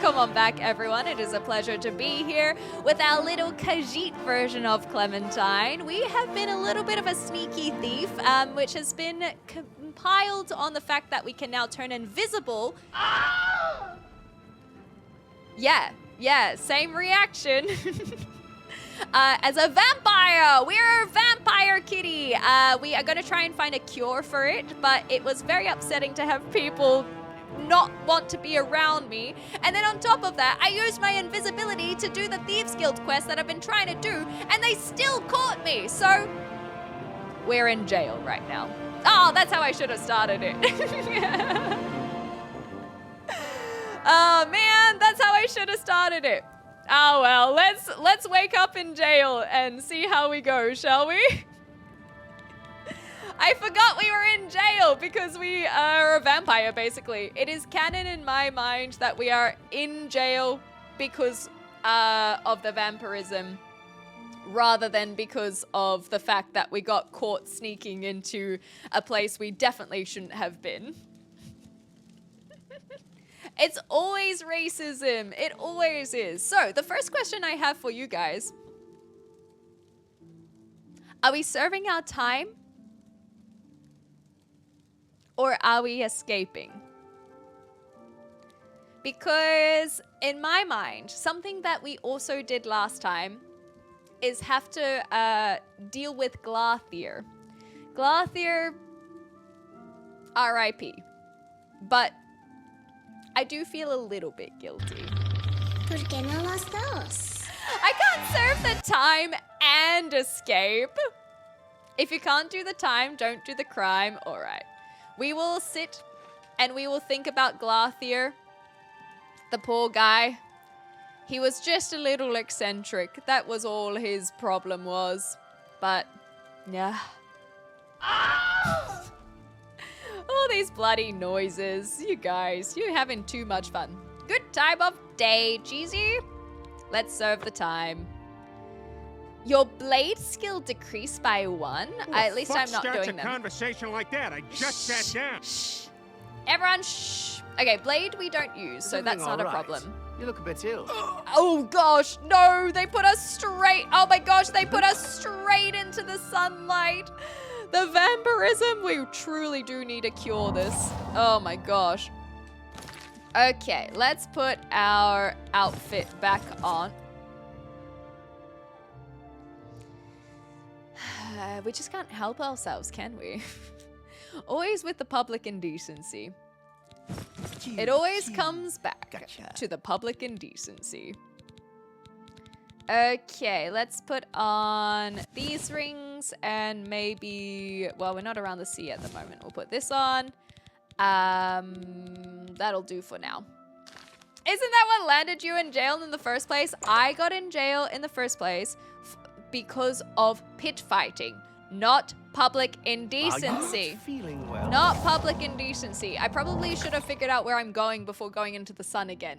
Welcome on back, everyone. It is a pleasure to be here with our little Khajiit version of Clementine. We have been a little bit of a sneaky thief, which has been compiled on the fact that we can now turn invisible. Yeah, same reaction. As a vampire, we're a vampire kitty. We are going to try and find a cure for it, but it was very upsetting to have people not want to be around me. And then on top of that, I used my invisibility to do the Thieves Guild quest that I've been trying to do, and they still caught me. So we're in jail right now. Oh, that's how I should have started it. Oh man, that's how I should have started it. Oh well, let's wake up in jail and see how we go, shall we? I forgot we were in jail because we are a vampire, basically. It is canon in my mind that we are in jail because of the vampirism, rather than because of the fact that we got caught sneaking into a place we definitely shouldn't have been. It's always racism. It always is. So, the first question I have for you guys. Are we serving our time? Or are we escaping? Because in my mind, something that we also did last time is have to deal with Glathier. Glathier, R.I.P. But I do feel a little bit guilty. ¿Por qué no las dos? I can't serve the time and escape. If you can't do the time, don't do the crime. All right. We will sit and we will think about Glathier, the poor guy. He was just a little eccentric. That was all his problem was. But, yeah. All these bloody noises. You guys, you're having too much fun. Good time of day, Cheesy. Let's serve the time. Your blade skill decreased by 1. At least I'm not doing them. Starts a conversation like that. I just sat down. Shh. Everyone, shh. Okay, blade we don't use, so that's not a problem. You look a bit ill. Oh gosh, no! They put us straight. Oh my gosh, they put us straight into the sunlight. The vampirism. We truly do need to cure this. Oh my gosh. Okay, let's put our outfit back on. We just can't help ourselves, can we? Always with the public indecency. It always comes back to the public indecency. Okay, let's put on these rings and maybe... Well, we're not around the sea at the moment. We'll put this on. That'll do for now. Isn't that what landed you in jail in the first place? I got in jail in the first place because of pit fighting, not public indecency. Feeling well. Not public indecency. I probably should have figured out where I'm going before going into the sun again.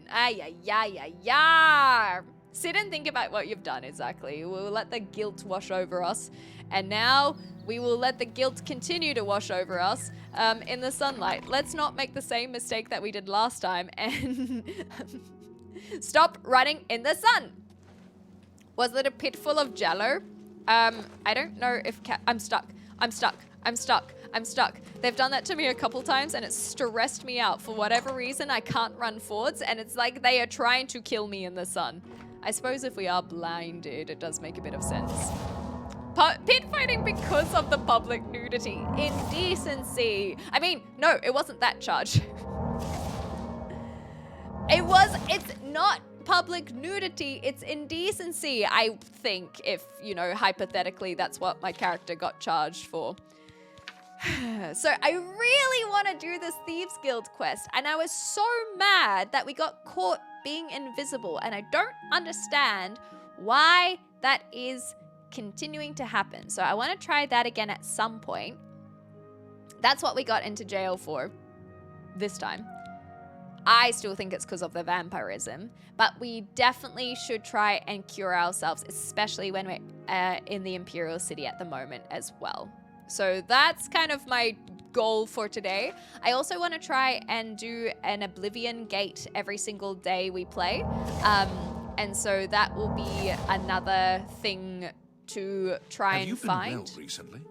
Sit and think about what you've done exactly. We'll let the guilt wash over us. And now we will let the guilt continue to wash over us in the sunlight. Let's not make the same mistake that we did last time and stop running in the sun. Was it a pit full of jello? I don't know if... I'm stuck. They've done that to me a couple times and it stressed me out. For whatever reason, I can't run forwards and it's like they are trying to kill me in the sun. I suppose if we are blinded, it does make a bit of sense. Pit fighting because of the public nudity. Indecency. I mean, no, it wasn't that charge. It's not public nudity, it's indecency, I think, if, you know, hypothetically, that's what my character got charged for. So I really want to do this Thieves Guild quest, and I was so mad that we got caught being invisible, and I don't understand why that is continuing to happen. So I want to try that again at some point. That's what we got into jail for this time. I still think it's because of the vampirism, but we definitely should try and cure ourselves, especially when we're in the Imperial City at the moment as well. So that's kind of my goal for today. I also want to try and do an Oblivion gate every single day we play. And so that will be another thing to try and find. Have you been well recently?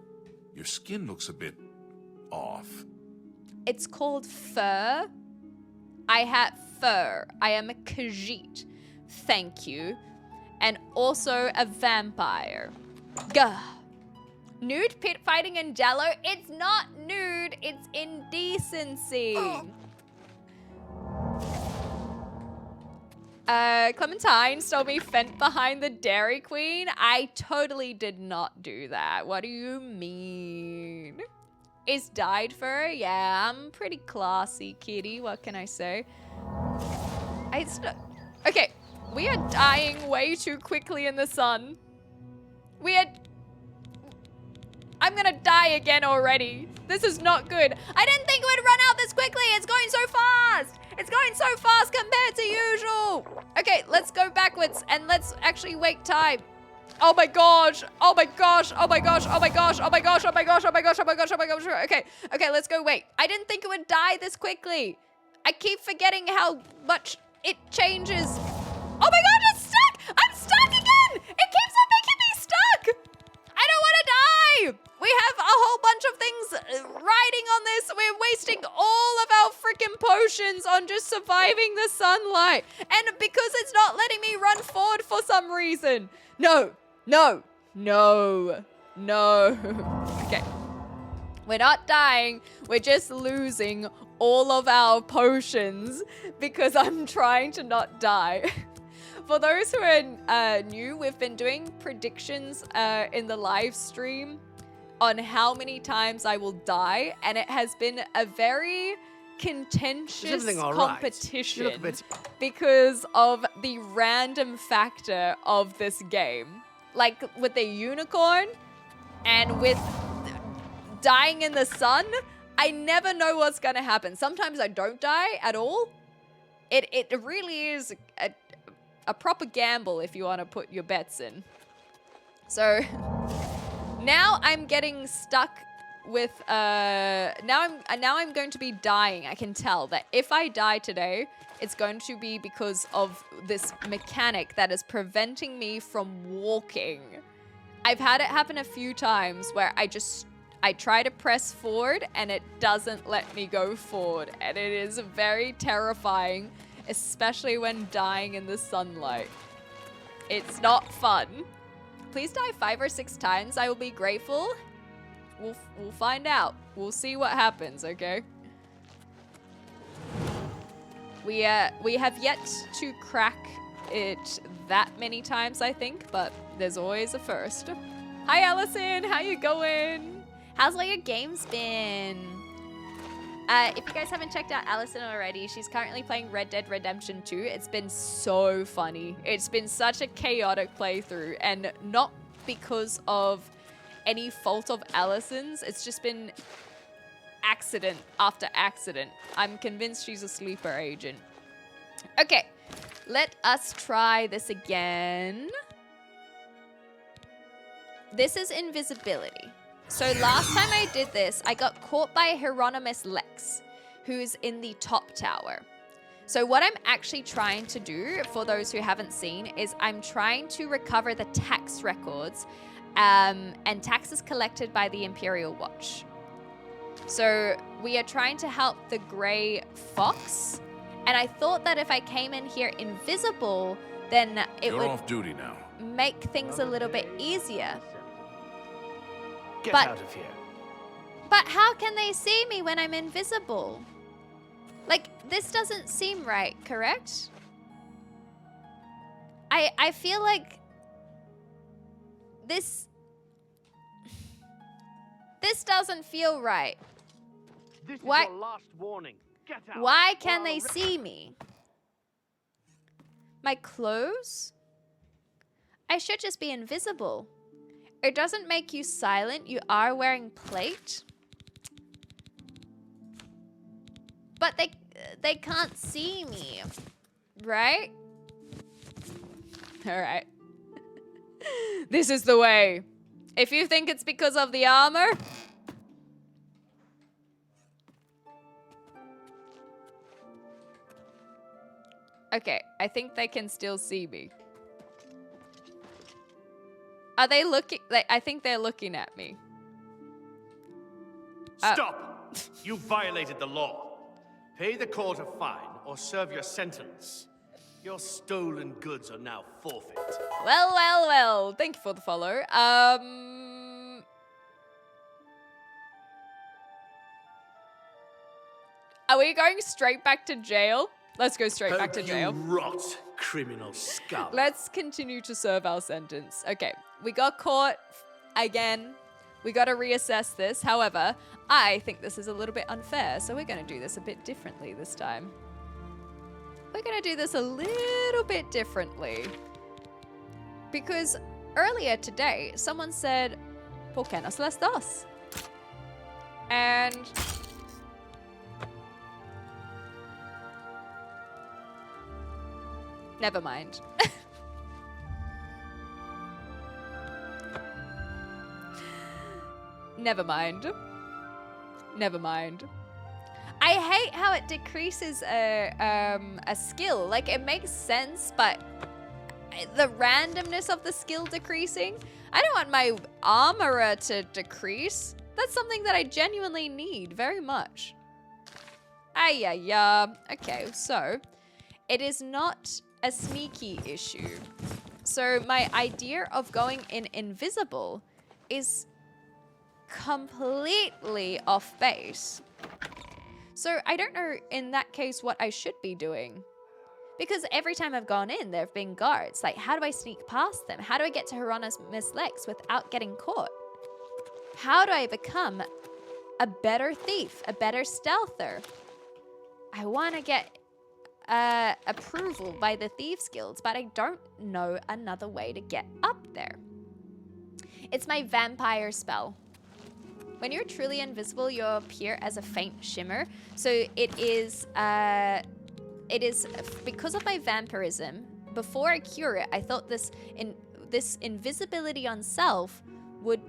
Your skin looks a bit off. It's called fur. I have fur. I am a Khajiit. Thank you. And also a vampire. Gah. Nude pit fighting in Jello? It's not nude, it's indecency. Clementine stole me Fent behind the Dairy Queen. I totally did not do that. What do you mean? Is dyed fur? Yeah, I'm pretty classy, kitty. What can I say? Okay, we are dying way too quickly in the sun. I'm gonna die again already. This is not good. I didn't think it would run out this quickly. It's going so fast. It's going so fast compared to usual. Okay, let's go backwards and let's actually wait time. Oh my gosh. Oh my gosh. Oh my gosh. Oh my gosh. Oh my gosh. Oh my gosh. Oh my gosh. Oh my gosh. Oh my gosh. Okay. Okay, let's go wait. I didn't think it would die this quickly. I keep forgetting how much it changes. Oh my god, it's stuck! I'm stuck again! It keeps on making me stuck! I don't want to die! We have a whole bunch of things riding on this. We're wasting all of our freaking potions on just surviving the sunlight. And because it's not letting me run forward for some reason. No, no, no, no. Okay. We're not dying. We're just losing all of our potions because I'm trying to not die. For those who are new, we've been doing predictions in the live stream on how many times I will die, and it has been a very contentious competition because of the random factor of this game. Like with the unicorn and with dying in the sun, I never know what's gonna happen. Sometimes I don't die at all. It really is a proper gamble if you want to put your bets in. So now I'm getting stuck with now I'm going to be dying. I can tell that if I die today, it's going to be because of this mechanic that is preventing me from walking. I've had it happen a few times where I try to press forward and it doesn't let me go forward, and it is very terrifying, especially when dying in the sunlight. It's not fun. Please die 5 or 6 times. I will be grateful. We'll find out. We'll see what happens, okay? We have yet to crack it that many times, I think, but there's always a first. Hi, Allison. How you going? How's all your games been? If you guys haven't checked out Allison already, she's currently playing Red Dead Redemption 2. It's been so funny. It's been such a chaotic playthrough, and not because of any fault of Allison's. It's just been accident after accident. I'm convinced she's a sleeper agent. Okay, let us try this again. This is invisibility. So last time I did this, I got caught by Hieronymus Lex, who's in the top tower. So what I'm actually trying to do, for those who haven't seen, is I'm trying to recover the tax records and taxes collected by the Imperial Watch. So we are trying to help the Grey Fox, and I thought that if I came in here invisible, then it would off duty now. Make things a little bit easier. Get out of here. But how can they see me when I'm invisible? Like, this doesn't seem right, correct? I feel like this doesn't feel right. This Why- is your last warning. Get out. Why can they see me? My clothes? I should just be invisible. It doesn't make you silent. You are wearing plate. But they can't see me, right? All right. This is the way. If you think it's because of the armor, Okay, I think they can still see me. Are they looking? Like, I think they're looking at me. Stop! You violated the law. Pay the court a fine or serve your sentence. Your stolen goods are now forfeit. Well, well, well. Thank you for the follow. Are we going straight back to jail? Let's go straight back to jail. You rot, criminal scum. Let's continue to serve our sentence. Okay, we got caught again. We got to reassess this. However, I think this is a little bit unfair, so we're going to do this a bit differently this time. We're going to do this a little bit differently. Because earlier today, someone said, ¿Por qué no las dos? And never mind. Never mind. Never mind. I hate how it decreases a skill. Like, it makes sense, but the randomness of the skill decreasing. I don't want my armorer to decrease. That's something that I genuinely need very much. Okay, so it is not a sneaky issue. So my idea of going in invisible is completely off base. So I don't know in that case what I should be doing. Because every time I've gone in, there have been guards. Like, how do I sneak past them? How do I get to Hieronymus Lex without getting caught? How do I become a better thief, a better stealther? I want to get approval by the Thieves Guilds, but I don't know another way to get up there. It's my vampire spell. When you're truly invisible, you appear as a faint shimmer. So it is because of my vampirism. Before I cure it, I thought this invisibility on self would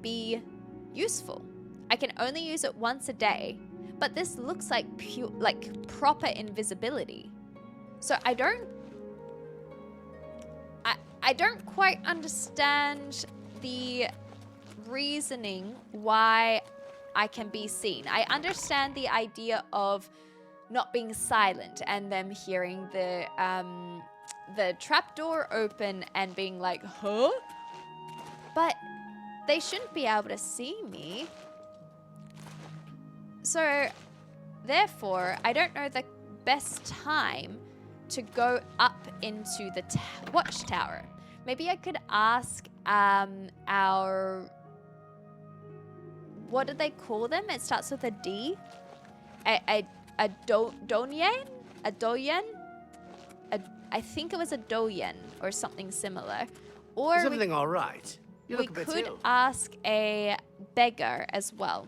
be useful. I can only use it once a day, but this looks like proper invisibility. So I don't quite understand the reasoning why I can be seen. I understand the idea of not being silent and them hearing the trapdoor open and being like, huh? But they shouldn't be able to see me. So therefore, I don't know the best time to go up into the watchtower. Maybe I could ask our, what do they call them? It starts with a D. A Doyen? A Doyen? I think it was a Doyen or something similar. Or Is everything all right? You we look a bit could ill. ask a beggar as well.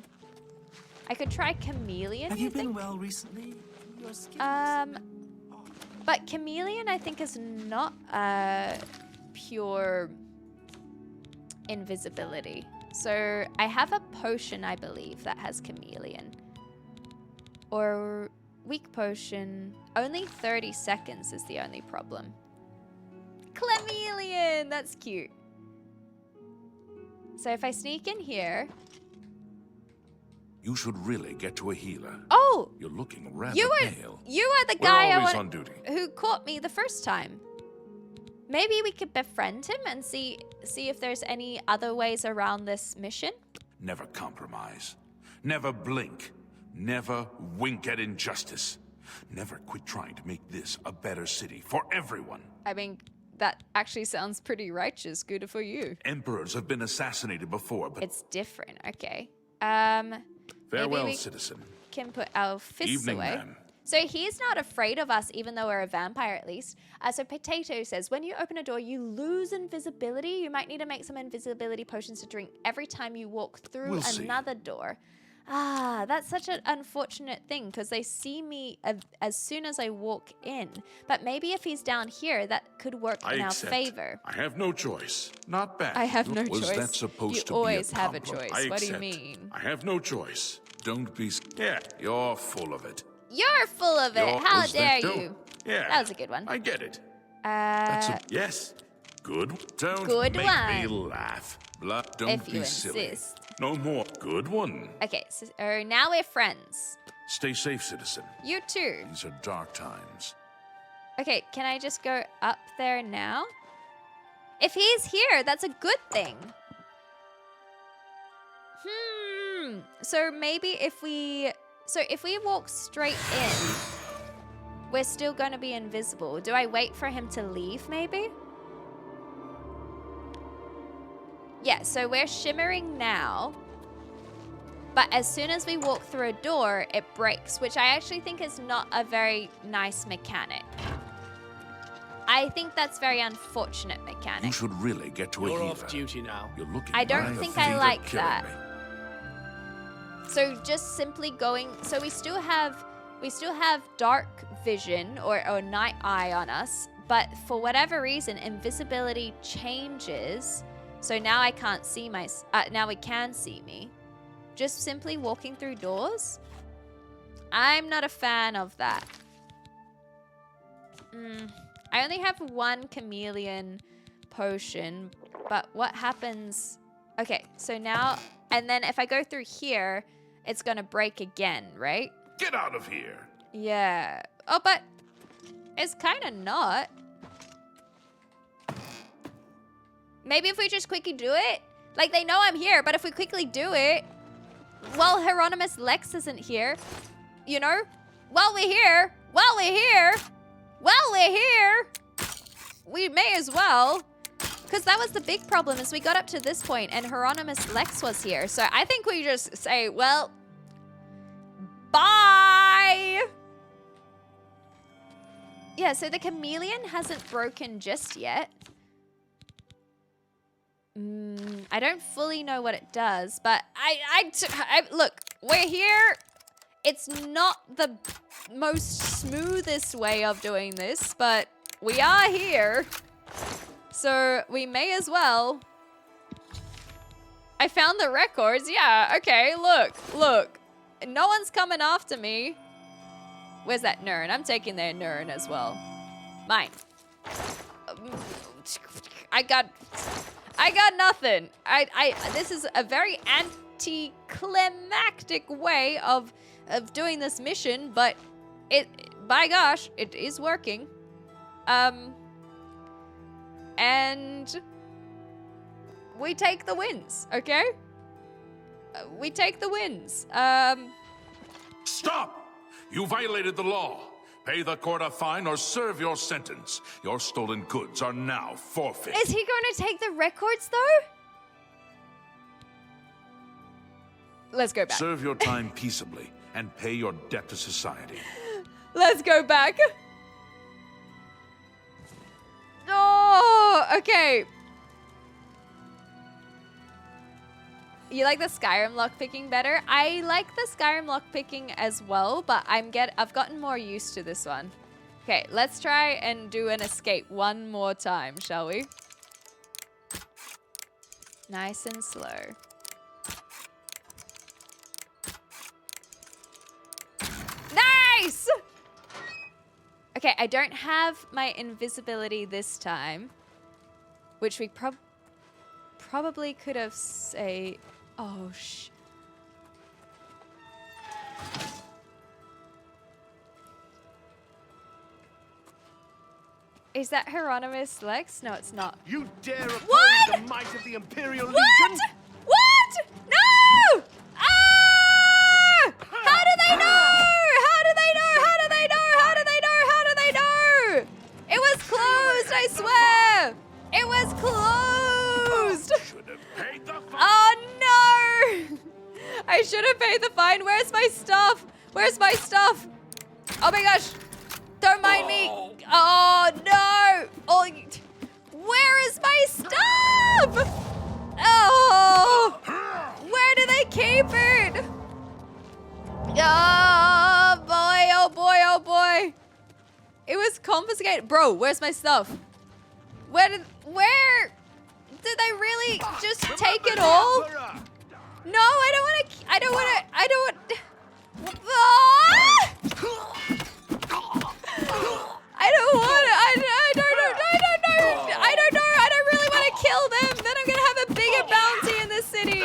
I could try chameleon. Have you I been think. well recently? Your skin But chameleon I think is not pure invisibility. So I have a potion, I believe, that has chameleon. Or weak potion. Only 30 seconds is the only problem. Chameleon! That's cute. So if I sneak in here. You should really get to a healer. Oh! You're looking rather You pale. are the We're guy always on duty. who caught me the first time. Maybe we could befriend him and see if there's any other ways around this mission. Never compromise. Never blink. Never wink at injustice. Never quit trying to make this a better city for everyone. I mean, that actually sounds pretty righteous. Good for you. Emperors have been assassinated before, but It's different. Okay. farewell, we citizen. can put our fists Evening, away. ma'am. So he's not afraid of us, even though we're a vampire at least. So Potato says, when you open a door, you lose invisibility. You might need to make some invisibility potions to drink every time you walk through We'll see. another door. Ah, that's such an unfortunate thing because they see me as soon as I walk in. But maybe if he's down here, that could work in our accept. favor. I have no choice. Not bad. I have no Was choice. that supposed You to always be have a compliment? choice. I What do you accept. mean? I have no choice. Don't be. Yeah, you're full of it. You're full of it. You're- How was dare that you? Yeah. That was a good one. I get it. That's a yes. Good. Don't Good make me one. laugh. Don't If you be silly. insist. No more. Good one. Okay, so now we're friends. Stay safe, citizen. You too. These are dark times. Okay, can I just go up there now? If he's here, that's a good thing. So maybe if we walk straight in, we're still going to be invisible. Do I wait for him to leave, maybe? Yeah, so we're shimmering now. But as soon as we walk through a door, it breaks, which I actually think is not a very nice mechanic. I think that's very unfortunate mechanic. You should really get to a You're healer. off duty now. You're looking I don't right think at I fever like killing that. me. So just simply going, so we still have dark vision or night eye on us, but for whatever reason, invisibility changes. So now I can't see now it can see me. Just simply walking through doors? I'm not a fan of that. I only have one chameleon potion, but what happens? Okay, so now, and then if I go through here, it's gonna break again, right? Get out of here. Yeah. Oh, but it's kind of not. Maybe if we just quickly do it? Like, they know I'm here, but if we quickly do it, while Hieronymus Lex isn't here, you know? While we're here, we may as well. Because that was the big problem, is we got up to this point and Hieronymus Lex was here. So I think we just say, well, bye! Yeah, so the chameleon hasn't broken just yet. I don't fully know what it does, but I look, we're here. It's not the most smoothest way of doing this, but we are here. So we may as well. I found the records. Yeah, okay, look. No one's coming after me. Where's that Nern? I'm taking their Nern as well. Mine. I got nothing. This is a very anticlimactic way of doing this mission, but by gosh, it is working. And we take the wins, okay? We take the wins. Stop! You violated the law. Pay the court a fine or serve your sentence. Your stolen goods are now forfeit. Is he going to take the records, though? Let's go back. Serve your time peaceably and pay your debt to society. Let's go back. Oh, okay. You like the Skyrim lockpicking better? I like the Skyrim lockpicking as well, but I've gotten more used to this one. Okay, let's try and do an escape one more time, shall we? Nice and slow. Nice! Okay, I don't have my invisibility this time, which we probably could have say. Oh, Is that Hieronymus Lex? No, it's not. You dare oppose What? the might of the Imperial What? Legion? What? No! Ah! How do they know? How do they know? How do they know? How do they know? How do they know? It was closed, I swear. It was closed. Should have paid the fine. Oh no! I should have paid the fine. Where's my stuff? Where's my stuff? Oh my gosh! Don't mind me. Oh no! Oh, where is my stuff? Oh! Where do they keep it? Oh boy! Oh boy! Oh boy! It was confiscated, bro. Where's my stuff? Where did they really just take it all? No, I don't want to. I don't want. Ah! I don't want to. I don't know. I don't know. I don't really want to kill them. Then I'm going to have a bigger bounty in the city.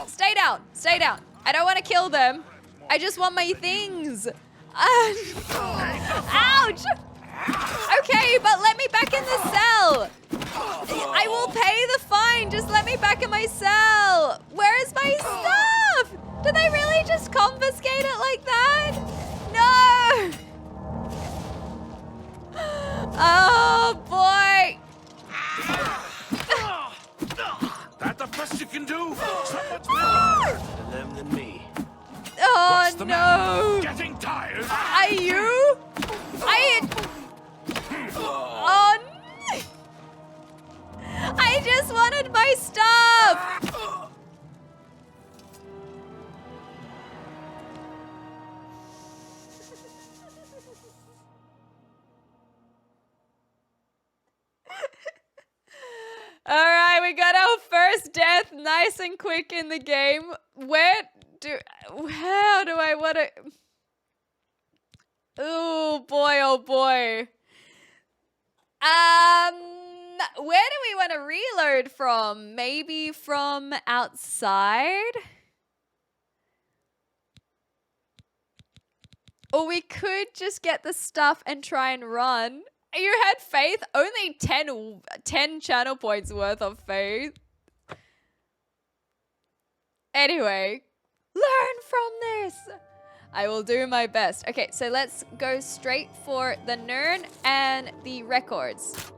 Stay down. Stay down. I don't want to kill them. I just want my things. Ouch. Okay, but let me back in the cell. I will pay the fine. Just let me back in my cell. Where is my stuff? Did they really just confiscate it like that? No. Oh, boy. That the best you can do? So much Better them than me. Oh, What's the matter? no. Getting tired? Are you? Oh, no. I just wanted my stuff. All right, we got our first death nice and quick in the game. How do I want to... Oh boy, oh boy. Where do we want to reload from? Maybe from outside? Or we could just get the stuff and try and run. You had faith? Only 10 channel points worth of faith. Anyway, learn from this. I will do my best. Okay, so let's go straight for the Nern and the records.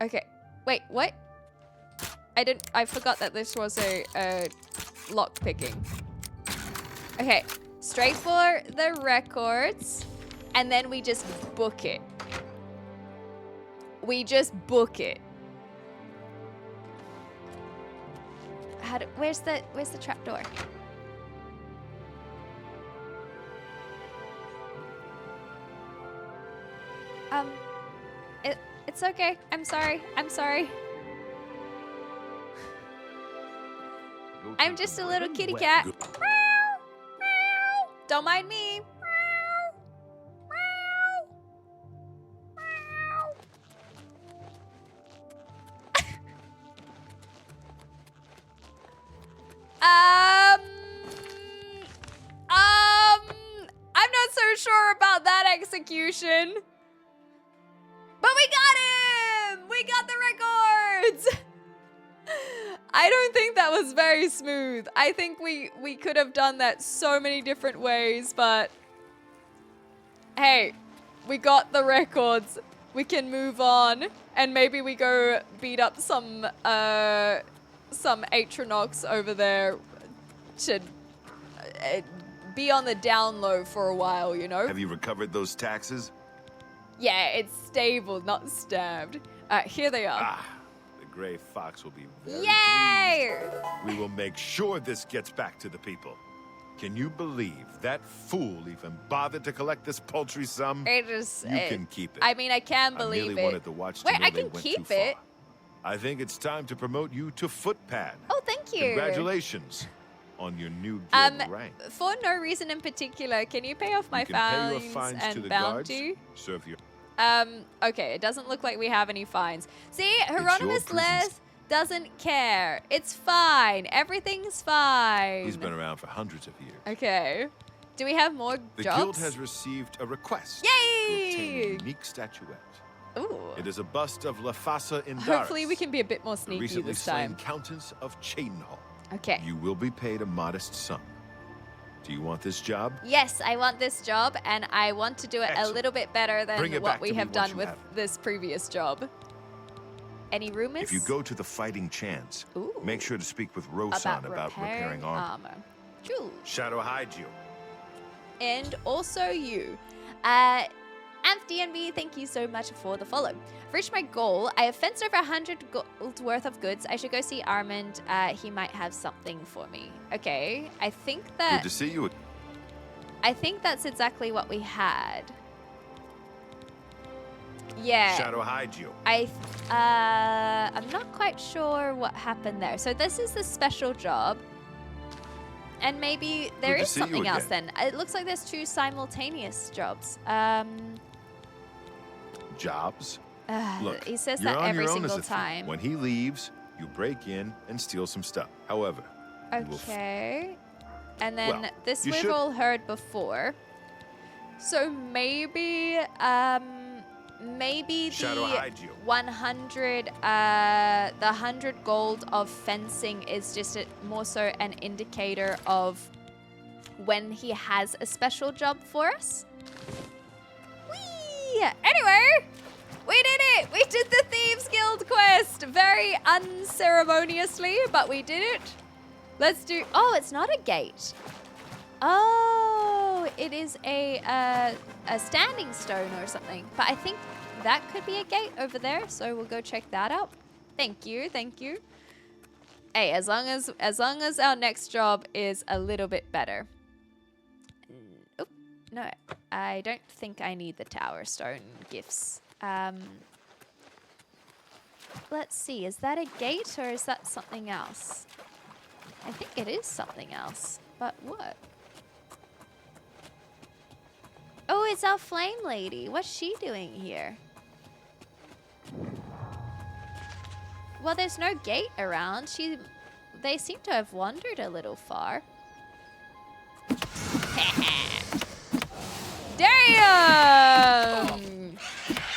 Okay, wait, what? I forgot that this was a lock picking. Okay, straight for the records, and then we just book it. We just book it. Where's the trapdoor? It's okay. I'm sorry. I'm sorry. I'm just a little kitty cat. Don't mind me. I'm not so sure about that execution. But we got him! We got the records! I don't think that was very smooth. I think we could have done that so many different ways, but hey, we got the records. We can move on, and maybe we go beat up some Atronox over there to be on the down low for a while, you know? Have you recovered those taxes? Yeah, it's stable, not stabbed. Here they are. Ah, the gray fox will be very Yay! pleased. We will make sure this gets back to the people. Can you believe that fool even bothered to collect this paltry sum? It is. You can keep it. I mean, I can I believe merely it. wanted the watch to Wait, know I they can went keep too it. far. I think it's time to promote you to footpad. Oh, thank you. Congratulations on your new guild rank. For no reason in particular, can you pay off my You can pay your fines fines and to the bounty? guards, serve your... Okay, it doesn't look like we have any fines. See, your Hieronymus prison Les doesn't care. It's fine. Everything's fine. He's been around for hundreds of years. Okay. Do we have more The jobs? guild has received a request Yay! to obtain a unique statuette. Ooh. It is a bust of Lafasa Indaris, Hopefully we can be a bit more the sneaky recently this slain time. Countess of Chadenhall. Okay. You will be paid a modest sum. Do you want this job? Yes, I want this job, and I want to do it a Excellent. little bit better than Bring it what back we to me have once done you with have it. this previous job. Any rumors? If you go to the Fighting Chance, Ooh. make sure to speak with Rosan about repairing armor. True. Shadow hide you. And also you. AnthDNB, thank you so much for the follow. I've reached my goal. I have fenced over 100 gold worth of goods. I should go see Armand. He might have something for me. Okay, I think that... Good to see you. I think that's exactly what we had. Yeah. Shadow hide you. I'm not quite sure what happened there. So this is the special job. And maybe there Good to is see you something else again. then. It looks like there's two simultaneous jobs. jobs? Look, He says you're that on every your own as single a thief. time. When he leaves, you break in and steal some stuff. However, you will Okay. And then Well, this you we've should- all heard before. So maybe maybe Shadow, the hide you. 100 the 100 gold of fencing is just more so an indicator of when he has a special job for us. Whee! Anyway, we did it! We did the Thieves Guild quest! Very unceremoniously, but we did it. Let's do... Oh, it's not a gate. Oh, it is a standing stone or something. But I think that could be a gate over there, so we'll go check that out. Thank you, thank you. Hey, as long as our next job is a little bit better. Oh, no, I don't think I need the tower stone gifts. Let's see, is that a gate or is that something else? I think it is something else, but what? Oh, it's our flame lady. What's she doing here? Well, there's no gate around. They seem to have wandered a little far. Damn!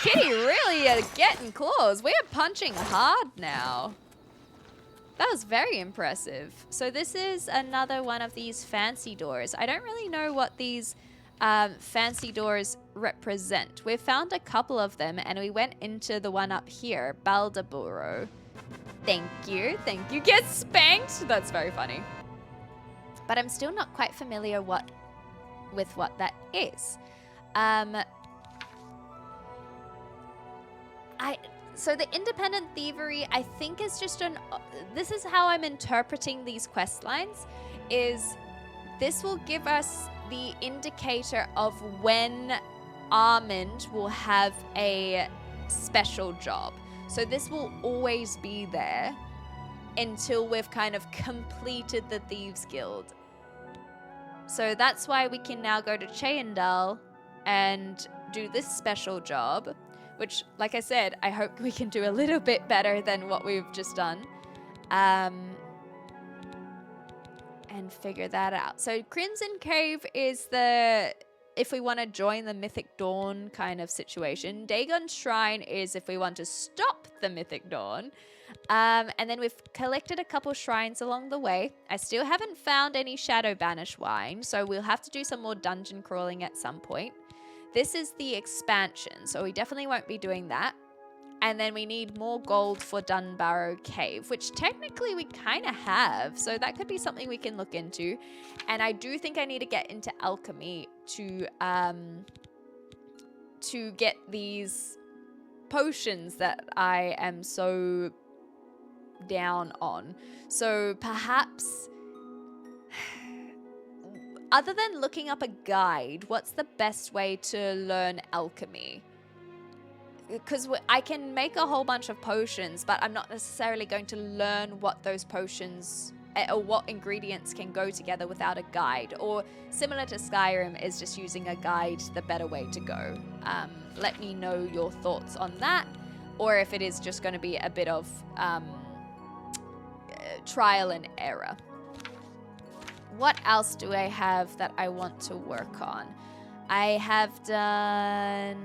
Kitty really getting claws. We're punching hard now. That was very impressive. So this is another one of these fancy doors. I don't really know what these fancy doors represent. We've found a couple of them and we went into the one up here, Baldaburo. Thank you, thank you. Get spanked! That's very funny. But I'm still not quite familiar with what that is. So the independent thievery, I think, is just this is how I'm interpreting these quest lines, is this will give us the indicator of when Armand will have a special job. So this will always be there until we've kind of completed the Thieves Guild. So that's why we can now go to Cheyendal and do this special job, which, like I said, I hope we can do a little bit better than what we've just done. And figure that out. So Crimson Cave is if we want to join the Mythic Dawn kind of situation. Dagon Shrine is if we want to stop the Mythic Dawn. And then we've collected a couple shrines along the way. I still haven't found any Shadow Banish wine, so we'll have to do some more dungeon crawling at some point. This is the expansion, so we definitely won't be doing that. And then we need more gold for Dunbarrow Cave, which technically we kind of have. So that could be something we can look into. And I do think I need to get into alchemy to get these potions that I am so down on. So perhaps, other than looking up a guide, what's the best way to learn alchemy? Because I can make a whole bunch of potions, but I'm not necessarily going to learn what those potions or what ingredients can go together without a guide. Or similar to Skyrim, is just using a guide the better way to go. Let me know your thoughts on that, or if it is just going to be a bit of trial and error. What else do I have that I want to work on? I have done...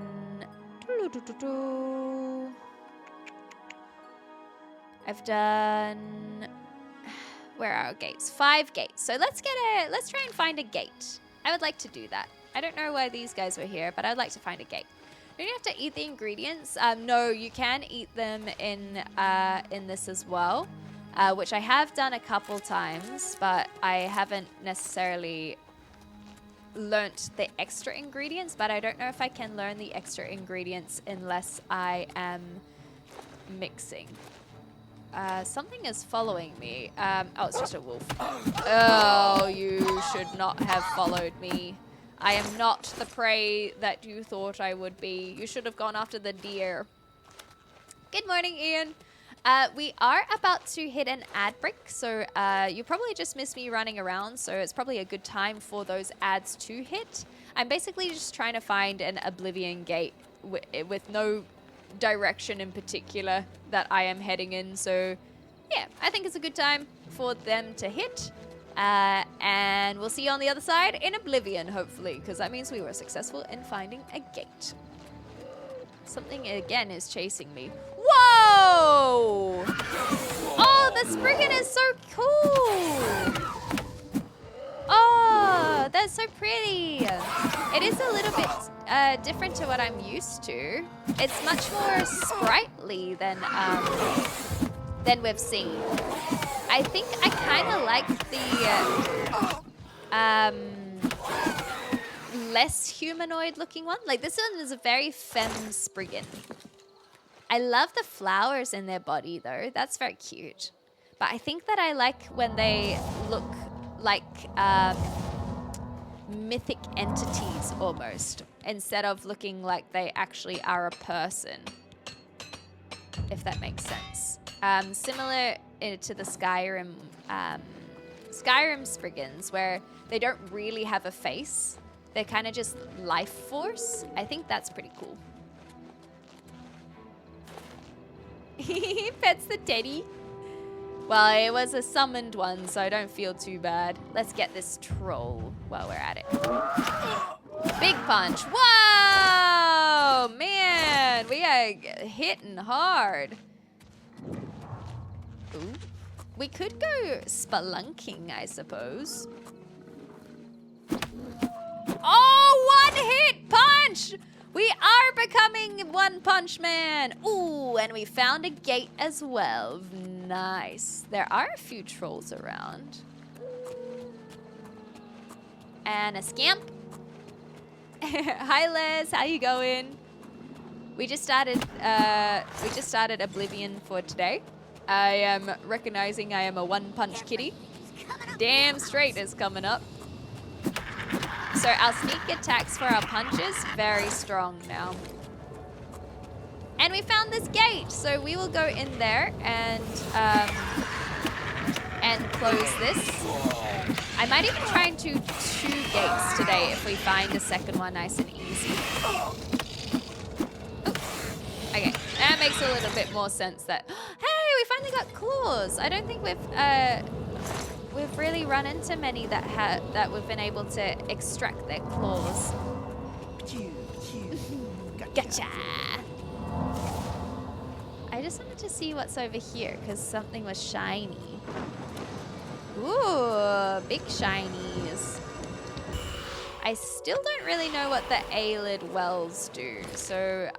I've done... Where are our gates? 5 gates. So let's try and find a gate. I would like to do that. I don't know why these guys were here, but I'd like to find a gate. Don't you have to eat the ingredients? No, you can eat them in this as well, which I have done a couple times, but I haven't necessarily learnt the extra ingredients, but I don't know if I can learn the extra ingredients unless I am mixing. Something is following me. Oh, it's just a wolf. Oh, you should not have followed me. I am not the prey that you thought I would be. You should have gone after the deer. Good morning, Ian. We are about to hit an ad break, so you probably just missed me running around, so it's probably a good time for those ads to hit. I'm basically just trying to find an Oblivion gate with no direction in particular that I am heading in. So yeah, I think it's a good time for them to hit. And we'll see you on the other side in Oblivion, hopefully, because that means we were successful in finding a gate. Something, again, is chasing me. Whoa! Oh, the Spriggan is so cool! Oh, that's so pretty. It is a little bit different to what I'm used to. It's much more sprightly than we've seen. I think I kind of like the less humanoid looking one. Like this one is a very femme Spriggan. I love the flowers in their body though. That's very cute. But I think that I like when they look like mythic entities almost, instead of looking like they actually are a person, if that makes sense. Similar to the Skyrim Spriggans, where they don't really have a face. They're kind of just life force. I think that's pretty cool. He pets the teddy. Well, it was a summoned one, so I don't feel too bad. Let's get this troll while we're at it. Big punch. Whoa! Man, we are hitting hard. Ooh. We could go spelunking, I suppose. Oh, one hit punch! We are becoming One Punch Man. Ooh, and we found a gate as well. Nice. There are a few trolls around. And a scamp. Hi, Les. How you going? We just started Oblivion for today. I am recognizing I am a one-punch kitty. Damn straight is coming up. So our sneak attacks for our punches, very strong now. And we found this gate, so we will go in there and close this. I might even try and do 2 gates today if we find a second one nice and easy. Oh. Okay, that makes a little bit more sense that, hey, we finally got claws. I don't think we've really run into many that we've been able to extract their claws. Gotcha. I just wanted to see what's over here because something was shiny. Ooh, big shinies. I still don't really know what the Aelid wells do. So,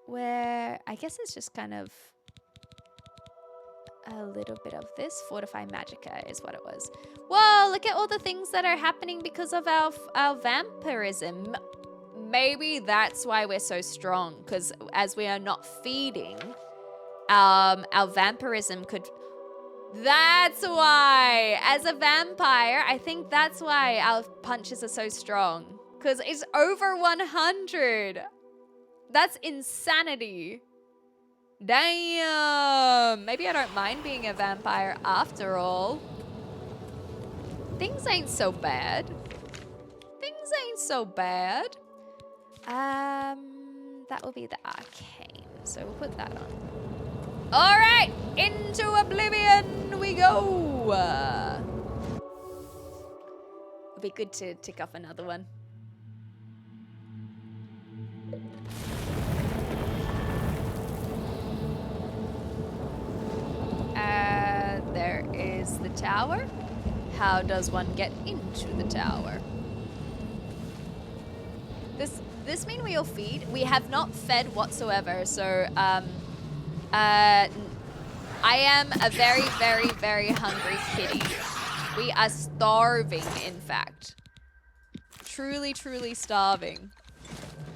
where I guess it's just kind of a little bit of this. Fortify Magicka is what it was. Whoa, look at all the things that are happening because of our vampirism. Maybe that's why we're so strong, because as we are not feeding, our vampirism could... That's why! As a vampire, I think that's why our punches are so strong. Because it's over 100. That's insanity. Damn! Maybe I don't mind being a vampire after all. Things ain't so bad. Things ain't so bad. That will be the arcane. So we'll put that on. All right, into Oblivion we go. It'll be good to tick off another one. There is the tower. How does one get into the tower? This mean we'll feed? We have not fed whatsoever, so I am a very, very, very hungry kitty. We are starving, in fact. Truly, truly starving.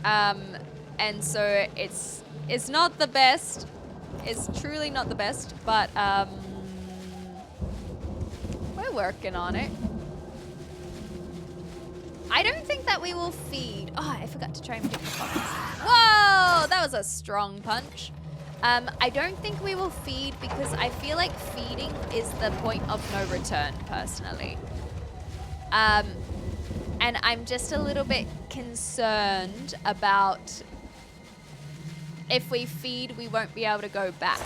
And so it's not the best. It's truly not the best, but we're working on it. I don't think that we will feed. Oh, I forgot to try and pick the pockets. Whoa, that was a strong punch. I don't think we will feed because I feel like feeding is the point of no return, personally. And And I'm just a little bit concerned about if we feed, we won't be able to go back.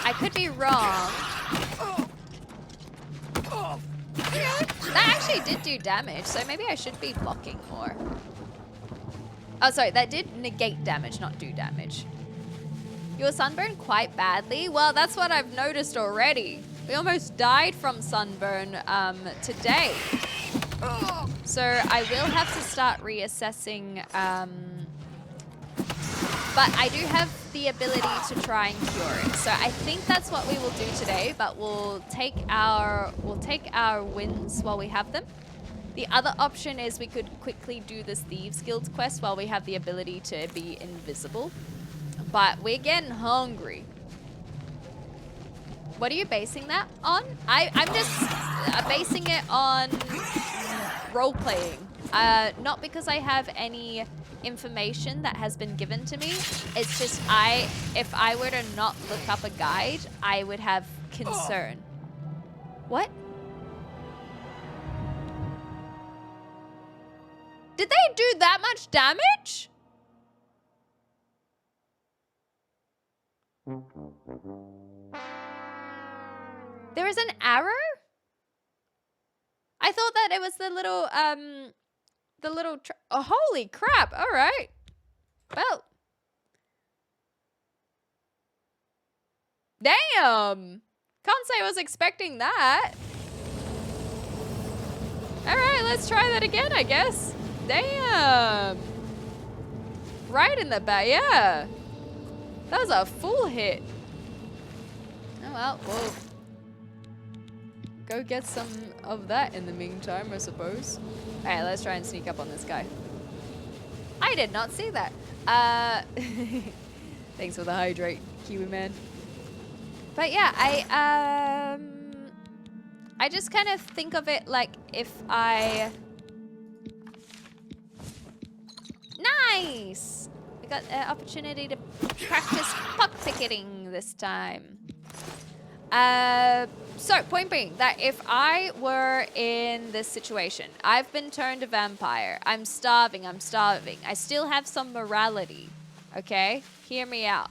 I could be wrong. That actually did do damage, so maybe I should be blocking more. Oh, sorry, that did negate damage, not do damage. You were sunburned quite badly? Well, that's what I've noticed already. We almost died from sunburn today. So I will have to start reassessing. But I do have the ability to try and cure it. So I think that's what we will do today, but we'll take our wins while we have them. The other option is we could quickly do this Thieves Guild quest while we have the ability to be invisible. But we're getting hungry. What are you basing that on? I'm just basing it on role-playing. Not because I have any information that has been given to me. It's just if I were to not look up a guide, I would have concern. What? Did they do that much damage? There is an arrow? I thought that it was the little, oh, holy crap. All right. Well. Damn. Can't say I was expecting that. All right, let's try that again, I guess. Damn. Right in the back, yeah. That was a full hit. Oh, well, whoa. Go get some of that in the meantime, I suppose. All right, let's try and sneak up on this guy. I did not see that. Thanks for the hydrate, Kiwi man. But yeah, I just kind of think of it like if I... Nice! We got an opportunity to practice puck picketing this time. So, point being that if I were in this situation, I've been turned a vampire. I'm starving. I still have some morality, okay? Hear me out.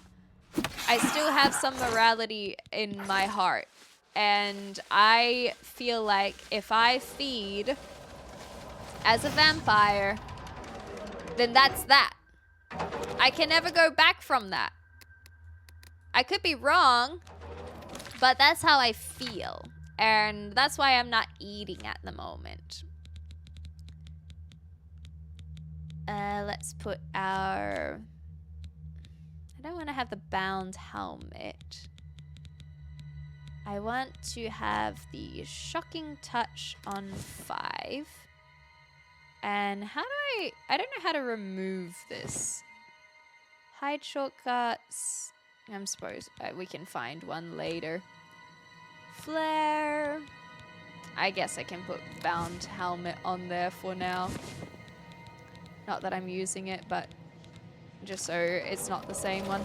I still have some morality in my heart. And I feel like if I feed as a vampire, then that's that. I can never go back from that. I could be wrong, but that's how I feel. And that's why I'm not eating at the moment. Let's put our... I don't want to have the bound helmet. I want to have the shocking touch on 5. And how do I don't know how to remove this. Hide shortcuts. I'm supposed we can find one later. Flare. I guess I can put bound helmet on there for now. Not that I'm using it, but just so it's not the same one.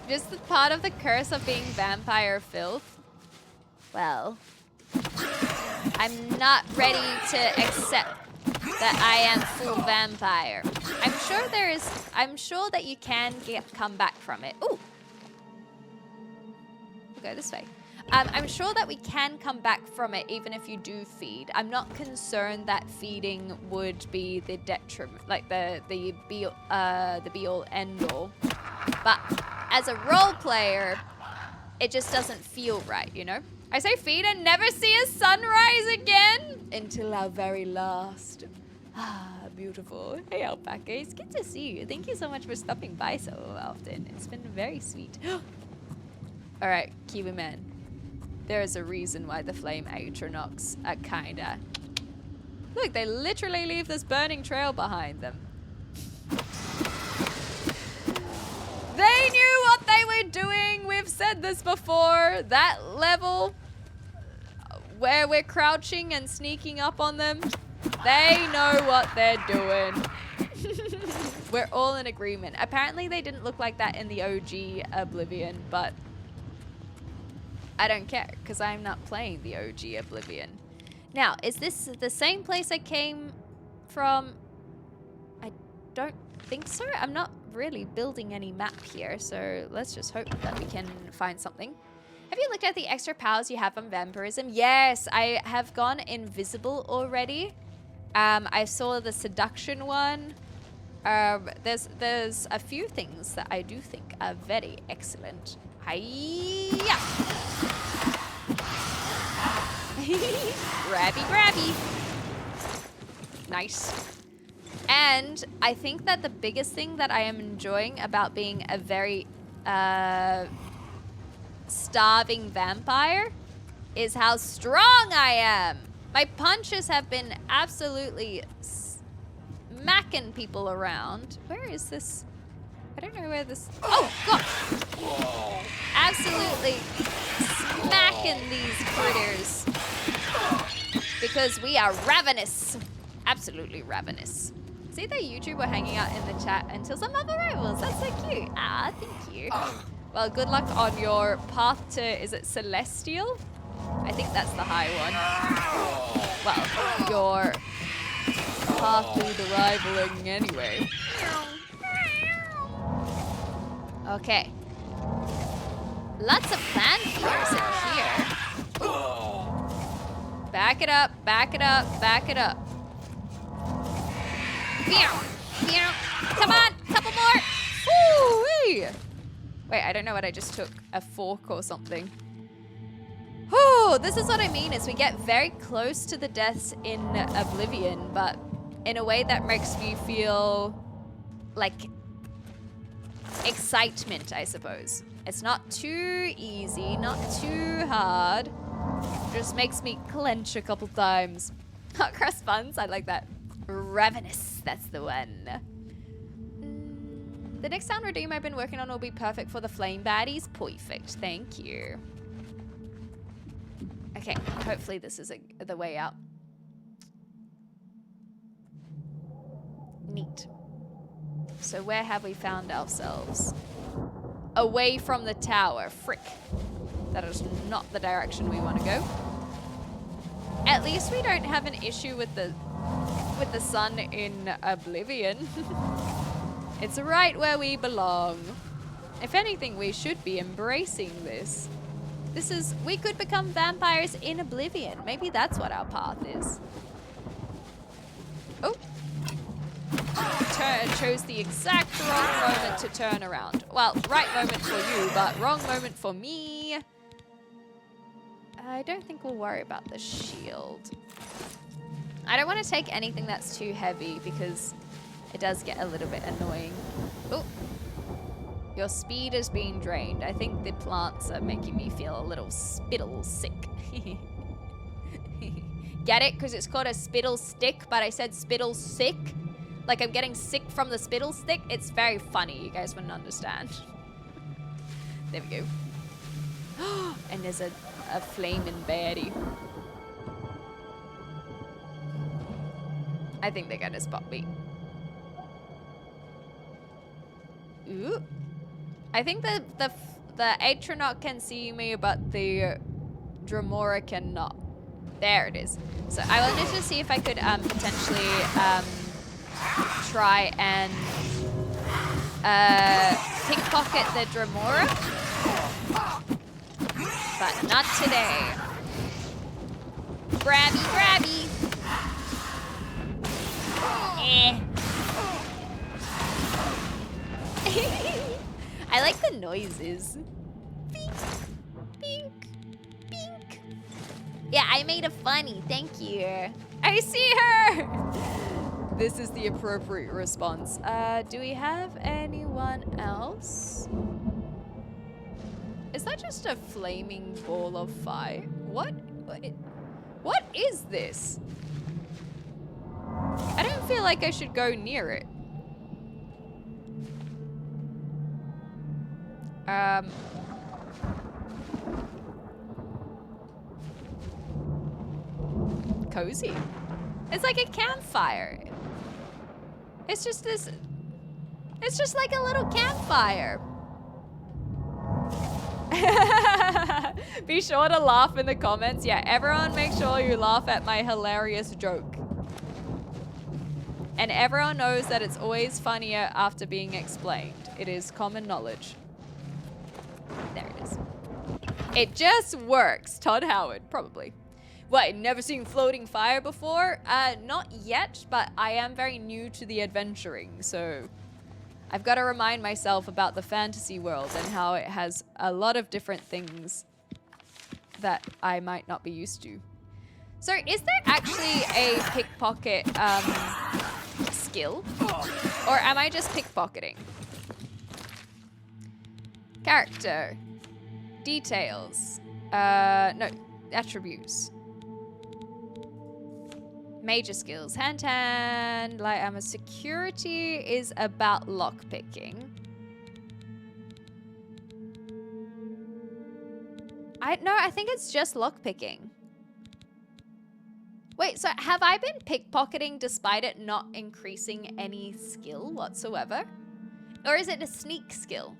Just the part of the curse of being vampire filth. Well, I'm not ready to accept that I am full vampire. I'm sure that you can come back from it. Ooh. We'll go this way. I'm sure that we can come back from it even if you do feed. I'm not concerned that feeding would be the detriment, like the be all end all. But as a role player, it just doesn't feel right, you know? I say feed and never see a sunrise again until our very last. Ah, beautiful. Hey, Alpaca, it's good to see you. Thank you so much for stopping by so often. It's been very sweet. All right, Kiwi man. There is a reason why the flame Atronox are kinda... Look, they literally leave this burning trail behind them. They knew what they were doing. We've said this before. That level where we're crouching and sneaking up on them, they know what they're doing. We're all in agreement. Apparently they didn't look like that in the OG Oblivion, but I don't care, because I'm not playing the OG Oblivion. Now, is this the same place I came from? I don't think so. I'm not really building any map here, so let's just hope that we can find something. Have you looked at the extra powers you have on vampirism? Yes, I have gone invisible already. I saw the seduction one. There's a few things that I do think are very excellent. Hiya! Grabby. Nice. And I think that the biggest thing that I am enjoying about being a very starving vampire is how strong I am. My punches have been absolutely smacking people around. Where is this? I don't know where this... Oh, God! Absolutely smacking these critters. Because we are ravenous. Absolutely ravenous. See, the YouTuber hanging out in the chat until some other rivals. That's so cute. Ah, thank you. Well, good luck on your path to... Is it Celestial? I think that's the high one. Well, your path to the rivaling anyway. Okay. Lots of plant flowers in here. Back it up, back it up, back it up. Come on, couple more. Woo-wee. Wait, I don't know what I just took. A fork or something. Oh, this is what I mean, is we get very close to the deaths in Oblivion, but in a way that makes me feel like excitement, I suppose. It's not too easy, not too hard. Just makes me clench a couple times. Hot cross buns, I like that. Ravenous, that's the one. The next sound redeem I've been working on will be perfect for the flame baddies. Perfect, thank you. Okay, hopefully this is the way out. Neat. So where have we found ourselves? Away from the tower. Frick. That is not the direction we want to go. At least we don't have an issue with the sun in Oblivion. It's right where we belong. If anything, we should be embracing this. We could become vampires in Oblivion. Maybe that's what our path is. Oh. Chose the exact wrong moment to turn around. Well, right moment for you, but wrong moment for me. I don't think we'll worry about the shield. I don't want to take anything that's too heavy because it does get a little bit annoying. Oh. Your speed is being drained. I think the plants are making me feel a little spittle sick. Get it? Because it's called a spittle stick, but I said spittle sick. Like I'm getting sick from the spittle stick. It's very funny. You guys wouldn't understand. There we go. And there's a flaming baddie. I think they're gonna spot me. Ooh. I think the Atronach can see me, but the Dremora cannot. There it is. So I wanted to see if I could potentially try and pickpocket the Dremora, but not today. Grabby, grabby. Eh. I like the noises. Beep, beep, beep. Yeah, I made a funny. Thank you. I see her. This is the appropriate response. Do we have anyone else? Is that just a flaming ball of fire? What is this? I don't feel like I should go near it. Cozy. It's like a campfire. It's just like a little campfire. Be sure to laugh in the comments. Yeah, everyone make sure you laugh at my hilarious joke. And everyone knows that it's always funnier after being explained. It is common knowledge. There it is. It just works. Todd Howard, probably. What, never seen floating fire before? Not yet, but I am very new to the adventuring, so I've got to remind myself about the fantasy world and how it has a lot of different things that I might not be used to. So is there actually a pickpocket skill? Or am I just pickpocketing? Character. Details. No, attributes. Major skills. Hand-to-hand, light armor. Security is about lockpicking. I think it's just lockpicking. Wait, so have I been pickpocketing despite it not increasing any skill whatsoever? Or is it a sneak skill?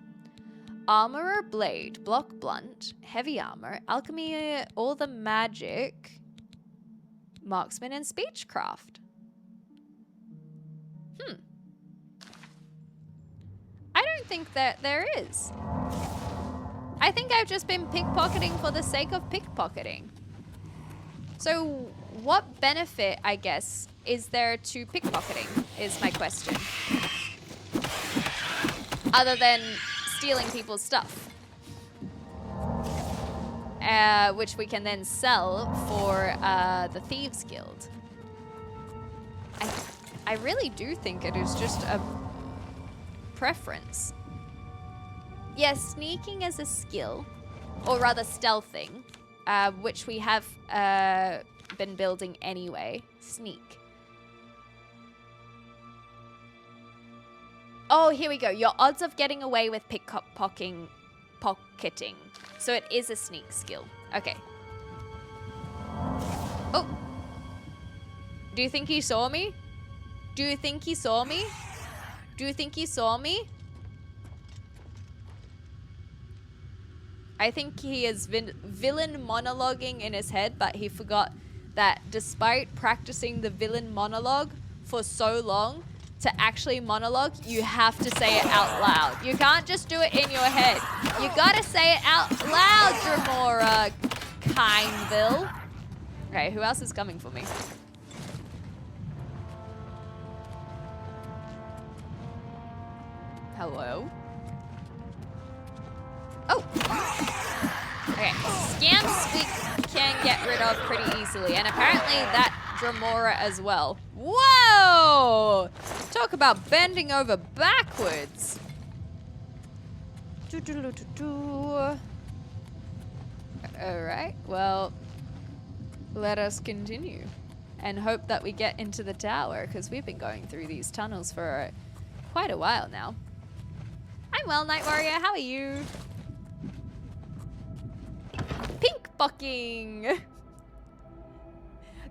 Armor or blade, block blunt, heavy armor, alchemy or the magic, marksman and speechcraft. I don't think that there is. I think I've just been pickpocketing for the sake of pickpocketing. So what benefit, I guess, is there to pickpocketing is my question. Other than stealing people's stuff. Which we can then sell for the Thieves Guild. I really do think it is just a preference. Yes, sneaking is a skill, or rather stealthing, which we have been building anyway. Sneak. Oh, here we go. Your odds of getting away with pocketing. So it is a sneak skill. Okay. Oh. Do you think he saw me? Do you think he saw me? Do you think he saw me? I think he has been villain monologuing in his head, but he forgot that despite practicing the villain monologue for so long, to actually monologue, you have to say it out loud. You can't just do it in your head. You gotta say it out loud, Dremora Kindville. Okay, who else is coming for me? Hello? Oh! Okay, scamps we can get rid of pretty easily, and apparently that Dremora as well. Whoa! Talk about bending over backwards. Alright, well, let us continue and hope that we get into the tower, because we've been going through these tunnels for quite a while now. I'm well, Night Warrior. How are you? Pickpocketing.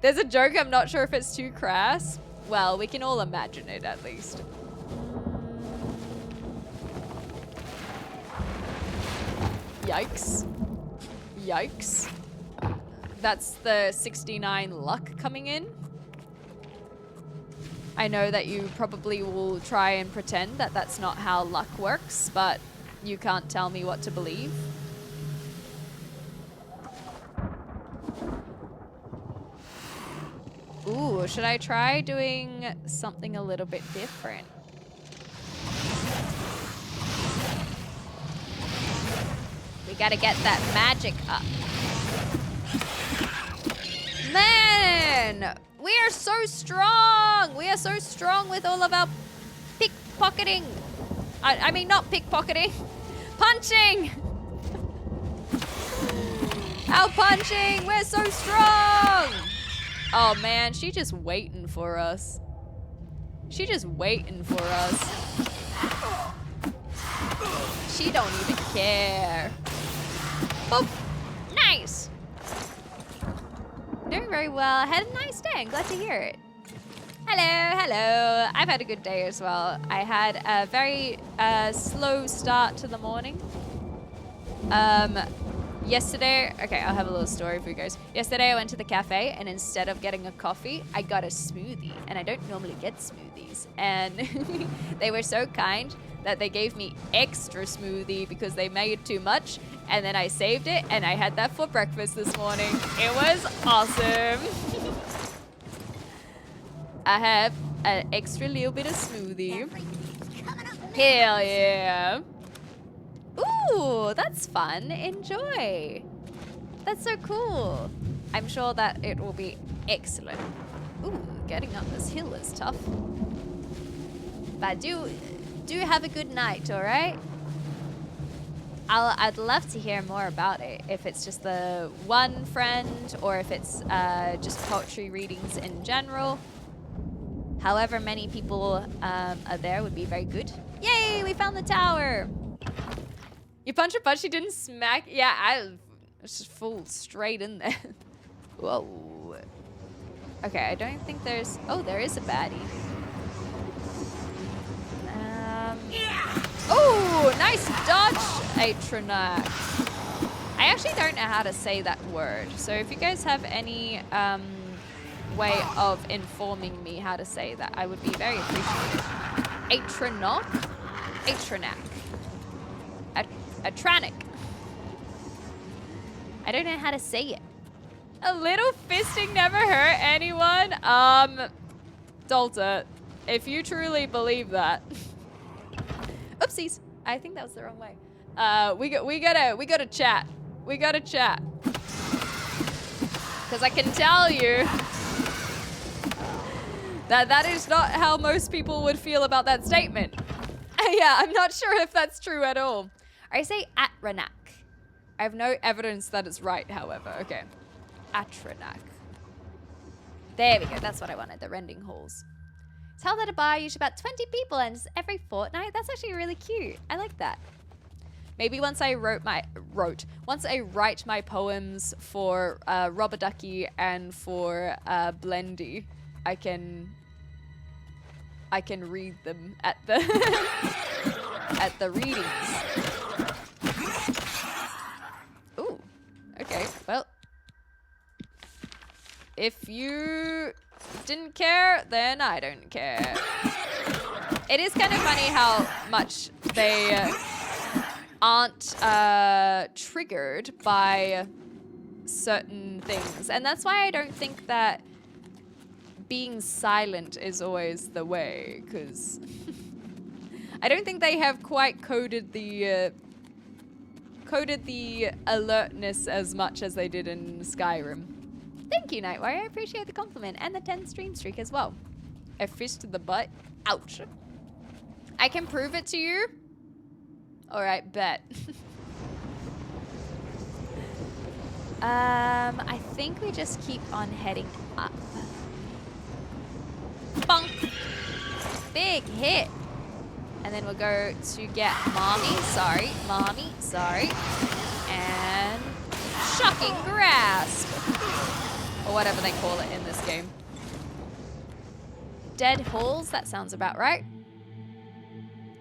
There's a joke, I'm not sure if it's too crass. Well, we can all imagine it at least. Yikes. Yikes. That's the 69 luck coming in. I know that you probably will try and pretend that that's not how luck works, but you can't tell me what to believe. Ooh, should I try doing something a little bit different? We gotta get that magic up. Man! We are so strong! We are so strong with all of our pickpocketing. I mean, not pickpocketing. Punching! Our punching! We're so strong! Oh man, she just waiting for us. She just waiting for us. She don't even care. Boop! Nice! Doing very well. I had a nice day. I'm glad to hear it. Hello, hello. I've had a good day as well. I had a very slow start to the morning. Yesterday, okay, I'll have a little story for you guys. Yesterday I went to the cafe and instead of getting a coffee, I got a smoothie. And I don't normally get smoothies. And they were so kind that they gave me extra smoothie because they made too much. And then I saved it and I had that for breakfast this morning. It was awesome. I have an extra little bit of smoothie. Hell yeah. Ooh, that's fun. Enjoy. That's so cool. I'm sure that it will be excellent. Ooh, getting up this hill is tough. But do have a good night, all right? I'd love to hear more about it. If it's just the one friend or if it's just poetry readings in general. However many people are there would be very good. Yay, we found the tower. You punch her, but she didn't smack. Yeah, I just full straight in there. Whoa. Okay, I don't think there's... Oh, there is a baddie. Oh, nice dodge, Atronac. I actually don't know how to say that word. So if you guys have any way of informing me how to say that, I would be very appreciative. Atronac? Atronac. Atranic. I don't know how to say it. A little fisting never hurt anyone. Dolta, if you truly believe that. Oopsies. I think that was the wrong way. We gotta chat. We gotta chat. Because I can tell you that is not how most people would feel about that statement. Yeah, I'm not sure if that's true at all. I say Atronac. I have no evidence that it's right, however. Okay. Atronac. There we go. That's what I wanted. The rending halls. It's held at a bar, usually about 20 people, and it's every fortnight. That's actually really cute. I like that. Maybe once I once I write my poems for Rubber Ducky and for Blendy, I can read them at the at the readings. Ooh, okay, well, if you didn't care, then I don't care. It is kind of funny how much they aren't triggered by certain things, and that's why I don't think that being silent is always the way, because I don't think they have quite coded the alertness as much as they did in Skyrim. Thank you, Night Warrior. I appreciate the compliment and the 10 stream streak as well. A fist to the butt. Ouch. I can prove it to you. All right, bet. I think we just keep on heading up. Bonk. Big hit. And then we'll go to get Mommy. Sorry. Mommy. Sorry. And shocking grasp. Or whatever they call it in this game. Dead halls. That sounds about right.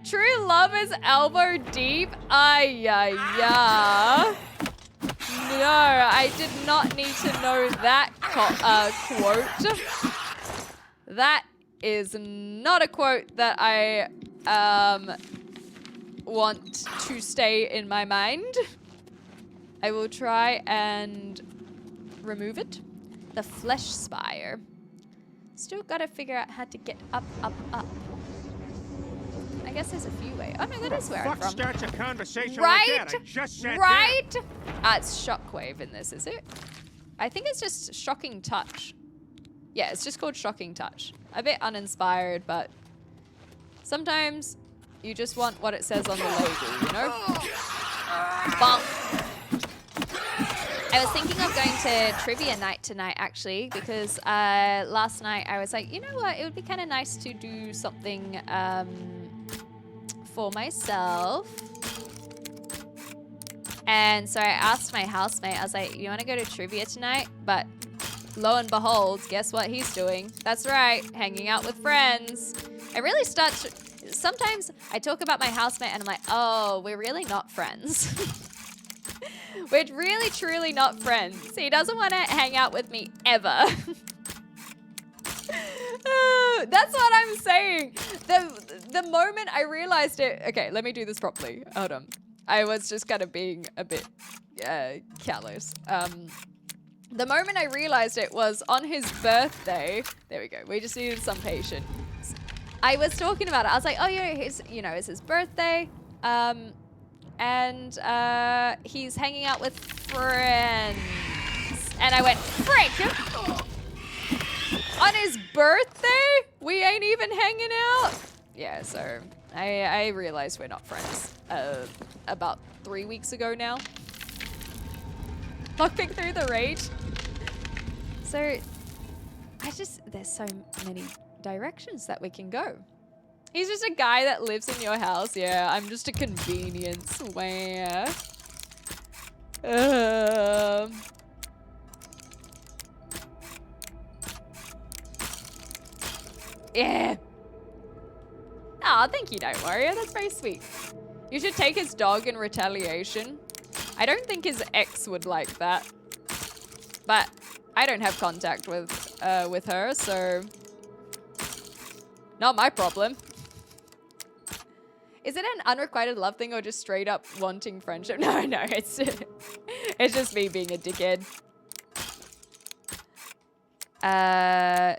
True love is elbow deep. Ay, ay, ay. No, I did not need to know that quote. That is not a quote that I want to stay in my mind. I will try and remove it. The flesh spire. Still gotta figure out how to get up, up, up. I guess there's a few ways. Oh no, that is where I'm from. Starts a conversation right? like that? I just sat Right? It's shockwave in this, is it? I think it's just shocking touch. Yeah, it's just called shocking touch. A bit uninspired, but sometimes you just want what it says on the label, you know? Bonk. I was thinking of going to trivia night tonight, actually, because last night I was like, you know what? It would be kind of nice to do something for myself. And so I asked my housemate, I was like, you want to go to trivia tonight? But lo and behold, guess what he's doing? That's right, hanging out with friends. I really start to, sometimes I talk about my housemate and I'm like, oh, we're really not friends. We're really, truly not friends. He doesn't want to hang out with me ever. That's what I'm saying. The moment I realized it. Okay, let me do this properly. Hold on. I was just kind of being a bit callous. The moment I realized it was on his birthday. There we go. We just needed some patience. I was talking about it. I was like, oh, it's his birthday. And he's hanging out with friends. And I went, frick! On his birthday? We ain't even hanging out? Yeah, so I realized we're not friends about 3 weeks ago now. Lockpick through the rage. So, there's so many directions that we can go. He's just a guy that lives in your house. Yeah, I'm just a convenience. Where? Yeah. Aw, thank you, Don't Worry. That's very sweet. You should take his dog in retaliation. I don't think his ex would like that. But I don't have contact with her, so not my problem. Is it an unrequited love thing or just straight up wanting friendship? No, it's just me being a dickhead. I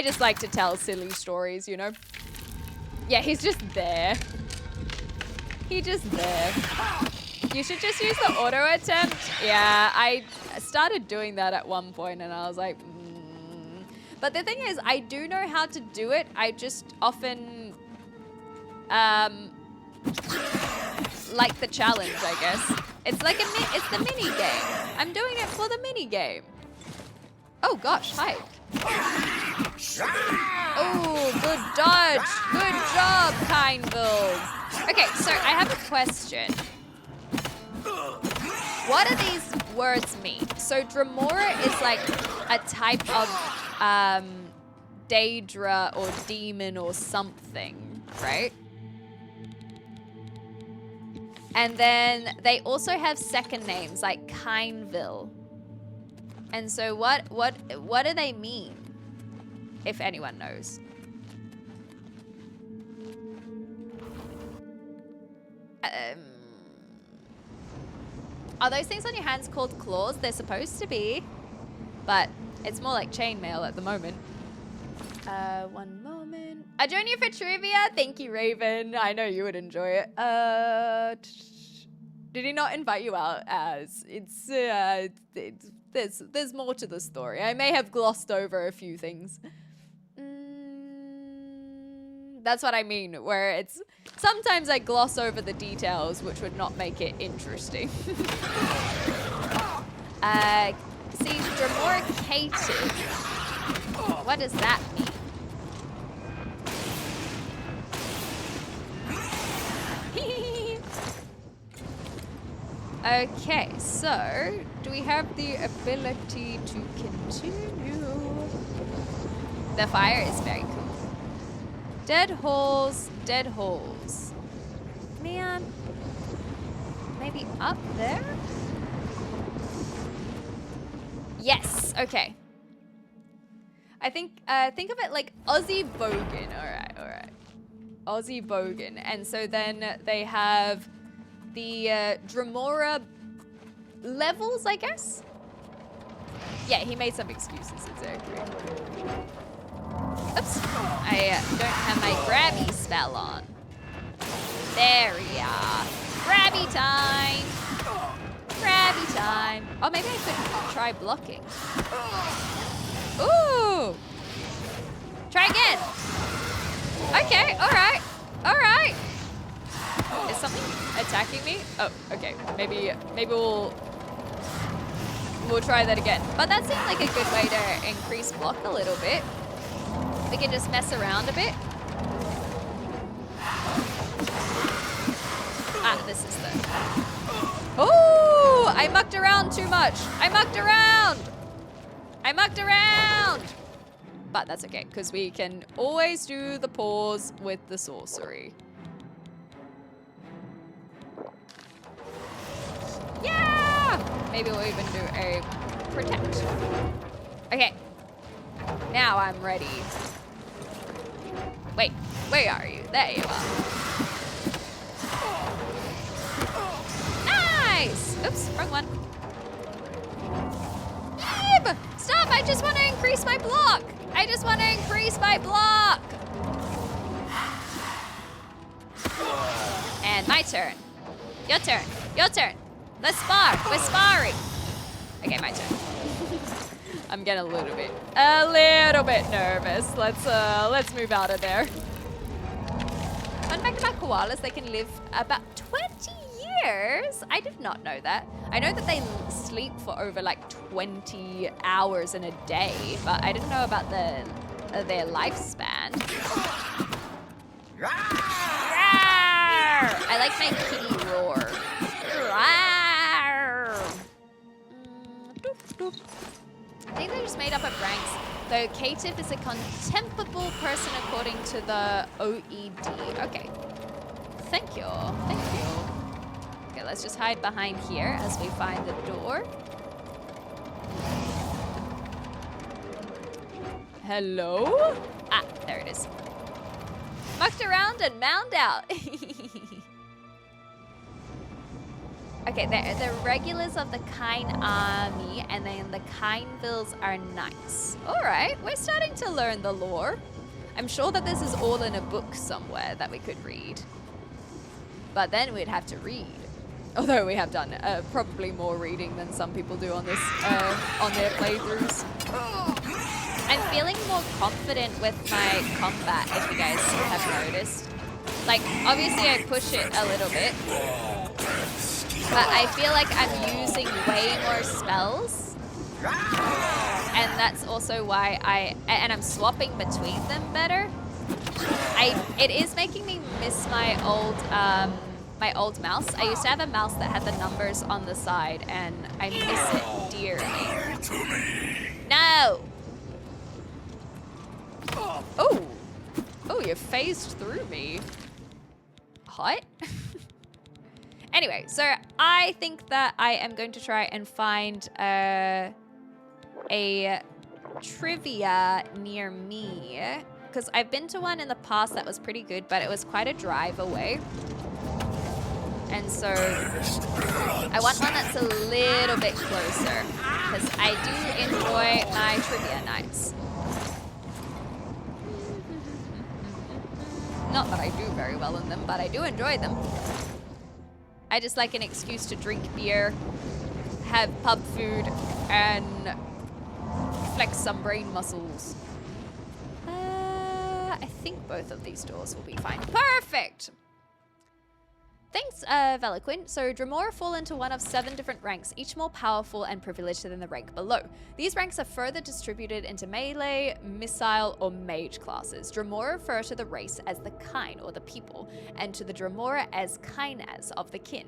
just like to tell silly stories, you know? Yeah, he's just there. He's just there. You should just use the auto attempt. Yeah, I started doing that at one point and I was like, But the thing is, I do know how to do it. I just often like the challenge, I guess. It's like it's the mini game. I'm doing it for the mini game. Oh gosh, hi. Oh, good dodge. Good job, Kindville. Okay, so I have a question. What do these words mean? So Dremora is like a type of Daedra or demon or something, right? And then they also have second names like Kindville. And so what do they mean? If anyone knows. Are those things on your hands called claws? They're supposed to be, but it's more like chainmail at the moment. One moment. I join you for trivia. Thank you, Raven. I know you would enjoy it. Did he not invite you out? As there's more to the story. I may have glossed over a few things. That's what I mean, where it's sometimes I gloss over the details, which would not make it interesting. See, Dremoricated. What does that mean? Okay, so do we have the ability to continue? The fire is very cool. Dead holes, dead holes. Man, maybe up there? Yes, okay. I think of it like Aussie Bogan. All right. Aussie Bogan. And so then they have the Dremora levels, I guess? Yeah, he made some excuses, exactly. Oops, I don't have my grabby spell on. There we are. Grabby time. Grabby time. Oh, maybe I could try blocking. Ooh. Try again. Okay, all right. Is something attacking me? Oh, okay. Maybe we'll try that again. But that seemed like a good way to increase block a little bit. We can just mess around a bit. Ah, this is the... Oh, I mucked around too much. I mucked around. But that's okay, because we can always do the pause with the sorcery. maybe we'll even do a protect. Okay. Now I'm ready. Wait, where are you? There you are. Nice! Oops, wrong one. Eve! Stop! I just want to increase my block! I just want to increase my block! And my turn. Your turn. Your turn. Let's spar. We're sparring. Okay, my turn. I'm getting a little bit nervous. Let's move out of there. Fun fact about koalas, they can live about 20 years. I did not know that. I know that they sleep for over like 20 hours in a day, but I didn't know about their lifespan. I like my kitty roar. I think they're just made up of ranks, though Caitiff is a contemptible person according to the OED. Okay. Thank you. Thank you. Okay, let's just hide behind here as we find the door. Hello? Ah, there it is. Mucked around and mound out. Okay, the regulars of the Kine army, and then the Kinevilles are knights. All right, we're starting to learn the lore. I'm sure that this is all in a book somewhere that we could read. But then we'd have to read. Although we have done probably more reading than some people do on this on their playthroughs. I'm feeling more confident with my combat, if you guys have noticed. Like, obviously I push it a little bit, but I feel like I'm using way more spells. And that's also why and I'm swapping between them better. It is making me miss my old mouse. I used to have a mouse that had the numbers on the side, and I miss it dearly. No! Oh! Oh, you phased through me. Hot? Anyway, so I think that I am going to try and find a trivia near me. Because I've been to one in the past that was pretty good, but it was quite a drive away. And so I want one that's a little bit closer, because I do enjoy my trivia nights. Not that I do very well in them, but I do enjoy them. I just like an excuse to drink beer, have pub food, and flex some brain muscles. I think both of these doors will be fine. Perfect! Thanks, Velaquin. So, Dremora fall into one of 7 different ranks, each more powerful and privileged than the rank below. These ranks are further distributed into melee, missile, or mage classes. Dremora refer to the race as the Kine, or the people, and to the Dremora as Kinas, of the kin.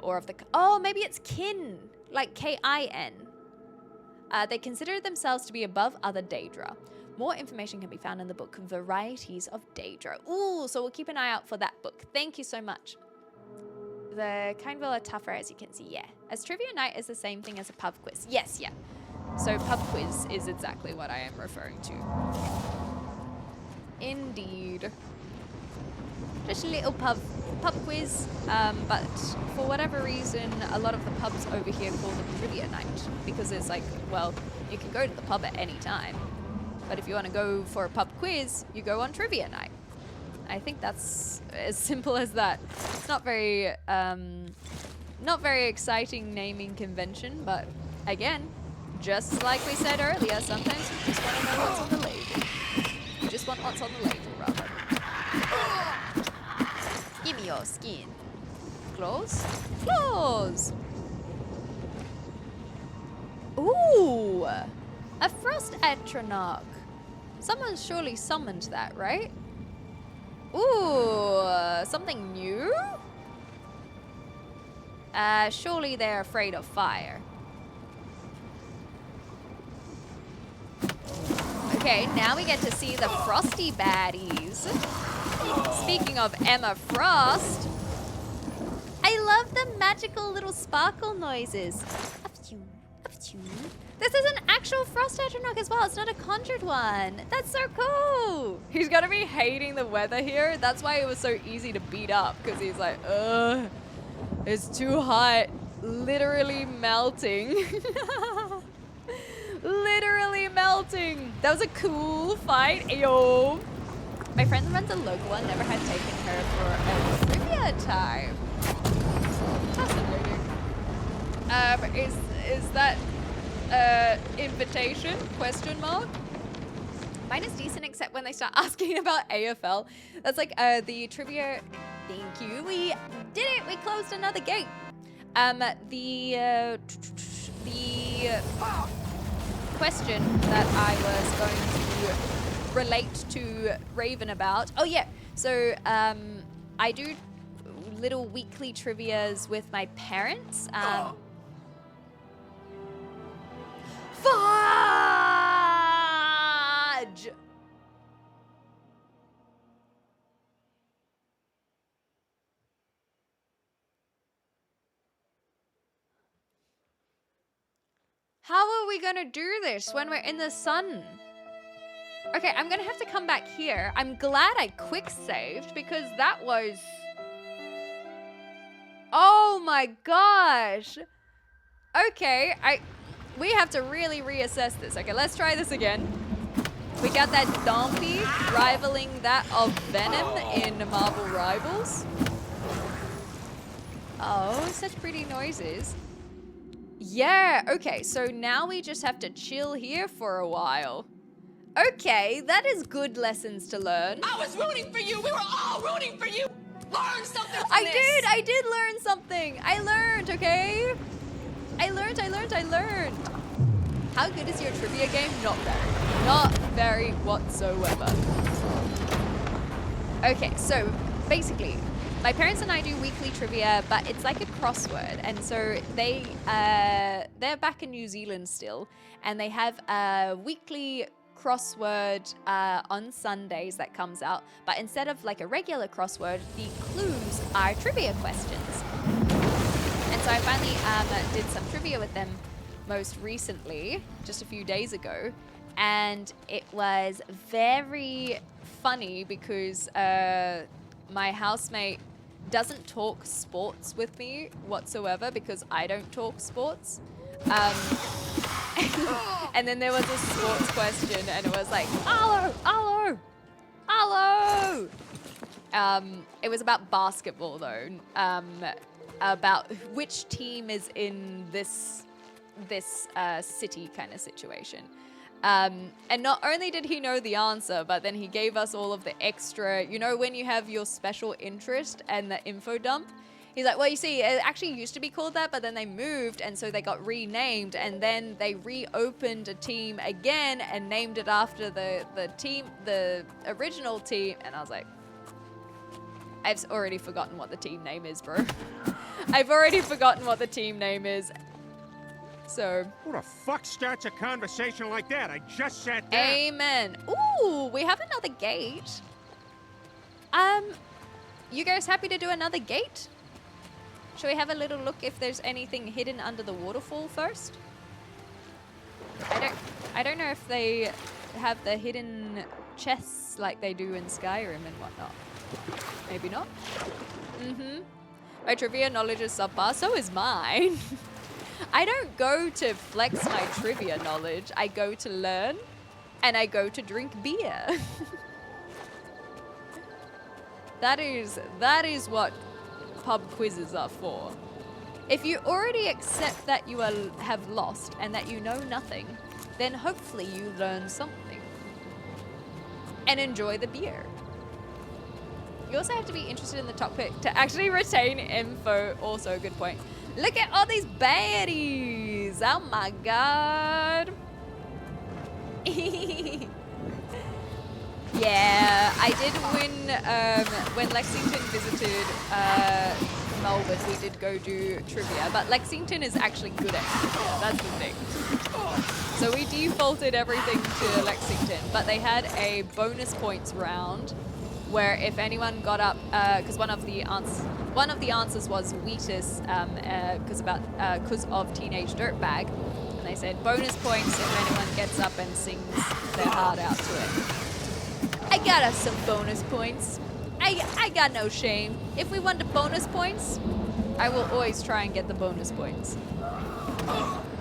Or of the... Oh, maybe it's kin, like K-I-N. They consider themselves to be above other Daedra. More information can be found in the book Varieties of Daedra. Ooh, so we'll keep an eye out for that book. Thank you so much. The Kineville are tougher, as you can see, yeah. As Trivia Night is the same thing as a pub quiz. Yes, yeah. So pub quiz is exactly what I am referring to. Indeed. Just a little pub quiz, but for whatever reason, a lot of the pubs over here call them Trivia Night, because it's like, well, you can go to the pub at any time, but if you want to go for a pub quiz, you go on Trivia Night. I think that's as simple as that. It's not very exciting naming convention, but again, just like we said earlier, sometimes you just want to know what's on the label. You just want what's on the label, rather. Give me your skin. Claws? Claws! Ooh! A frost atronach. Someone surely summoned that, right? Ooh, something new? Surely they're afraid of fire. Okay, now we get to see the frosty baddies. Speaking of Emma Frost, I I love the magical little sparkle noises. This is an actual frost atronach as well. It's not a conjured one. That's so cool. He's gonna be hating the weather here. That's why it was so easy to beat up, because he's like, ugh, it's too hot. Literally melting. Literally melting. That was a cool fight. Ayo. My friend runs a local one, never had taken her for a trivia time. Fascinating. Is that invitation? Question mark. Mine is decent except when they start asking about AFL. That's like the trivia. Thank you. We did it. We closed another gate. The question that I was going to relate to Raven about. Oh yeah. So I do little weekly trivias with my parents. Fudge! How are we gonna do this when we're in the sun? Okay, I'm gonna have to come back here. I'm glad I quick saved because that was... Oh my gosh! Okay, we have to really reassess this. Okay, let's try this again. We got that Dompy rivaling that of Venom in Marvel Rivals. Oh, such pretty noises. Yeah, okay, so now we just have to chill here for a while. Okay, that is good lessons to learn. I was rooting for you. We were all rooting for you. Learn something from I this. did learn something. I learned, okay? I learned. How good is your trivia game? Not very. Not very whatsoever. Okay, so basically, my parents and I do weekly trivia, but it's like a crossword. And so they're back in New Zealand still, and they have a weekly crossword on Sundays that comes out. But instead of like a regular crossword, the clues are trivia questions. And so I finally did some trivia with them most recently, just a few days ago. And it was very funny because my housemate doesn't talk sports with me whatsoever because I don't talk sports. And then there was a sports question and it was like, Allo! It was about basketball though. About which team is in this city kind of situation. And not only did he know the answer, but then he gave us all of the extra, you know, when you have your special interest and the info dump, he's like, well, you see, it actually used to be called that, but then they moved, and so they got renamed, and then they reopened a team again and named it after the original team. And I was like, I've already forgotten what the team name is, bro. I've already forgotten what the team name is. So. Who the fuck starts a conversation like that? I just sat down. Amen. Ooh, we have another gate. You guys happy to do another gate? Shall we have a little look if there's anything hidden under the waterfall first? I don't know if they have the hidden chests like they do in Skyrim and whatnot. Maybe not. My trivia knowledge is subpar, so is mine. I don't go to flex my trivia knowledge. I go to learn, and I go to drink beer. That is what pub quizzes are for. If you already accept that you have lost and that you know nothing, then hopefully you learn something. And enjoy the beer. You also have to be interested in the top pick to actually retain info. Also a good point. Look at all these baddies. Oh my god. Yeah, I did when Lexington visited Melbourne, we did go do trivia, but Lexington is actually good at trivia, that's the thing. So we defaulted everything to Lexington, but they had a bonus points round where if anyone got up, because one of the one of the answers was Wheatus, because of Teenage Dirtbag, and they said bonus points if anyone gets up and sings their heart out to it. I got us some bonus points. I got no shame. If we want the bonus points, I will always try and get the bonus points.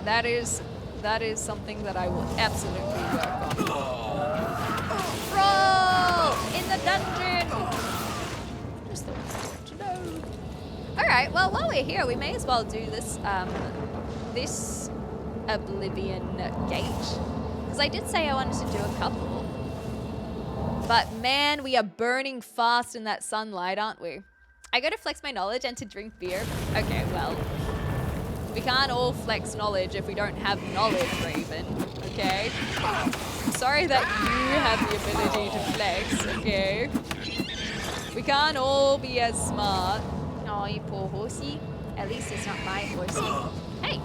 That is something that I will absolutely work on. Bro! In the dungeon! Just the what to know. Alright, well while we're here, we may as well do this this Oblivion gate. Because I did say I wanted to do a couple. But man, we are burning fast in that sunlight, aren't we? I go to flex my knowledge and to drink beer. Okay, well. We can't all flex knowledge if we don't have knowledge, Raven. Okay? I'm sorry that you have the ability to flex, okay? We can't all be as smart. Oh, you poor horsey. At least it's not my horsey. Hey!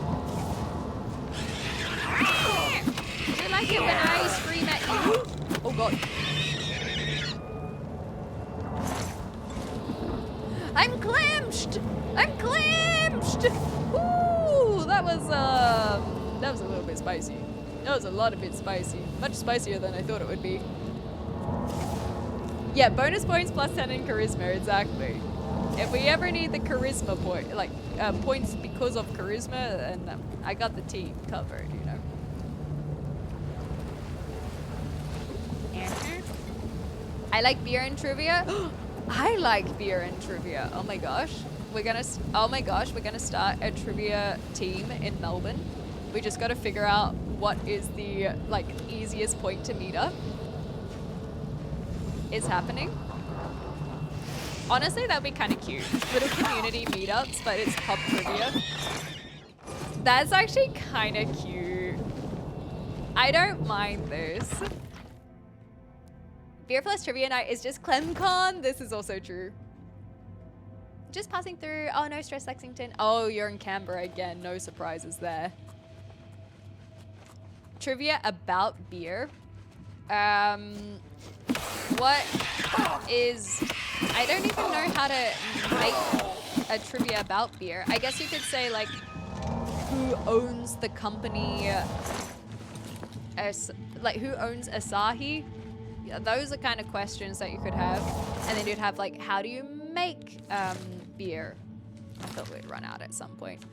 Do you like it when I scream at you? Oh god. I'm clenched! I'm clenched! Ooh, that was a little bit spicy. That was a lot of bit spicy. Much spicier than I thought it would be. Yeah, bonus points plus 10 in charisma, exactly. If we ever need the charisma point, like points because of charisma, then I got the team covered, you know. I like beer and trivia. I like beer and trivia. Oh my gosh. We're gonna start a trivia team in Melbourne. We just gotta figure out what is the like easiest point to meet up. Is happening. Honestly, that'd be kind of cute. Little community meetups, but it's pub trivia. That's actually kind of cute. I don't mind this. Beer plus trivia night is just ClemCon. This is also true. Just passing through. Oh, no stress, Lexington. Oh, you're in Canberra again. No surprises there. Trivia about beer. What is... I don't even know how to make a trivia about beer. I guess you could say, like, who owns the company... like, who owns Asahi? Yeah, those are kind of questions that you could have. And then you'd have, like, how do you make beer? I thought we'd run out at some point.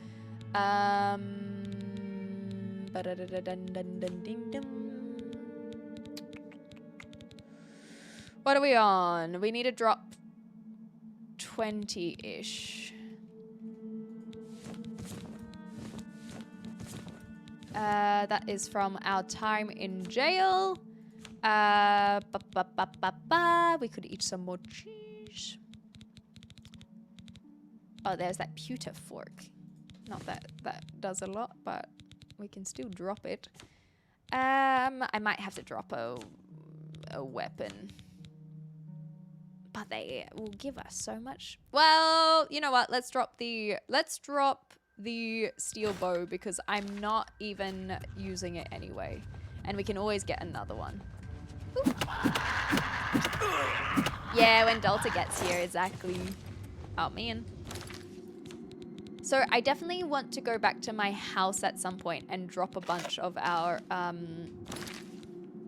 What are we on? We need to drop 20-ish. That is from our time in jail. We could eat some more cheese. Oh, there's that pewter fork. Not that that does a lot, but we can still drop it. I might have to drop a weapon. But they will give us so much. Well, you know what? Let's drop the steel bow because I'm not even using it anyway. And we can always get another one. Ooh. Yeah, when Delta gets here, exactly. Oh, man. So I definitely want to go back to my house at some point and drop a bunch of our,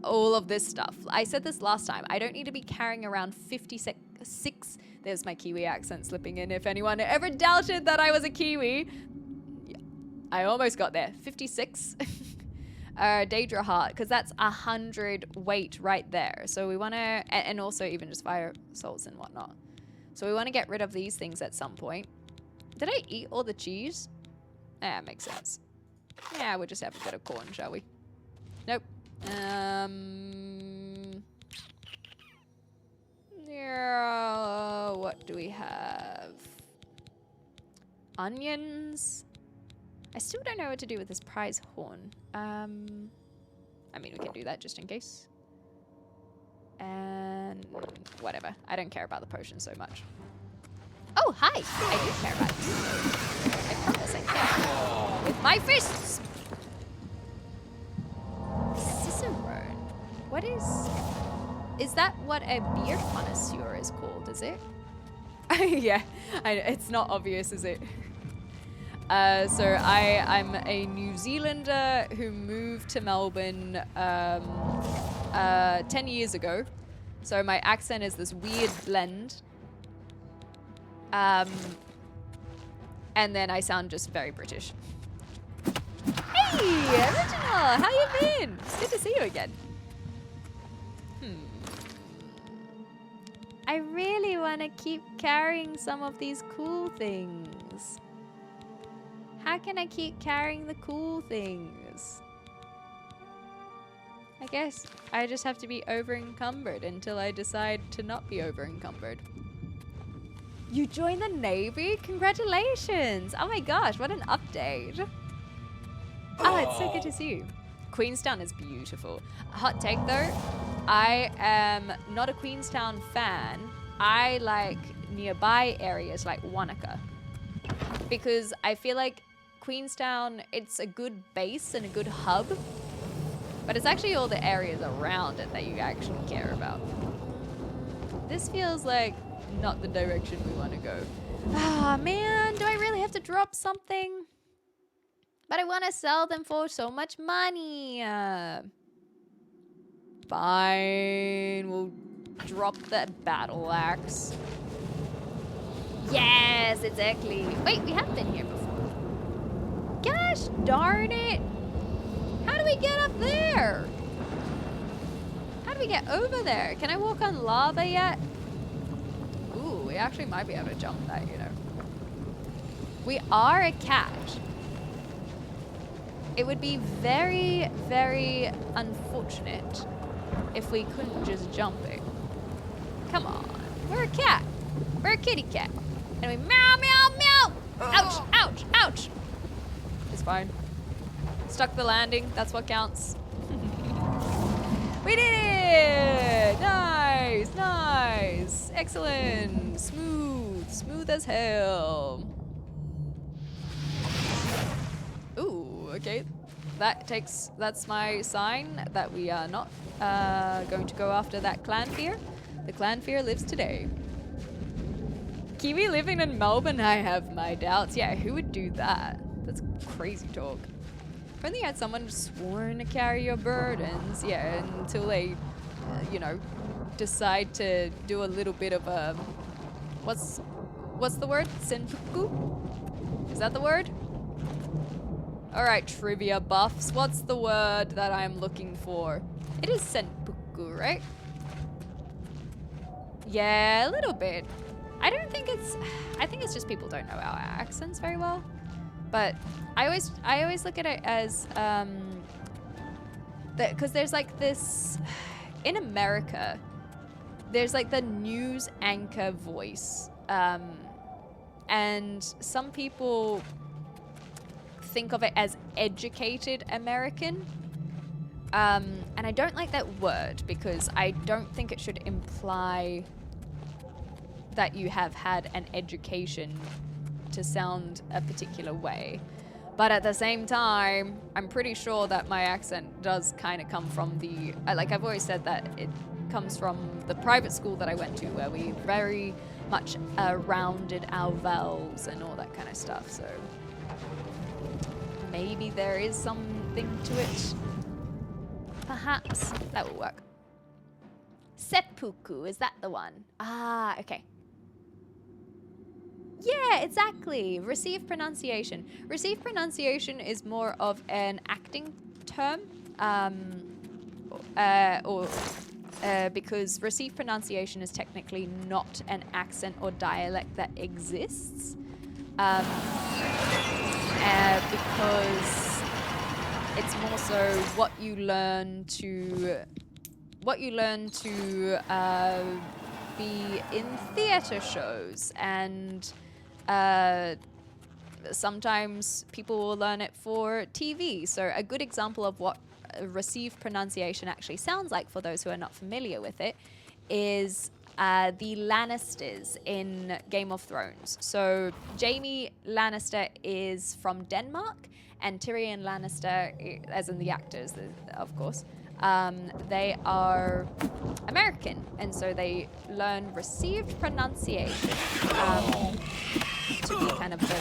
all of this stuff. I said this last time. I don't need to be carrying around 56. There's my Kiwi accent slipping in. If anyone ever doubted that I was a Kiwi, I almost got there. 56. Daedra heart, because that's 100 weight right there. So we want to, and also even just fire salts and whatnot. So we want to get rid of these things at some point. Did I eat all the cheese? Ah, makes sense. Yeah, we'll just have a bit of corn, shall we? Nope. Yeah, what do we have? Onions. I still don't know what to do with this prize horn. I mean, we can do that just in case. And whatever. I don't care about the potion so much. Oh, hi! I do care about you. I promise I care. With my fists! Cicerone. What is that what a beer connoisseur is called, is it? Yeah, it's not obvious, is it? So I'm a New Zealander who moved to Melbourne 10 years ago. So my accent is this weird blend. And then I sound just very British. Hey, Original, how you been? It's good to see you again. I really want to keep carrying some of these cool things. How can I keep carrying the cool things? I guess I just have to be over-encumbered until I decide to not be over-encumbered. You joined the Navy? Congratulations! Oh my gosh, what an update. Oh, it's so good to see you. Queenstown is beautiful. Hot take though, I am not a Queenstown fan. I like nearby areas like Wanaka. Because I feel like Queenstown, it's a good base and a good hub. But it's actually all the areas around it that you actually care about. This feels like not the direction we want to go. Ah, man, do I really have to drop something? But I want to sell them for so much money. Fine, we'll drop the battle axe. Yes, exactly. Wait, we have been here before. Gosh darn it. How do we get up there? How do we get over there? Can I walk on lava yet? Ooh, we actually might be able to jump that, you know. We are a cat. It would be very, very unfortunate if we couldn't just jump it. Come on. We're a cat. We're a kitty cat. And we meow, meow, meow. Ouch, ouch, ouch. It's fine. Stuck the landing. That's what counts. We did it! Nice, nice. Excellent. Smooth. Smooth as hell. Ooh, okay. That's my sign that we are not going to go after that clan fear. The clan fear lives today. Kiwi living in Melbourne, I have my doubts. Yeah, who would do that? That's crazy talk. If only you had someone sworn to carry your burdens, yeah, until they, you know, decide to do a little bit of a, what's the word? Senpuku? Is that the word? All right, trivia buffs. What's the word that I'm looking for? It is senpuku, right? Yeah, a little bit. I think it's just people don't know our accents very well. But I always look at it as because there's like this in America, there's like the news anchor voice, and some people think of it as educated American, and I don't like that word because I don't think it should imply that you have had an education to sound a particular way. But at the same time, I'm pretty sure that my accent does kind of come from the, like I've always said that it comes from the private school that I went to where we very much rounded our vowels and all that kind of stuff. So maybe there is something to it. Perhaps that will work. Seppuku, is that the one? Ah, okay. Yeah, exactly. Received pronunciation. Received pronunciation is more of an acting term, because received pronunciation is technically not an accent or dialect that exists, because it's more so what you learn to be in theater shows, and sometimes people will learn it for TV. So a good example of what received pronunciation actually sounds like, for those who are not familiar with it, is the Lannisters in Game of Thrones. So Jaime Lannister is from Denmark, and Tyrion Lannister, as in the actors, of course, they are American, and so they learn received pronunciation to be kind of the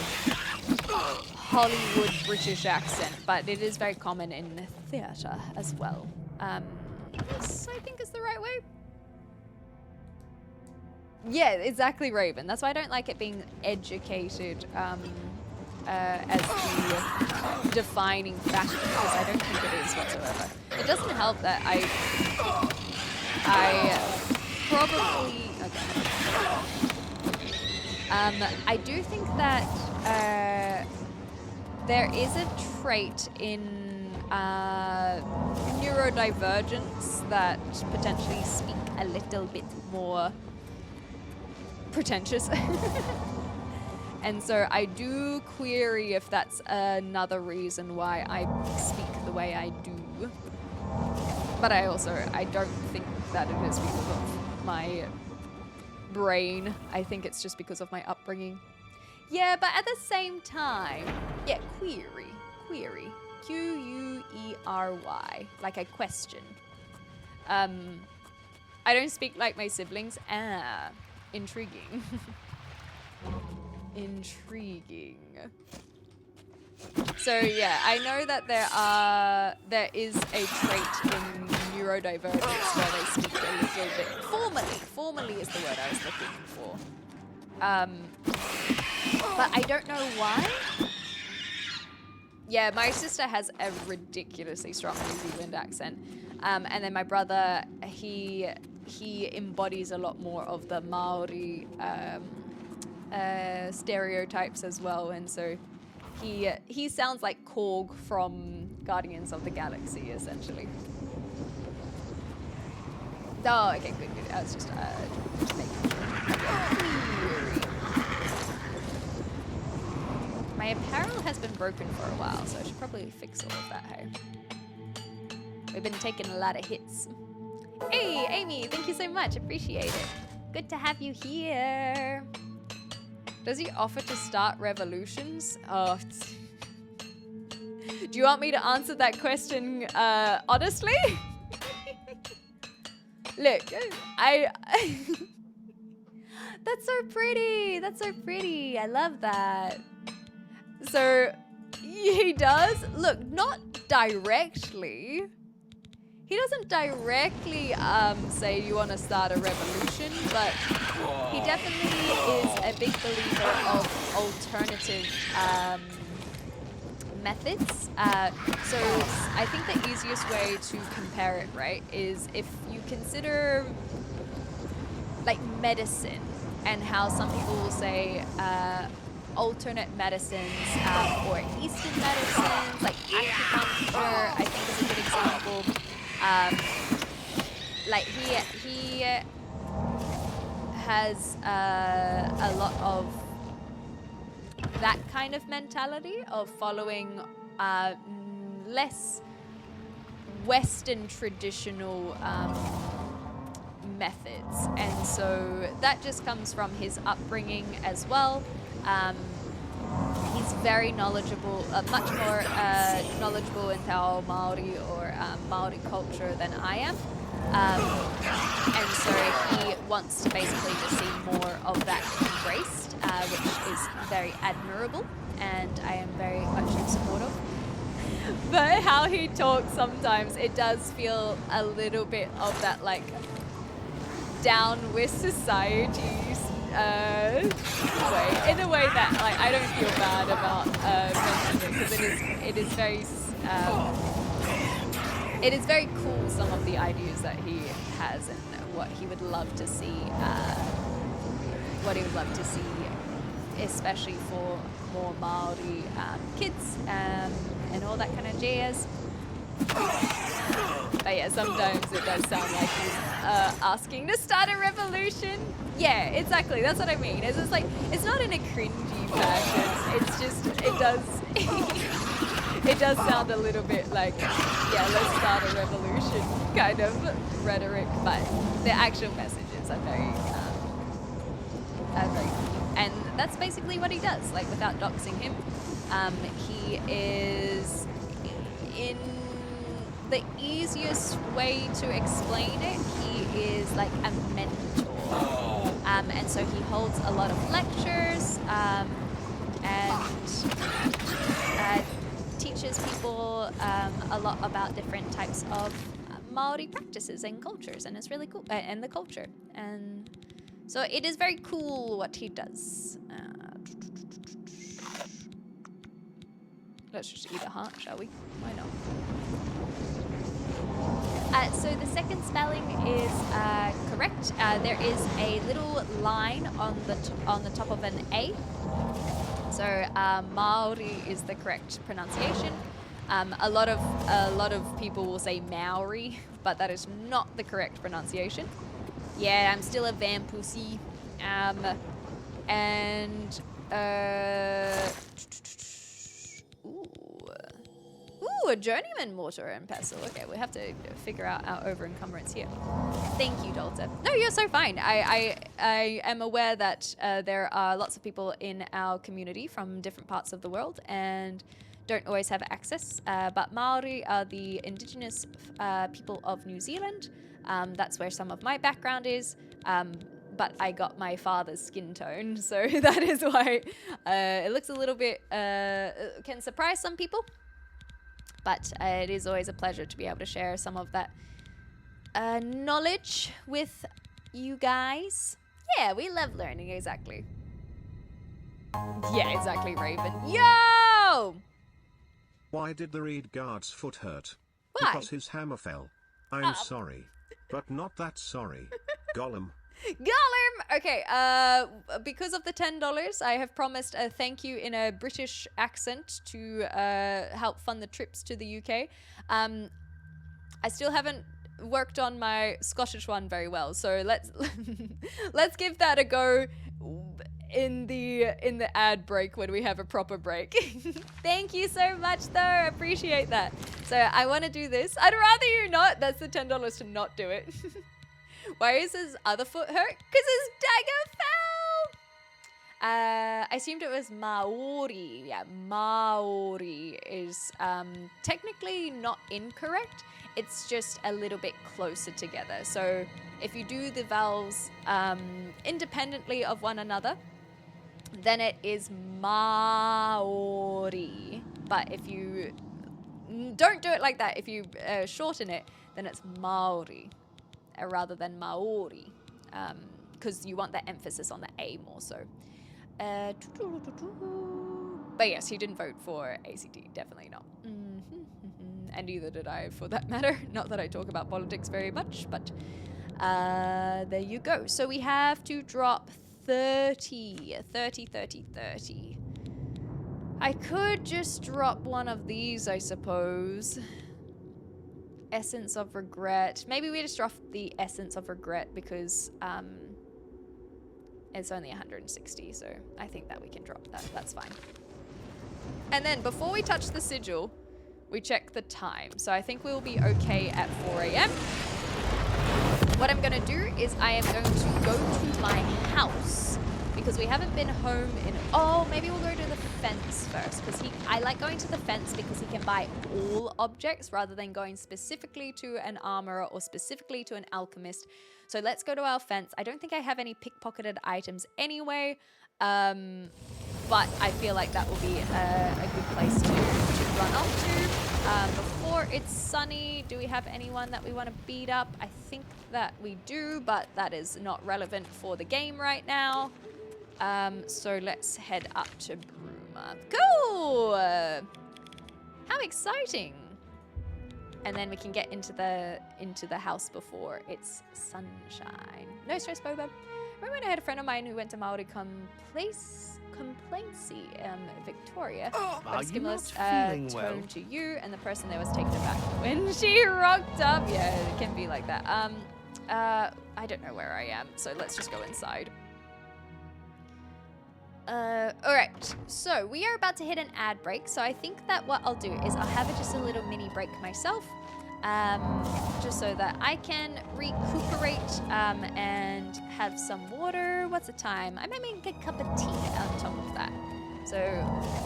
Hollywood British accent, but it is very common in theatre as well. This, I think, is the right way. Yeah, exactly, Raven. That's why I don't like it being educated as the defining factor, because I don't think it is whatsoever. It doesn't help that I probably... Okay. I do think that there is a trait in neurodivergence that potentially speak a little bit more pretentious. And so I do query if that's another reason why I speak the way I do. But I don't think that it is because of my brain. I think it's just because of my upbringing. Yeah, but at the same time, yeah, query. Q-U-E-R-Y, like a question. I don't speak like my siblings. Intriguing. Intriguing. So yeah, I know that there is a trait in neurodivergence where they speak a little bit formally is the word I was looking for. But I don't know why. Yeah, my sister has a ridiculously strong New Zealand accent. And then my brother, he embodies a lot more of the Maori stereotypes as well, and so he sounds like Korg from Guardians of the Galaxy, essentially. Oh, okay, good. I was just making sure. My apparel has been broken for a while, so I should probably fix all of that, hey? We've been taking a lot of hits. Hey, Amy, thank you so much. Appreciate it. Good to have you here. Does he offer to start revolutions? Oh. Do you want me to answer that question honestly? Look, that's so pretty. That's so pretty. I love that. So he does. Look, not directly. He doesn't directly say you want to start a revolution, but he definitely is a big believer of alternative methods. So I think the easiest way to compare it, right, is if you consider like medicine and how some people will say alternate medicines or Eastern medicines, like acupuncture, I think is a good example. Like he has a lot of that kind of mentality of following less Western traditional methods, and so that just comes from his upbringing as well. He's very knowledgeable, much more knowledgeable in Te Ao Māori or Māori culture than I am. And so he wants to basically just see more of that embraced, which is very admirable, and I am very much in support of. But how he talks sometimes, it does feel a little bit of that like down with society way, in a way that like I don't feel bad about mentioning it, because it is very cool, some of the ideas that he has and what he would love to see, especially for more Māori kids and all that kind of jazz. But yeah, sometimes it does sound like he's asking to start a revolution. Yeah, exactly. That's what I mean. It's just like, it's not in a cringy fashion. It's just, it does sound a little bit like, yeah, let's start a revolution kind of rhetoric. But the actual messages are very cool. And that's basically what he does. Like, without doxing him, he is in the easiest way to explain it, he is like a mentor. And so he holds a lot of lectures and teaches people a lot about different types of Maori practices and cultures, and it's really cool, and the culture. And so it is very cool what he does. Let's just eat a heart, shall we? Why not? So the second spelling is correct. There is a little line on the top of an A. So Maori is the correct pronunciation. A lot of people will say Maori, but that is not the correct pronunciation. Yeah, I'm still a vampussy. Ooh, a journeyman mortar and pestle. Okay, we have to figure out our over encumbrance here. Thank you, Dolta. No, you're so fine. I am aware that there are lots of people in our community from different parts of the world and don't always have access. But Maori are the indigenous people of New Zealand. That's where some of my background is. But I got my father's skin tone, so that is why it looks a little bit, can surprise some people. But it is always a pleasure to be able to share some of that knowledge with you guys. Yeah, we love learning, exactly. Yeah, exactly, Raven. Yo! Why did the reed guard's foot hurt? Why? Because his hammer fell. I'm sorry, but not that sorry. Gollum. Gollum! Okay, because of the $10, I have promised a thank you in a British accent to help fund the trips to the UK. I still haven't worked on my Scottish one very well, so let's give that a go in the ad break when we have a proper break. Thank you so much, though. I appreciate that. So I want to do this. I'd rather you not. That's the $10 to not do it. Why is his other foot hurt? Because his dagger fell! I assumed it was Maori. Yeah, Maori is technically not incorrect. It's just a little bit closer together. So if you do the vowels independently of one another, then it is Maori. But if you don't do it like that, if you shorten it, then it's Maori. Rather than Maori, because you want that emphasis on the A more so. But yes, he didn't vote for ACT, definitely not. And neither did I, for that matter. Not that I talk about politics very much, but there you go. So we have to drop 30. I could just drop one of these, I suppose. Essence of Regret. Maybe we just drop the Essence of Regret because it's only 160, so I think that we can drop that. That's fine. And then before we touch the sigil, we check the time. So I think we'll be okay at 4 a.m. What I'm going to do is I am going to go to my house because we haven't been home in... Oh, maybe we'll go to the fence first because I like going to the fence because he can buy all objects rather than going specifically to an armorer or specifically to an alchemist. So let's go to our fence. I don't think I have any pickpocketed items anyway, but I feel like that will be a good place to run off to. Before it's sunny, do we have anyone that we want to beat up? I think that we do, but that is not relevant for the game right now. So let's head up to Bruma. Cool! How exciting! And then we can get into the house before it's sunshine. No stress, Boba. Remember when I had a friend of mine who went to Maori Complaincy, Victoria. Are you not Stimulus feeling well? tone to you, and the person there was taken aback when she rocked up. Yeah, it can be like that. I don't know where I am, so let's just go inside. Alright, so we are about to hit an ad break, so I think that what I'll do is I'll have just a little mini break myself, just so that I can recuperate and have some water. What's the time? I might make a cup of tea on top of that. So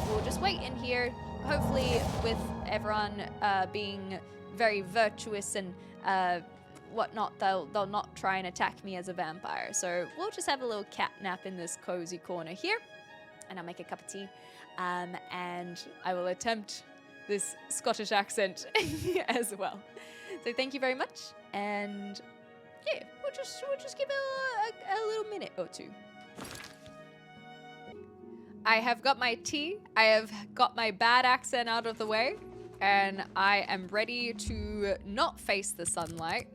we'll just wait in here, hopefully with everyone being very virtuous and whatnot, they'll not try and attack me as a vampire. So we'll just have a little cat nap in this cozy corner here, and I'll make a cup of tea, and I will attempt this Scottish accent as well. So thank you very much, and yeah, we'll just give it a little minute or two. I have got my tea, I have got my bad accent out of the way, and I am ready to not face the sunlight.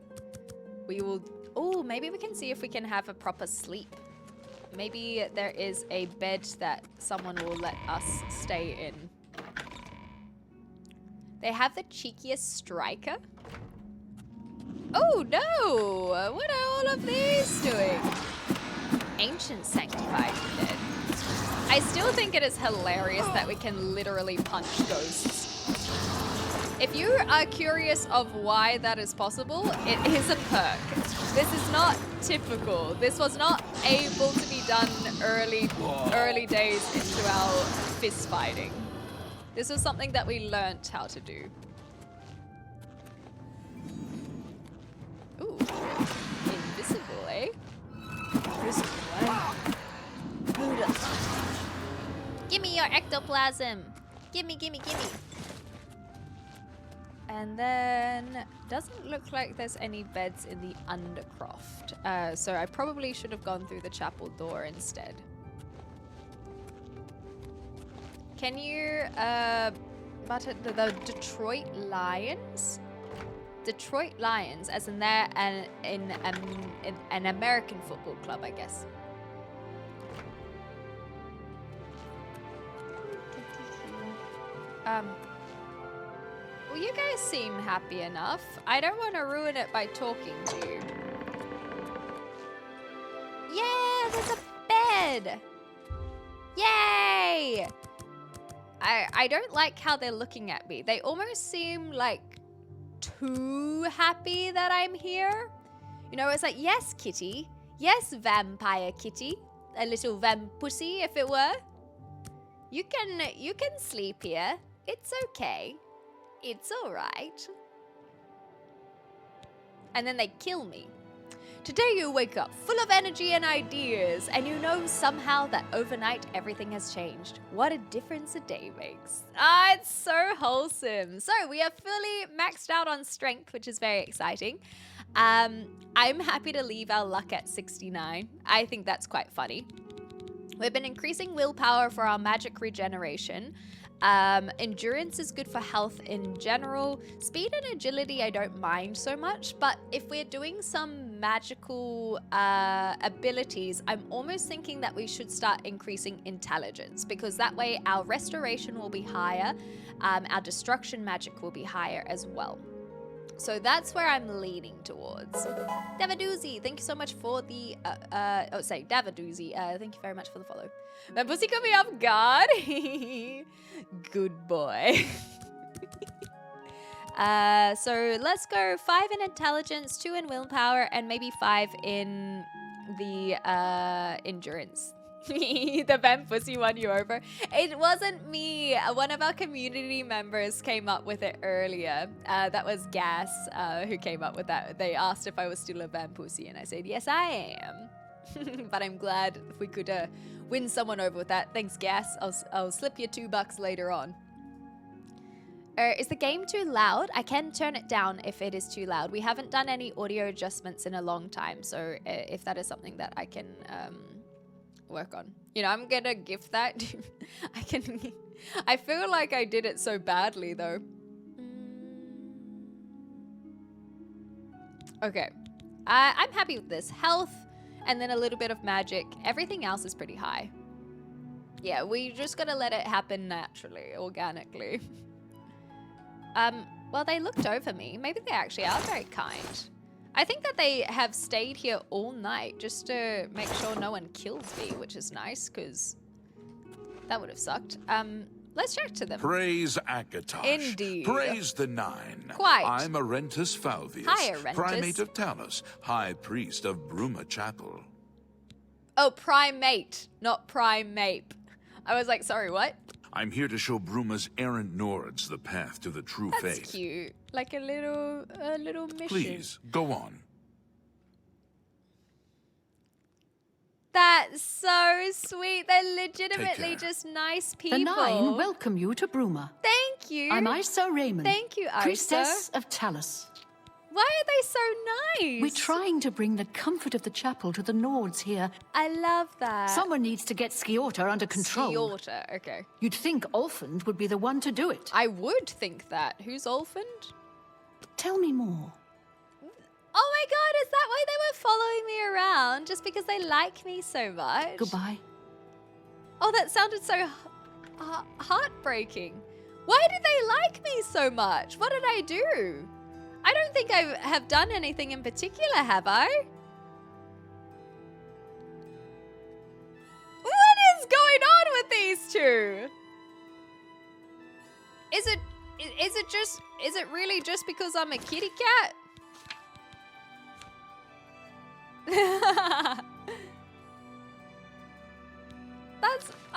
We will, oh, maybe we can see if we can have a proper sleep. Maybe there is a bed that someone will let us stay in. They have the cheekiest striker. Oh no! What are all of these doing? Ancient Sanctified Dead. I still think it is hilarious that we can literally punch ghosts. If you are curious of why that is possible, it is a perk. This is not typical. This was not able to be done early days into our fist fighting. This was something that we learnt how to do. Ooh, invisible, eh? Gimme your ectoplasm. Gimme. And then, doesn't look like there's any beds in the Undercroft. So I probably should have gone through the chapel door instead. Can you, but the Detroit Lions? Detroit Lions, as in they're in an American football club, I guess. Well, you guys seem happy enough. I don't want to ruin it by talking to you. Yeah, there's a bed! Yay! I don't like how they're looking at me. They almost seem like too happy that I'm here. You know, it's like, yes, kitty. Yes, vampire kitty. A little vampussy, if it were. You can sleep here. It's okay. It's all right. And then they kill me. Today you wake up full of energy and ideas, and you know somehow that overnight everything has changed. What a difference a day makes. Ah, it's so wholesome. So we are fully maxed out on strength, which is very exciting. I'm happy to leave our luck at 69. I think that's quite funny. We've been increasing willpower for our magic regeneration. Endurance is good for health in general. Speed and agility I don't mind so much, but if we're doing some magical abilities, I'm almost thinking that we should start increasing intelligence, because that way our restoration will be higher, our destruction magic will be higher as well. So that's where I'm leaning towards. Davadoozy, thank you so much for the, Davadoozy, thank you very much for the follow. My pussy caught me off guard. Good boy. So let's go 5 in intelligence, 2 in willpower, and maybe 5 in the endurance. The vampussy won you over. It wasn't me. One of our community members came up with it earlier. That was Gas who came up with that. They asked if I was still a vampussy, and I said, yes, I am. But I'm glad if we could win someone over with that. Thanks, Gas. I'll slip you $2 later on. Is the game too loud? I can turn it down if it is too loud. We haven't done any audio adjustments in a long time, so if that is something that I can work on. You know, I'm gonna gift that. I feel like I did it so badly though. Okay. I'm happy with this. Health, and then a little bit of magic. Everything else is pretty high. Yeah, we just gotta let it happen naturally, organically. Well, they looked over me. Maybe they actually are very kind. I think that they have stayed here all night just to make sure no one kills me, which is nice, because that would have sucked. Let's chat to them. Praise Akatosh. Indeed. Praise the Nine. Quite. I'm Arentus Falvius, Hi, Arentus. Primate of Talos, High Priest of Bruma Chapel. Oh, primate, not primate. I was like, sorry, what? I'm here to show Bruma's errant Nords the path to the true faith. That's cute. like a little mission. Please, go on. That's so sweet. They're legitimately care. just nice The people. Nine welcome you to Bruma. Thank you. I'm Isa Raymond. Thank you, Isa. Priestess of Talus. Why are they so nice? We're trying to bring the comfort of the chapel to the Nords here. I love that. Someone needs to get Skiorta under control. Skiorta, okay. You'd think Olfand would be the one to do it. I would think that. Who's Olfand? Tell me more. Oh my god, is that why they were following me around? Just because they like me so much? Goodbye. Oh, that sounded so heartbreaking. Why did they like me so much? What did I do? I don't think I have done anything in particular, have I? What is going on with these two? Is it really just because I'm a kitty cat?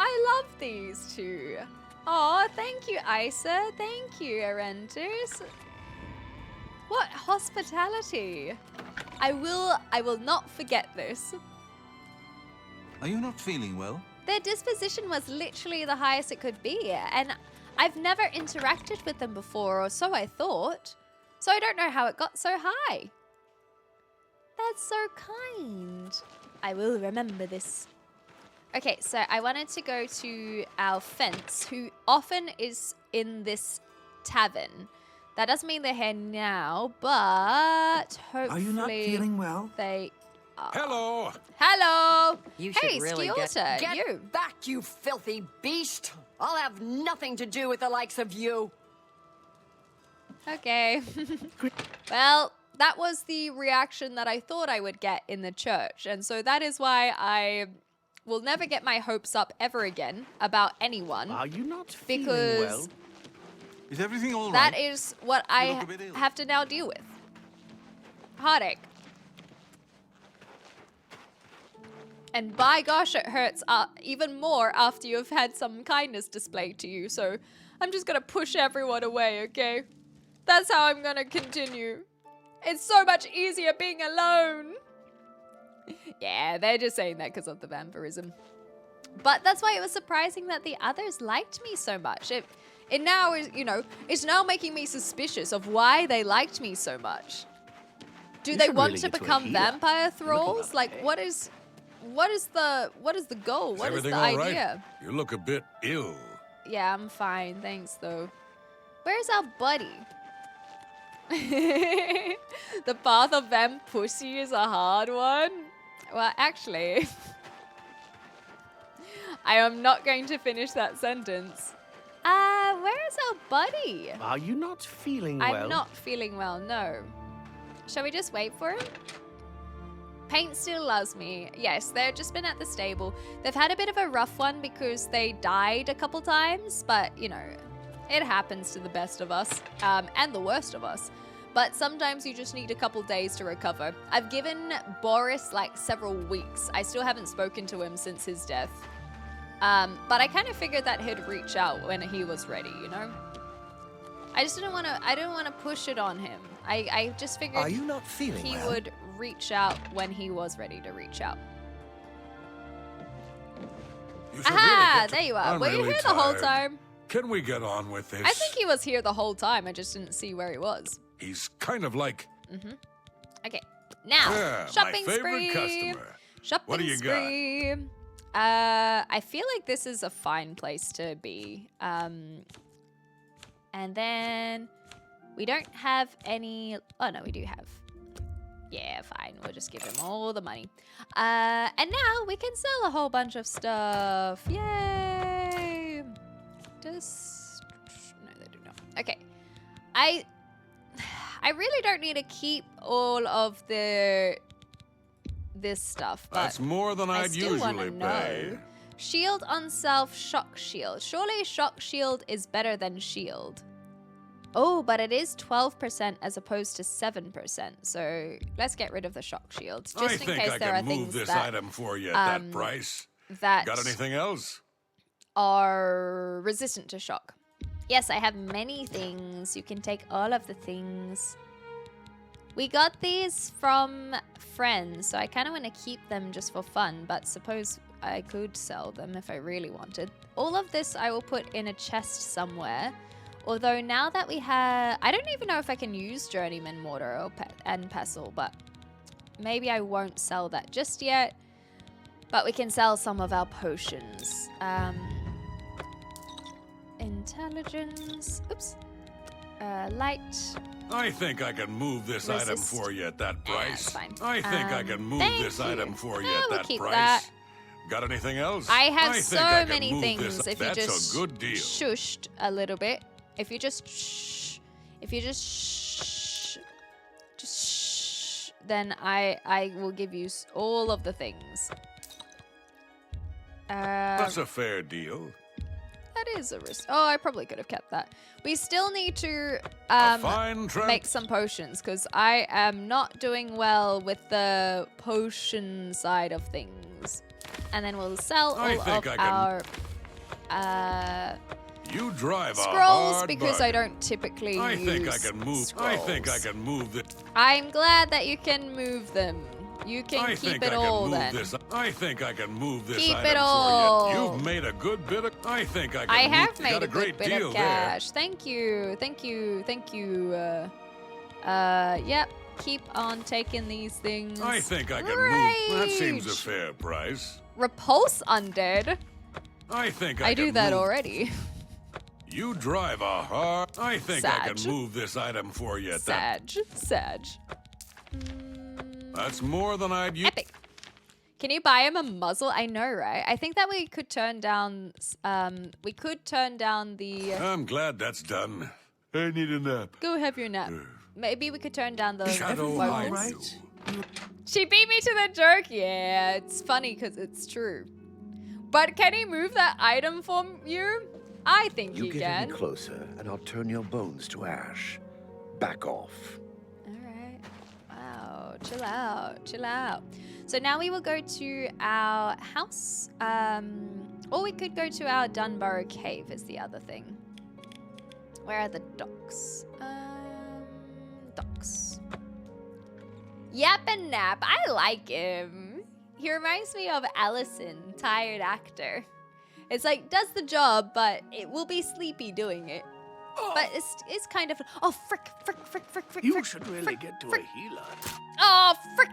I love these two. Oh, thank you, Isa. Thank you, Arentus. What hospitality. I will not forget this. Are you not feeling well? Their disposition was literally the highest it could be, and I've never interacted with them before, or so I thought. So I don't know how it got so high. That's so kind. I will remember this. Okay, so I wanted to go to our fence, who often is in this tavern. That doesn't mean they're here now, but hopefully Are you not feeling well? They are. Hello! Hello! You hey, should really Skiorta, get you. back, you filthy beast! I'll have nothing to do with the likes of you. Okay. Well, that was the reaction that I thought I would get in the church. And so that is why I will never get my hopes up ever again about anyone. Are you not feeling Because well? Is everything all right? that is what I look a bit ill. have to now deal with. Heartache. And by gosh, it hurts even more after you've had some kindness displayed to you. So I'm just going to push everyone away, okay? That's how I'm going to continue. It's so much easier being alone. Yeah, they're just saying that because of the vampirism. But that's why it was surprising that the others liked me so much. It now is, you know, it's now making me suspicious of why they liked me so much. Do they should want really to get to a become healer. vampire You're looking thralls? Like, okay. what is the goal? What is the idea? You look a bit ill. Yeah, I'm fine, thanks though. Where's our buddy? The path of vamp pussy is a hard one. Well, actually, I am not going to finish that sentence. Where's our buddy? Are you not feeling well? I'm not feeling well, no. Shall we just wait for him? Paint still loves me. Yes, they've just been at the stable. They've had a bit of a rough one because they died a couple times, but, you know, it happens to the best of us, and the worst of us. But sometimes you just need a couple days to recover. I've given Boris, like, several weeks. I still haven't spoken to him since his death. But I kind of figured that he'd reach out when he was ready, you know? I didn't want to push it on him. I just figured Are you not feeling he well? would reach out when he was ready to reach out. You should Aha! really get to- There you are. I'm Were you really here the whole tired. time? Can we get on with this? I think he was here the whole time. I just didn't see where he was. He's kind of like Okay. Now, yeah, shopping my favorite spree. customer. Shopping What do you got? spree. I feel like this is a fine place to be. And then we don't have any. Oh no, we do have. Yeah, fine. We'll just give him all the money. And now we can sell a whole bunch of stuff. Yay! Just no, they do not. Okay, I really don't need to keep all of this stuff. But That's more than I I'd still wanna usually know. pay. Shield on self, shock shield. Surely shock shield is better than shield. Oh, but it is 12% as opposed to 7%. So let's get rid of the shock shields, I just in think case I there are can move things this that item for you at that price. that Got anything else? are resistant to shock. Yes, I have many things. You can take all of the things. We got these from friends, so I kind of want to keep them just for fun, but suppose I could sell them if I really wanted. All of this I will put in a chest somewhere. Although now that we have... I don't even know if I can use Journeyman Mortar or and Pestle, but maybe I won't sell that just yet. But we can sell some of our potions. Intelligence. Oops. Light. I think I can move this item for you at that price. Fine. I think I can move this item for you at we'll that keep price. That. Got anything else? I have think so I can many move things. This. If That's you just a good deal. shushed a little bit. If you just shh. If you just shh. Just shh. Then I will give you all of the things. That's a fair deal. That is a risk. Oh, I probably could have kept that. We still need to make some potions because I am not doing well with the potion side of things. And then we'll sell all of our you drive scrolls because I don't typically use I think I can move. Scrolls. I think I can move the. I'm glad that you can move them. You can keep it all then. I think I can move this Keep item it all. for you. You've made a good bit of. I think I can. I move, have made got a great good bit deal of cash. Thank you. Thank you. Thank you. Yep. Keep on taking these things. There. I think I can move. That seems a fair price. Repulse undead. I think I do that already. You drive a hard. I think I can move this item for you at that. Sag. That's more than I'd use. Epic. Can you buy him a muzzle? I know, right? I think that we could turn down. We could turn down the. I'm glad that's done. I need a nap. Go have your nap. Maybe we could turn down the. Shadow right? She beat me to the joke. Yeah, it's funny because it's true. But can he move that item for you? I think he You get can. any closer, and I'll turn your bones to ash. Back off. All right. Wow. Chill out. Chill out. So now we will go to our house. Or we could go to our Dunburrow Cave is the other thing. Where are the docks? Docks. Yap and Nap. I like him. He reminds me of Allison, tired actor. It's like, does the job, but it will be sleepy doing it. But it's kind of... Oh, frick. You should really get to a healer. Oh, frick.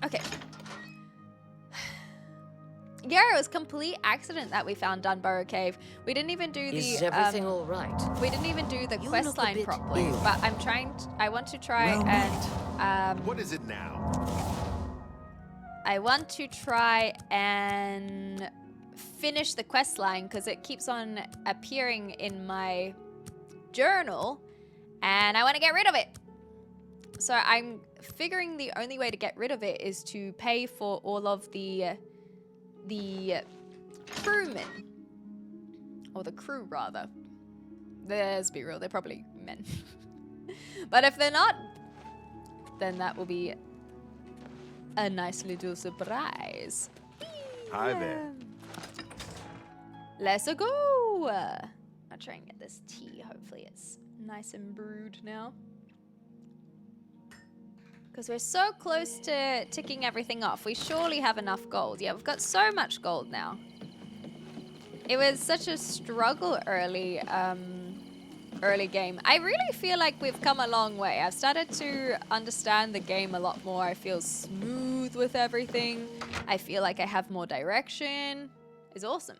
Okay. Yeah, it was complete accident that we found Dunburrow Cave. We didn't even do the... Is everything all right? We didn't even do the You quest look a line bit properly. ill. But I'm trying... I want to try and... What is it now? I want to try and finish the quest line because it keeps on appearing in my journal and I want to get rid of it. So I'm figuring the only way to get rid of it is to pay for all of the crewmen. Or the crew, rather. Let's be real, they're probably men. But if they're not, then that will be a nice little surprise. Hi there. Let's go. I'll try and get this tea. Hopefully it's nice and brewed now. Because we're so close to ticking everything off. We surely have enough gold. Yeah, we've got so much gold now. It was such a struggle early game. I really feel like we've come a long way. I've started to understand the game a lot more. I feel smooth with everything. I feel like I have more direction. It's awesome.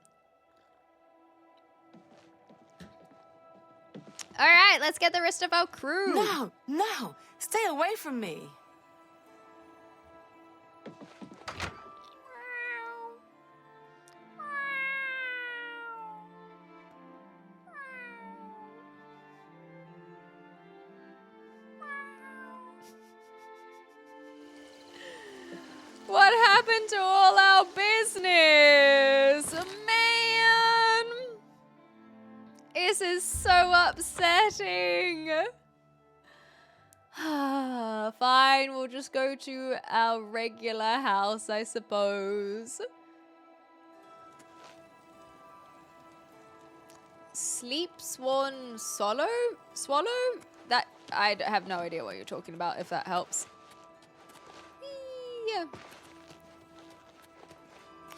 All right, let's get the rest of our crew. No, stay away from me. What happened to all our business? Man! This is so upsetting. Fine, we'll just go to our regular house, I suppose. sleep swan swallow? That, have no idea what you're talking about, if that helps. Yeah.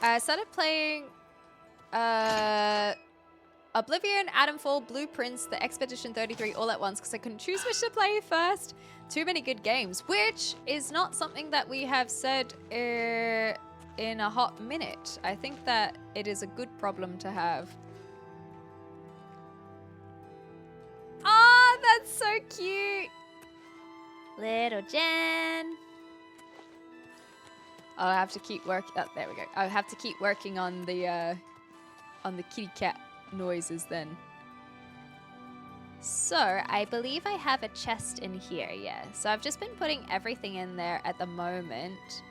I started playing Oblivion, Atomfall, Blueprints, the Expedition 33 all at once because I couldn't choose which to play first. Too many good games, which is not something that we have said in a hot minute. I think that it is a good problem to have. Oh, that's so cute. Little Jen. I'll have to keep working. Oh, there we go. I'll have to keep working on the kitty cat noises then. So I believe I have a chest in here. Yeah. So I've just been putting everything in there at the moment.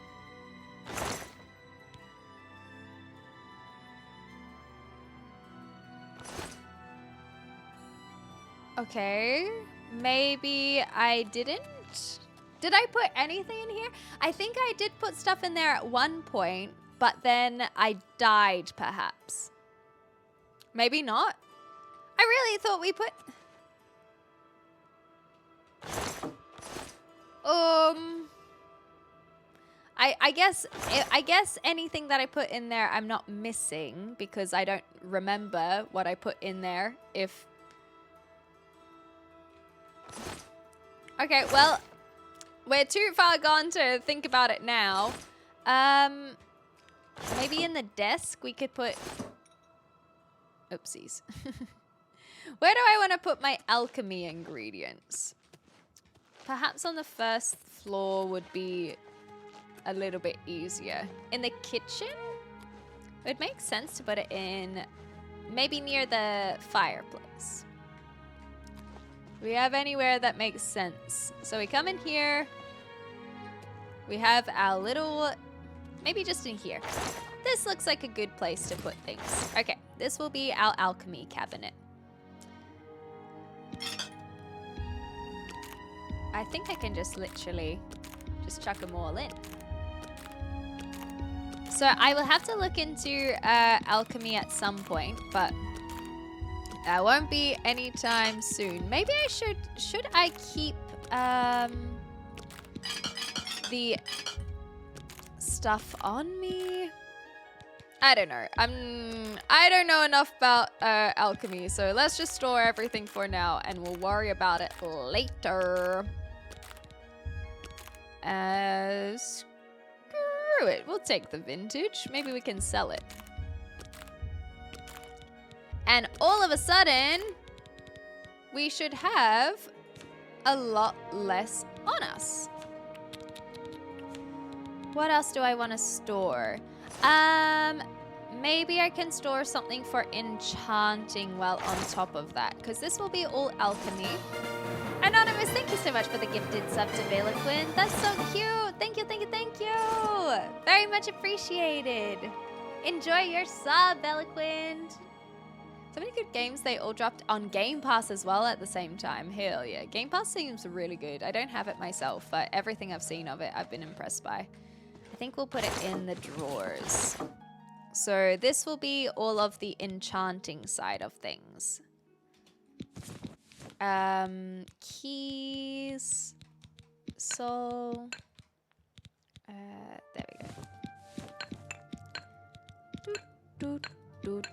Okay. Maybe I didn't. Did I put anything in here? I think I did put stuff in there at one point, but then I died, perhaps. Maybe not. I really thought we put... I guess anything that I put in there I'm not missing because I don't remember what I put in there. If... Okay, well... We're too far gone to think about it now. Maybe in the desk we could put... Oopsies. Where do I want to put my alchemy ingredients? Perhaps on the first floor would be a little bit easier. In the kitchen? It would make sense to put it in maybe near the fireplace. Do we have anywhere that makes sense? So we come in here. We have our little... Maybe just in here. This looks like a good place to put things. Okay, this will be our alchemy cabinet. I think I can just literally just chuck them all in. So I will have to look into alchemy at some point, but that won't be anytime soon. Maybe I should I keep the stuff on me? I don't know. I don't know enough about alchemy, so let's just store everything for now and we'll worry about it later. Screw it. We'll take the vintage. Maybe we can sell it. And all of a sudden, we should have a lot less on us. What else do I want to store? Maybe I can store something for enchanting while on top of that, because this will be all alchemy. Anonymous, thank you so much for the gifted sub to Velaquin. That's so cute. Thank you, thank you, thank you. Very much appreciated. Enjoy your sub, Velaquin. So many good games, they all dropped on Game Pass as well at the same time. Hell yeah. Game Pass seems really good. I don't have it myself, but everything I've seen of it, I've been impressed by. I think we'll put it in the drawers. So this will be all of the enchanting side of things. Keys. Soul. There we go. Doot, doot, doot.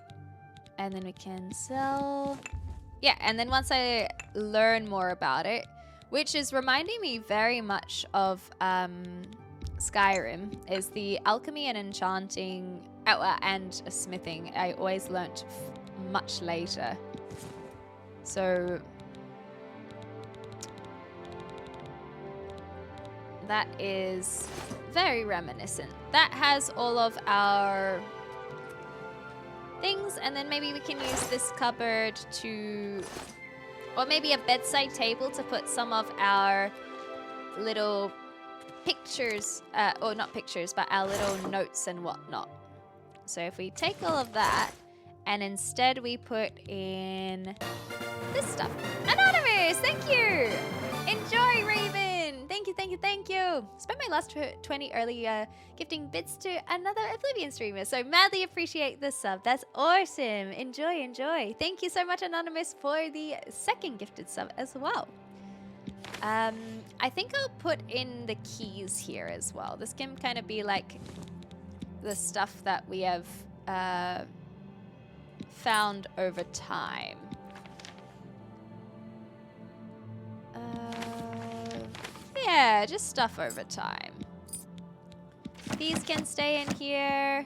And then we can sell. Yeah, and then once I learn more about it, which is reminding me very much of Skyrim, is the alchemy and enchanting and smithing. I always learnt much later. So that is very reminiscent. That has all of our things, and then maybe we can use this cupboard to, or maybe a bedside table to put some of our little pictures, or not pictures, but our little notes and whatnot. So if we take all of that, and instead we put in this stuff. Anonymous, thank you! Enjoy, Raven! Thank you, thank you, thank you. Spent my last 20 early gifting bits to another Oblivion streamer, so madly appreciate the sub. That's awesome. Enjoy, enjoy. Thank you so much, Anonymous, for the second gifted sub as well. I think I'll put in the keys here as well. This can kind of be like the stuff that we have found over time. Yeah, just stuff over time. These can stay in here.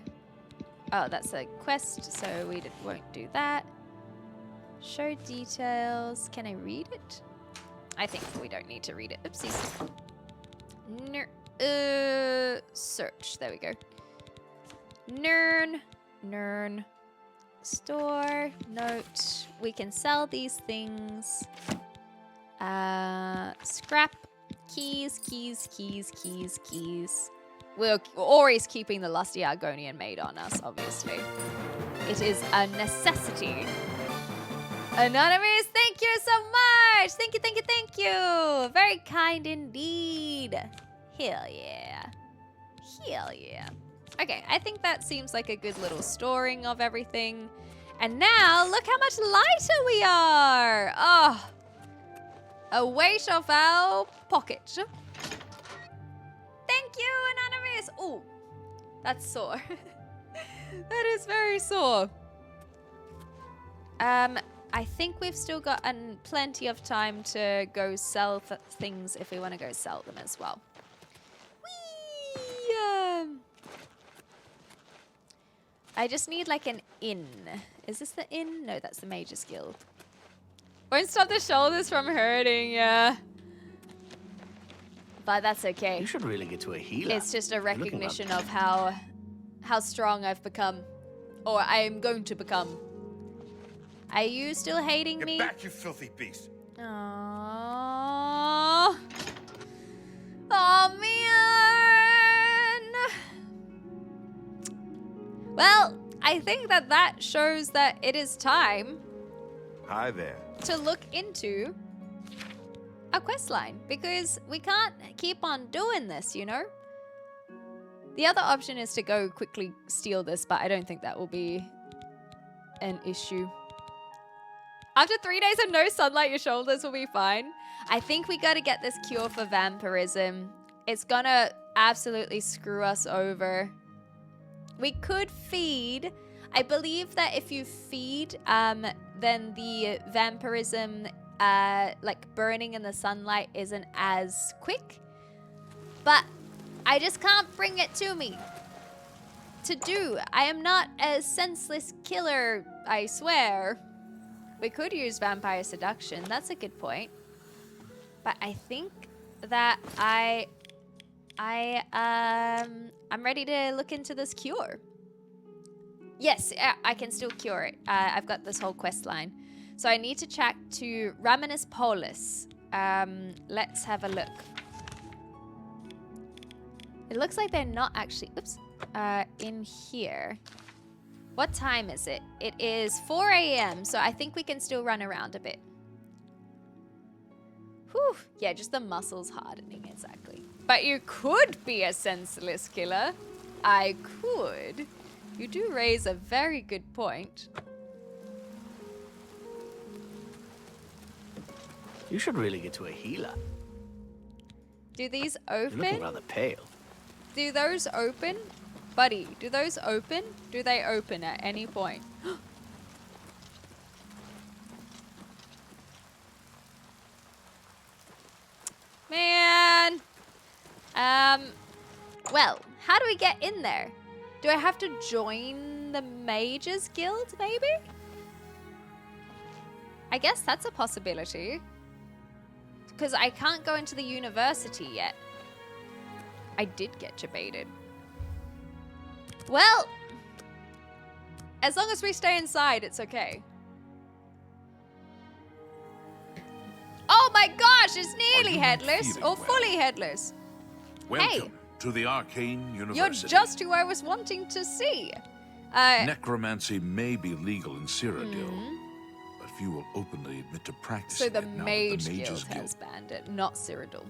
Oh, that's a quest, so we won't do that. Show details. Can I read it? I think we don't need to read it. Oopsies. Search. There we go. Nern. Store. Note. We can sell these things. Scrap. Keys. We're always keeping the lusty Argonian maid on us, obviously. It is a necessity. Anonymous, thank you so much! Thank you! Very kind indeed. Hell yeah. Okay, I think that seems like a good little storing of everything. And now, look how much lighter we are! Oh, a weight of our pocket. Thank you, Anonymous! Oh, that's sore. That is very sore. I think we've still got plenty of time to go sell things if we want to go sell them as well. Whee! I just need like an inn. Is this the inn? No, that's the Mage's Guild. Won't stop the shoulders from hurting, yeah. But that's okay. You should really get to a healer. It's just a recognition of how strong I've become. Or I am going to become. Are you still hating me? Get back, you filthy beast. Aww. Oh, man. Well, I think that shows that it is time. Hi there. To look into a quest line, because we can't keep on doing this, you know? The other option is to go quickly steal this, but I don't think that will be an issue. After 3 days of no sunlight, your shoulders will be fine. I think we got to get this cure for vampirism. It's gonna absolutely screw us over. We could feed. I believe that if you feed, then the vampirism, like burning in the sunlight, isn't as quick. But I just can't bring it to me to do. I am not a senseless killer, I swear. We could use vampire seduction. That's a good point. But I think that I'm ready to look into this cure. Yes, I can still cure it. I've got this whole quest line. So I need to check to Raminus Polus. Let's have a look. It looks like they're not actually, in here. What time is it? It is 4 a.m., so I think we can still run around a bit. Whew, yeah, just the muscles hardening, exactly. But you could be a senseless killer. I could. You do raise a very good point. You should really get to a healer. Do these open? You're looking rather pale. Do those open? Buddy, do those open? Do they open at any point? Man. Well, how do we get in there? Do I have to join the Mage's Guild, maybe? I guess that's a possibility. Because I can't go into the university yet. I did get debated. Well, as long as we stay inside, it's okay. Oh my gosh, it's nearly headless or fully headless. Welcome to the Arcane University. You're just who I was wanting to see. Necromancy may be legal in Cyrodiil, but few will openly admit to practicing So the it now that Mage the Mages Guild has banned it, not Cyrodiil.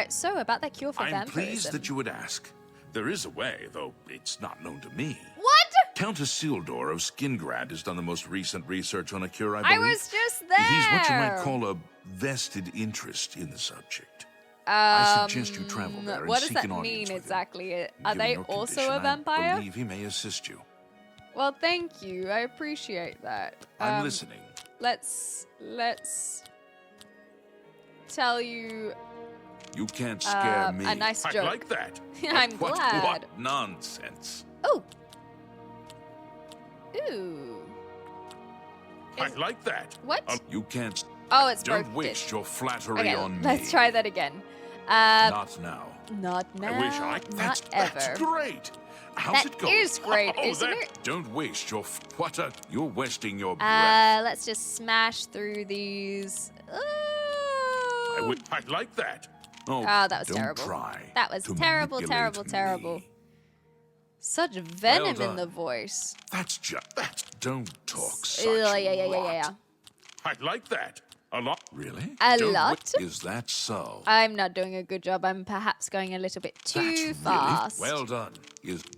So about that cure for I'm vampirism. pleased that you would ask. There is a way, though it's not known to me. What? Countess Sildor of Skingrad has done the most recent research on a cure, I believe. I was just there. He's what you might call a vested interest in the subject. I suggest you travel there and what does seek that an audience mean with him. exactly? Are Given they your also condition, a vampire? I believe he may assist you. Well, thank you. I appreciate that. I'm listening. Let's tell you You can't scare me. a nice joke. I like that. I'm What glad. nonsense. Ooh. Ooh. I like that. What? You can't. Oh, it's Don't broken. waste your flattery Okay, on me. let's try that again. Not now. Not now. I wish not ever. That's great. How's That it going? is great, Oh, isn't that- it? Don't waste your. You're wasting your breath. Let's just smash through these. I like that. Oh, that was don't terrible. Try That was to terrible, manipulate terrible, me. terrible. Such venom Well in the done. voice. That's just that. Don't talk such Yeah. I like that. A lot. Really? A Don't lot? Is that so? I'm not doing a good job. I'm perhaps going a little bit too fast. Well done.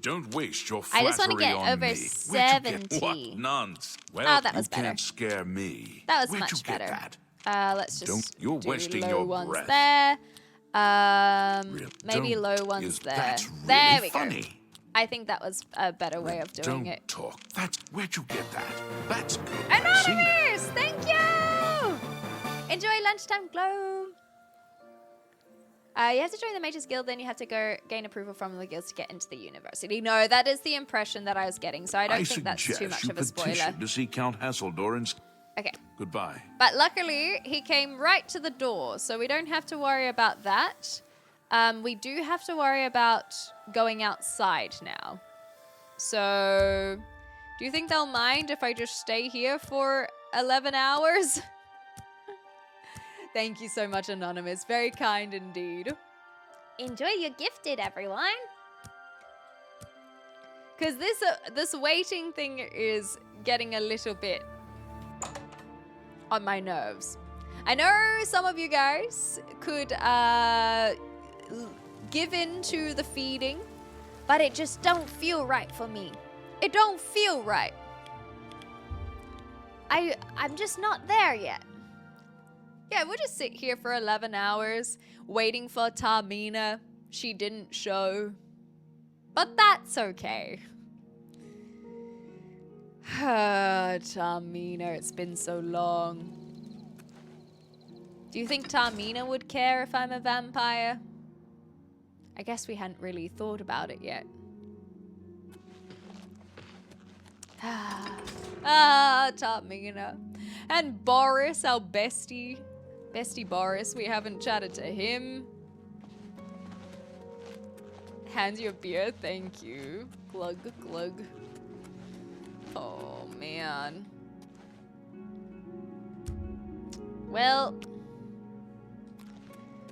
Don't waste your I flattery just wanna get on over me. 70. What nonsense. Well, Oh, that was you better. can't scare me. That was Where'd you much get better. that? Let's just You're do wasting low your ones breath. there. Maybe Don't- low ones there. That's really there we funny. go. I think that was a better way of doing Don't it. talk. Where'd you get that? That's good. Anonymous! Thank you! Enjoy lunchtime glow. You have to join the Mages Guild, then you have to go gain approval from the guilds to get into the university. No, that is the impression that I was getting, so I don't think that's too much you of a spoiler. petition to see Count Hasseldor and... Okay. Goodbye. But luckily, he came right to the door, so we don't have to worry about that. We do have to worry about going outside now. So, do you think they'll mind if I just stay here for 11 hours? Thank you so much, Anonymous. Very kind indeed. Enjoy your gifted, everyone. Because this waiting thing is getting a little bit on my nerves. I know some of you guys could give in to the feeding, but it just don't feel right for me. It don't feel right. I'm just not there yet. Yeah, we'll just sit here for 11 hours waiting for Tamina. She didn't show. But that's okay. Tamina, it's been so long. Do you think Tamina would care if I'm a vampire? I guess we hadn't really thought about it yet. Tamina. And Boris, our bestie. Bestie Boris, we haven't chatted to him. Hand you a beer, thank you. Glug, glug. Oh, man. Well,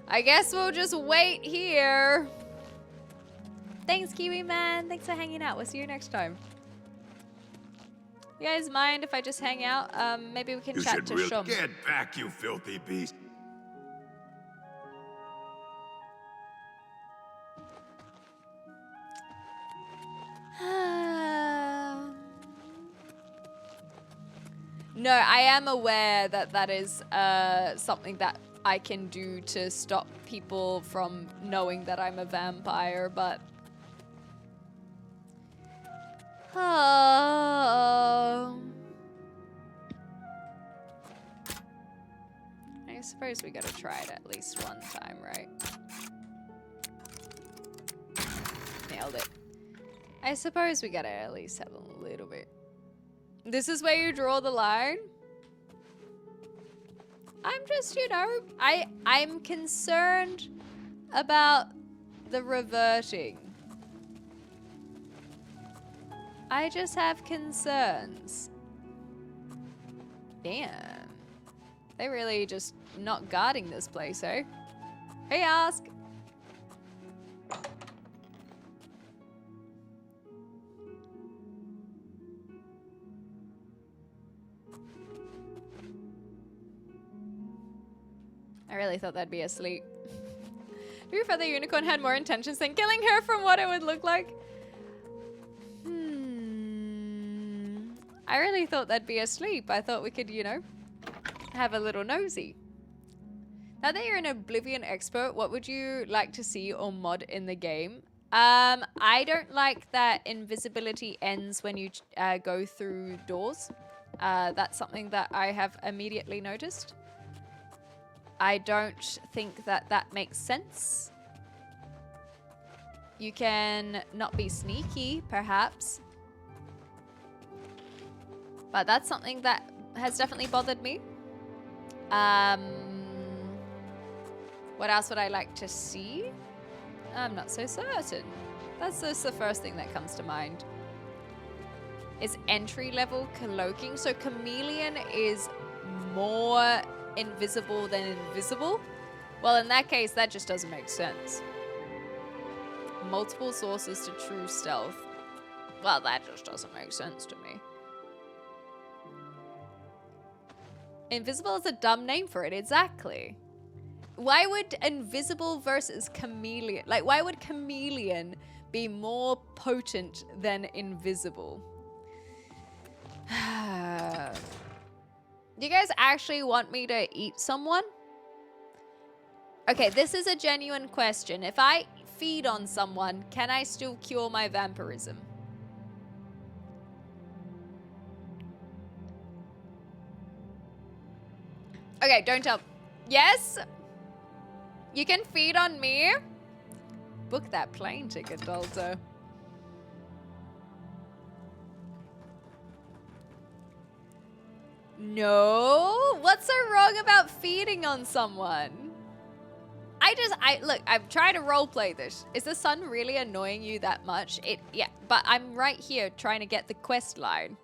I guess we'll just wait here. Thanks, Kiwi Man. Thanks for hanging out. We'll see you next time. You guys mind if I just hang out? Maybe we can You chat should to really Shum. get back, you filthy beast. No, I am aware that that is something that I can do to stop people from knowing that I'm a vampire, but... I suppose we gotta try it at least one time, right? Nailed it. I suppose we gotta at least have a little bit. This is where you draw the line? I'm just, you know, I'm concerned about the reverting. I just have concerns. Damn. They really just not guarding this place, eh? Hey, Ask. I really thought they'd be asleep. Maybe Feather Unicorn had more intentions than killing her from what it would look like. I really thought they'd be asleep. I thought we could, you know, have a little nosy. Now that you're an Oblivion expert, what would you like to see or mod in the game? I don't like that invisibility ends when you go through doors. That's something that I have immediately noticed. I don't think that that makes sense. You can not be sneaky, perhaps. But that's something that has definitely bothered me. What else would I like to see? I'm not so certain. That's just the first thing that comes to mind. Is entry-level cloaking. So chameleon is more invisible than invisible. Well, in that case, that just doesn't make sense. Multiple sources to true stealth. Well, that just doesn't make sense to me. Invisible is a dumb name for it, exactly. Why would invisible versus chameleon, like why would chameleon be more potent than invisible? Do you guys actually want me to eat someone? Okay, this is a genuine question. If I feed on someone, can I still cure my vampirism? Okay, don't tell. Yes? You can feed on me? Book that plane ticket, Dalto. No? What's so wrong about feeding on someone? Look, I'm trying to roleplay this. Is the sun really annoying you that much? Yeah, but I'm right here trying to get the quest line.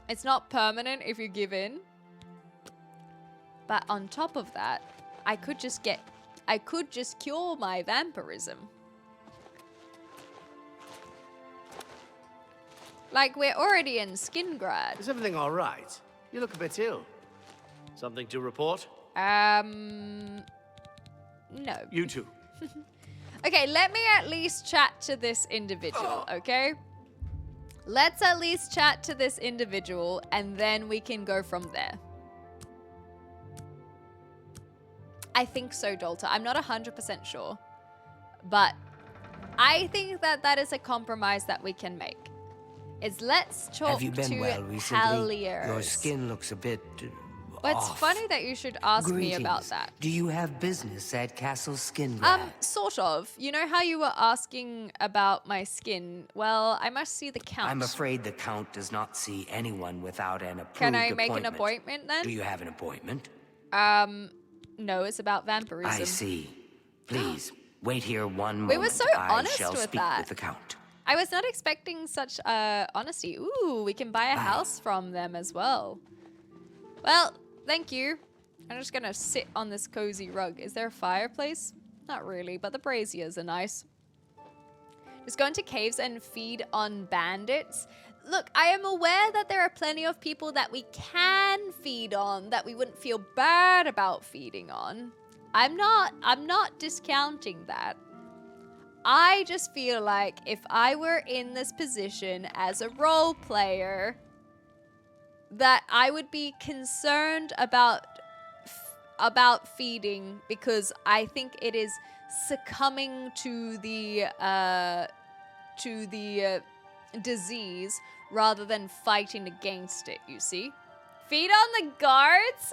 It's not permanent if you give in. But on top of that, I could just cure my vampirism. Like, we're already in Skingrad. Is everything all right? You look a bit ill. Something to report? No. You too. Okay, let me at least chat to this individual, okay? Let's at least chat to this individual, and then we can go from there. I think so, Dolta. I'm not 100% sure. But I think that that is a compromise that we can make. Is let's talk Have you been to well recently? Halliers. Your skin looks a bit Well, it's off. funny that you should ask me about Greetings. that. Do you have business at Castle Skingrad? Sort of. You know how you were asking about my skin? Well, I must see the count. I'm afraid the Count does not see anyone without an approved Can I appointment. make an appointment then? Do you have an appointment? No, it's about vampirism. I see. Please, wait here one moment. We were so I honest shall with speak that. with the Count. I was not expecting such honesty. Ooh, we can buy a house from them as well. Well, thank you. I'm just gonna sit on this cozy rug. Is there a fireplace? Not really, but the braziers are nice. Just go into caves and feed on bandits. Look, I am aware that there are plenty of people that we can feed on that we wouldn't feel bad about feeding on. I'm not discounting that. I just feel like if I were in this position as a role player, that I would be concerned about feeding because I think it is succumbing to the disease rather than fighting against it, you see? Feed on the guards?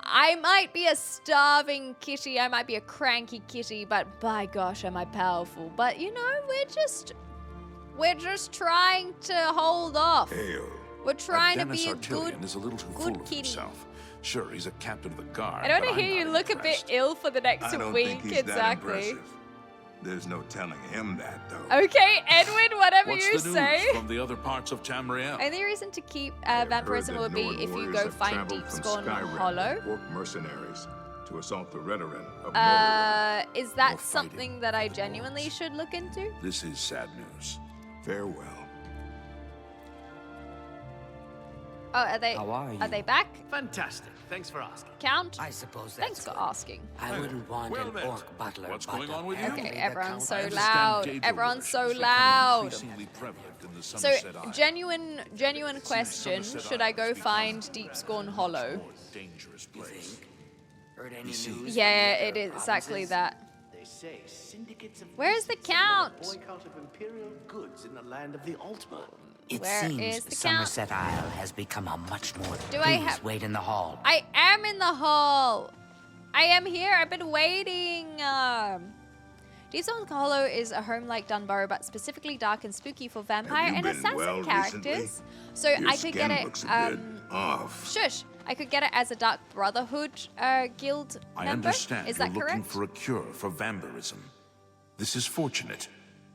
I might be a starving kitty, I might be a cranky kitty, but by gosh, am I powerful. But you know, we're just trying to hold off. Hail. We're trying to Dennis be a Artilian good, is a little too full good of kitty. himself. Sure, he's a captain of the guard. I don't but want to I'm hear you not look impressed. a bit ill for the next I don't week. think he's Exactly. that impressive. There's no telling him that, though. Okay, Edwin, whatever What's you the news say. from the other parts of Tamriel? Only reason to keep I've vampirism heard would that be Nord if you warriors go have find traveled from Deepscorn Skyrim Hollow. with orc mercenaries to assault the Redoran of Moria. Is that something that I genuinely should look into? This is sad news. Farewell. Oh, are they? How are you? Are they back? Fantastic. Thanks for asking. Count? I suppose that's Thanks for good. asking. I wouldn't want Well an met. orc butler. What's but going on with you? Okay, the everyone's so count- loud. Gate Everyone's so aversions loud. become increasingly prevalent in the So, Somerset Isle. genuine question. Somerset Should I Isle go has become find Deep Scorn Hollow? more dangerous place. Heard any see- news? Yeah, it is exactly that. They say syndicates of Where's the beasts have count? led a boycott of imperial goods in the land of the Altman. It Where is seems the count? Somerset Isle has become a much more. Do I Please have- wait in the hall. I am in the hall. I am here. I've been waiting. Deep Scorn Hollow is a home like Dunbarrow, but specifically dark and spooky for vampire you and been assassin well characters. recently? So Your I could get skin it. looks a bit off. Shush. I could get it as a Dark Brotherhood guild I member. understand Is you're that looking correct? for a cure for vampirism. This is fortunate,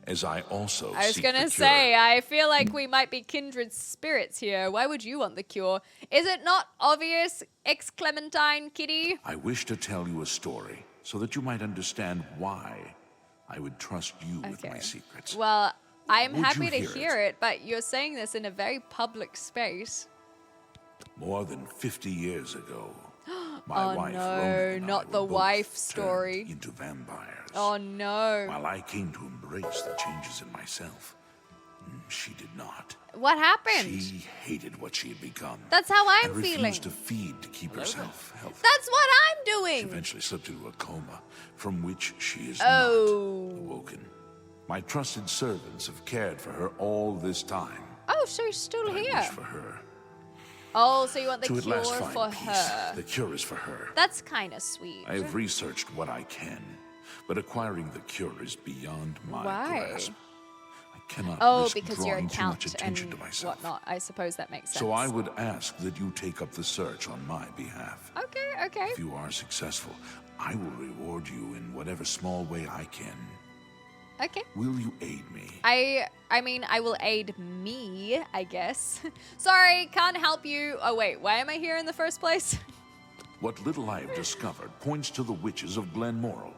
as I also I was seek gonna the say, cure. I feel like we might be kindred spirits here. Why would you want the cure? Is it not obvious, xClementine, kitty? I wish to tell you a story so that you might understand why I would trust you with my secrets. Well, I'm Would happy you to hear hear it, but you're saying this in a very public space. More than 50 years ago, my Oh wife no, Romy and I not were the both wife turned story. into vampires. Oh no. While I came to embrace the changes in myself, she did not. What happened? She hated what she had become. That's how I'm and feeling. refused to feed to keep herself healthy. That's what I'm She doing. eventually slipped into a coma, from which she is Oh. not awoken. My trusted servants have cared for her all this time. Oh, so she's still I here. wish for her. Oh, so you want the to at cure last find for peace. her. The cure is for her. That's kind of sweet. I have researched what I can, but acquiring the cure is beyond my Why? grasp. I cannot Oh, risk because you're a drawing too much count attention and to myself. whatnot. I suppose that makes sense. So I would ask that you take up the search on my behalf. Okay, okay. If you are successful, I will reward you in whatever small way I can. Okay. Will you aid me? I mean, I will aid me, I guess. Sorry, can't help you. Oh, wait, why am I here in the first place? What little I have discovered points to the witches of Glenmoral.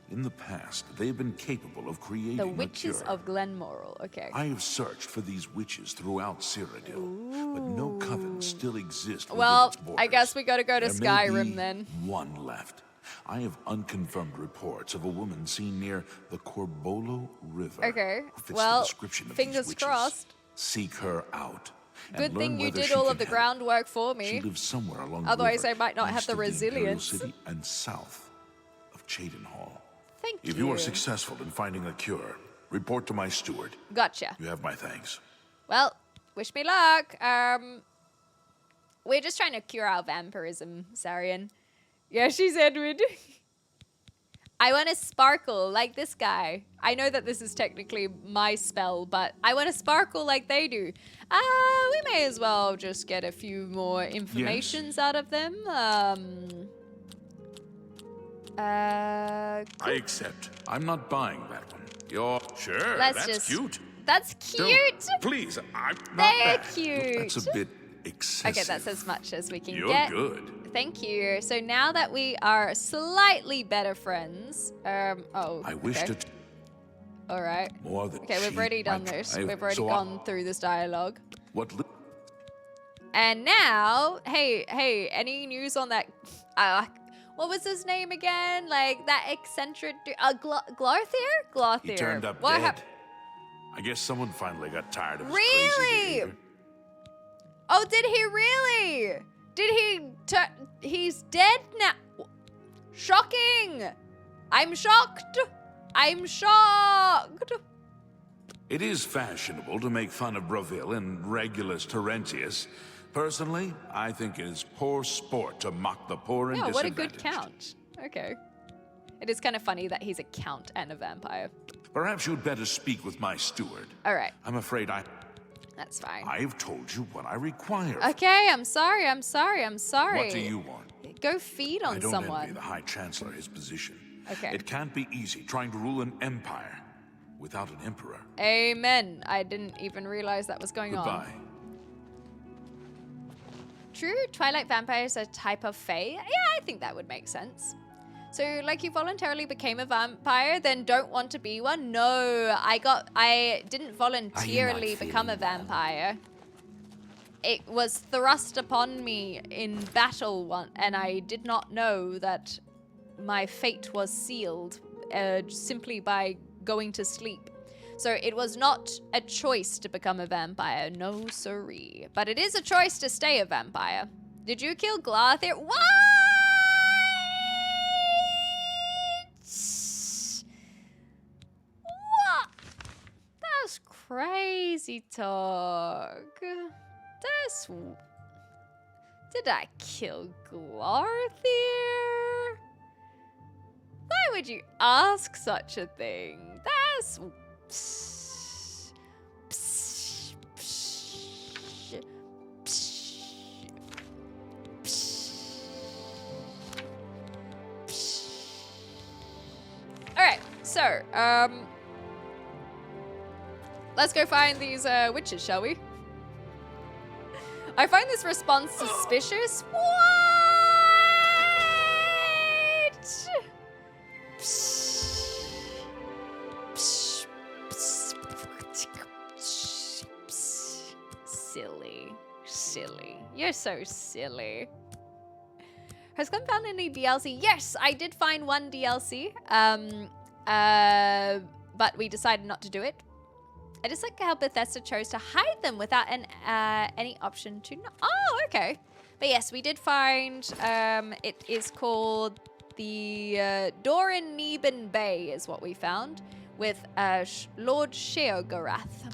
In the past, they have been capable of creating The a Witches cure. of Glenmoral, okay. I have searched for these witches throughout Cyrodiil, but no coven still exists within Well, its borders. I guess we gotta go to There may Skyrim be then. one left. I have unconfirmed reports of a woman seen near the Corbolo River. Okay, who fits well, the description of fingers these witches. crossed. Seek her out. and Good learn thing you whether did she all can of the help. groundwork for She me. lives somewhere along Otherwise, the river, I might not have east the of Imperial resilience. City and south of Cheydinhall. Thank If you. you are successful in finding a cure, report to my steward. Gotcha. You have my thanks. Well, wish me luck. We're just trying to cure our vampirism, Sarian. Yeah, she's Edward. I want to sparkle like this guy. I know that this is technically my spell, but I want to sparkle like they do. We may as well just get a few more informations out of them. I accept. I'm not buying that one. You're sure. Let's that's just- cute. That's Don't- cute. Please, I'm not They're bad. cute. That's a bit excessive. Okay, that's as much as we can You're get. good. Thank you. So now that we are slightly better friends, I wish okay. to All right. more than Okay, we've she already done might- this. I- We've already so gone through this dialogue. What? And now, hey, any news on that? What was his name again? Like that eccentric dude? Glothier? Glothier. He turned up What dead. I guess someone finally got tired of his Really? crazy behavior. Oh, did he really? Did he? He's dead now. Shocking. I'm shocked. I'm shocked. It is fashionable to make fun of Broville and Regulus Terentius. Personally, I think it is poor sport to mock the poor and Yeah, what a good disadvantaged. count. Okay. It is kind of funny that he's a count and a vampire. Perhaps you'd better speak with my steward. All right, I'm afraid that's fine. I've told you what I require. Okay, I'm sorry. What do you want? Go feed on I don't someone. envy the High Chancellor his position. Okay. It can't be easy trying to rule an empire without an emperor. Amen. I didn't even realize that was going on. Goodbye. True, Twilight vampire is a type of fae. Yeah, I think that would make sense. So, like, you voluntarily became a vampire, then don't want to be one? No, I didn't voluntarily become a vampire. it was thrust upon me in battle and I did not know that my fate was sealed simply by going to sleep. So it was not a choice to become a vampire, no siree. But it is a choice to stay a vampire. Did you kill Glarthir? What? What? That's crazy talk. That's... Did I kill Glarthir? Why would you ask such a thing? That's... Alright, so, let's go find these witches, shall we? I find this response suspicious. What? Silly. You're so silly. Has Clem found any DLC? Yes, I did find one DLC. But we decided not to do it. I just like how Bethesda chose to hide them without any option to not. Oh, okay. But yes, we did find, it is called the Doran Neben Bay is what we found with Lord Sheogorath.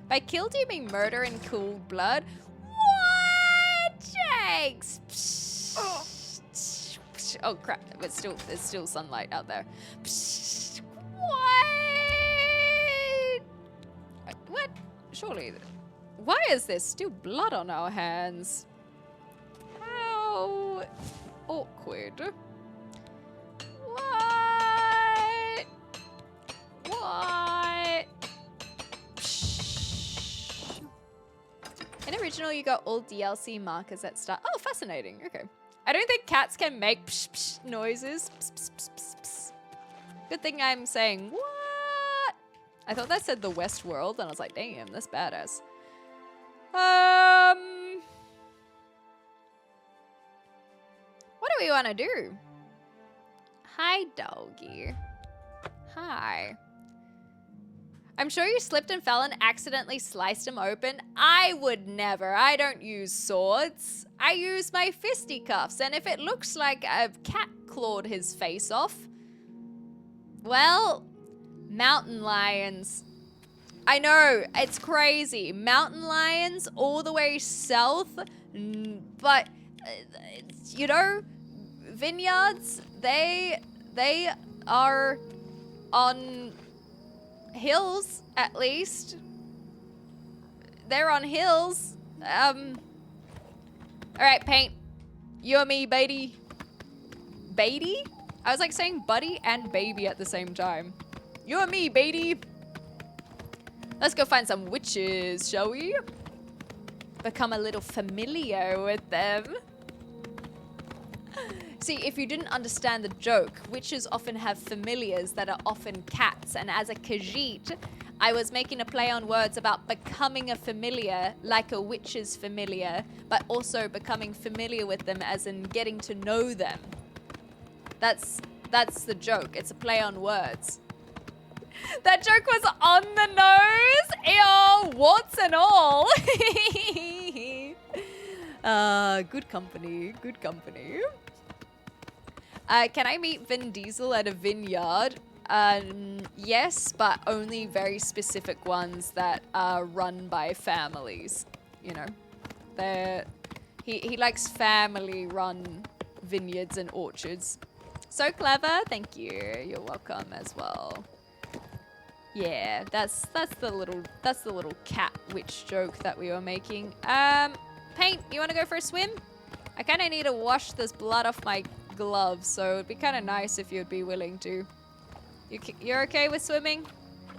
By kill, do you mean murder in cold blood? What? Jakes. Oh crap, but there's still sunlight out there. What? Surely. Why is there still blood on our hands? How awkward. What? What? In original, you got all DLC markers at start. Oh, fascinating. Okay. I don't think cats can make psh, psh noises. Psh, psh, psh, psh, psh. Good thing I'm saying what? I thought that said the West World, and I was like, damn, that's badass. What do we want to do? Hi, doggy. Hi. I'm sure you slipped and fell and accidentally sliced him open. I would never. I don't use swords. I use my fisticuffs, and if it looks like a cat clawed his face off, well, mountain lions. I know, it's crazy. Mountain lions all the way south, but, you know, vineyards, they are on hills, at least. They're on hills. Alright, Paint. You and me, Beatty. Beatty? I was like saying buddy and baby at the same time. You and me, Beatty. Let's go find some witches, shall we? Become a little familiar with them. See, if you didn't understand the joke, witches often have familiars that are often cats, and as a Khajiit, I was making a play on words about becoming a familiar, like a witch's familiar, but also becoming familiar with them as in getting to know them. That's the joke. It's a play on words. That joke was on the nose! Ew, warts and all! Good company, good company. Can I meet Vin Diesel at a vineyard? Yes, but only very specific ones that are run by families. You know, he likes family-run vineyards and orchards. So clever, thank you. You're welcome as well. Yeah, that's the little cat witch joke that we were making. Paint, you want to go for a swim? I kind of need to wash this blood off my gloves, so it'd be kind of nice if you'd be willing to. You're okay with swimming?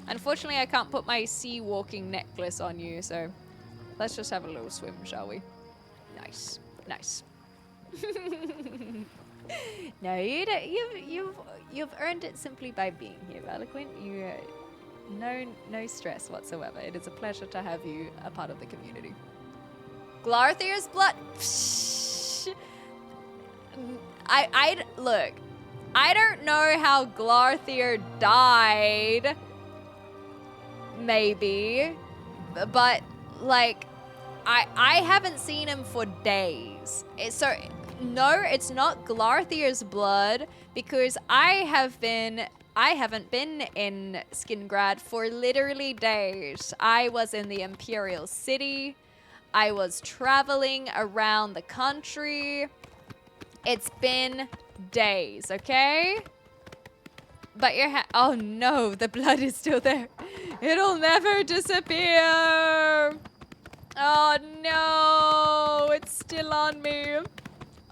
Unfortunately, I can't put my sea walking necklace on you, so let's just have a little swim, shall we? Nice, nice. No, you've earned it simply by being here, Eloquent. You no stress whatsoever. It is a pleasure to have you a part of the community. Glarthir's blood. Look. I don't know how Glarthir died. Maybe, but like, I haven't seen him for days. So no, it's not Glarthir's blood because I haven't been in Skingrad for literally days. I was in the Imperial City. I was traveling around the country. It's been days, okay? But oh no, the blood is still there. It'll never disappear. Oh no, it's still on me.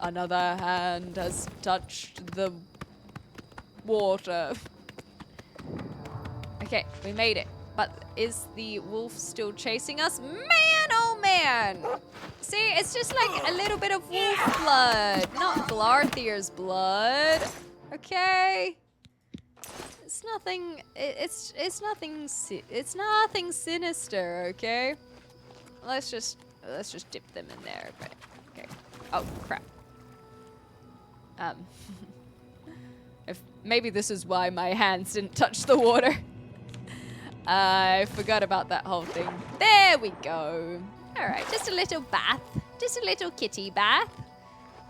Another hand has touched the water. Okay, we made it. But is the wolf still chasing us? Man, oh man! See, it's just like a little bit of wolf blood, not Glarthir's blood. Okay? It's nothing, it's nothing sinister, okay? Let's just dip them in there. Okay. Oh, crap. If maybe this is why my hands didn't touch the water. I forgot about that whole thing. There we go. All right, just a little bath. Just a little kitty bath.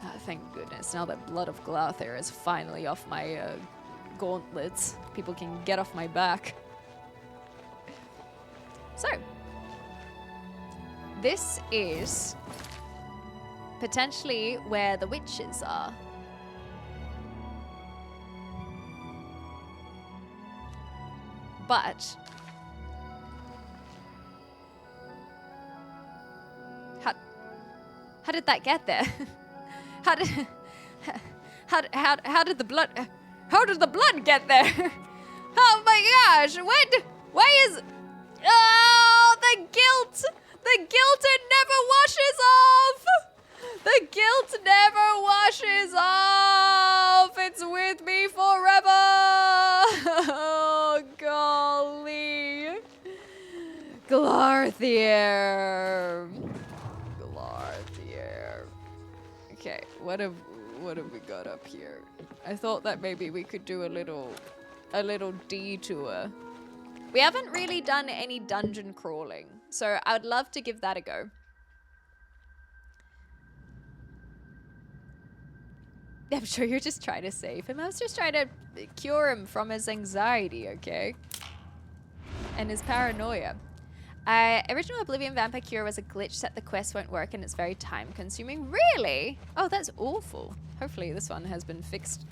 Oh, thank goodness. Now that blood of Glarthir is finally off my gauntlets, people can get off my back. So, this is potentially where the witches are. But how did that get there? How did the blood get there? Oh my gosh, what? Why is the guilt? The guilt, it never washes off! The guilt never washes off! It's with me forever! Oh, golly. Glarthir. Okay, what have we got up here? I thought that maybe we could do a little detour. We haven't really done any dungeon crawling, so I would love to give that a go. I'm sure you're just trying to save him. I was just trying to cure him from his anxiety, okay? And his paranoia. Original Oblivion Vampire Cure was a glitch, so the quest won't work and it's very time consuming. Really? Oh, that's awful. Hopefully this one has been fixed.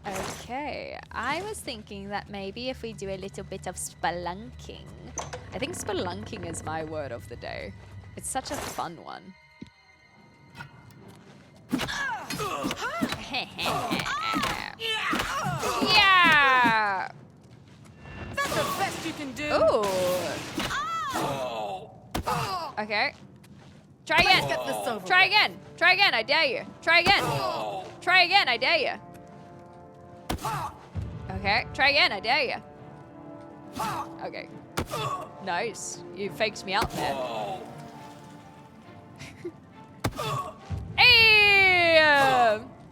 Okay, I was thinking that maybe if we do a little bit of spelunking. I think spelunking is my word of the day. It's such a fun one. Yeah! That's the best you can do. Ooh. Okay. Try again. Let's get this over Try with. again. Try again, I dare you. Try again. Try again, I dare you. Okay, try again, I dare you. Okay. Nice. You faked me out there. Hey!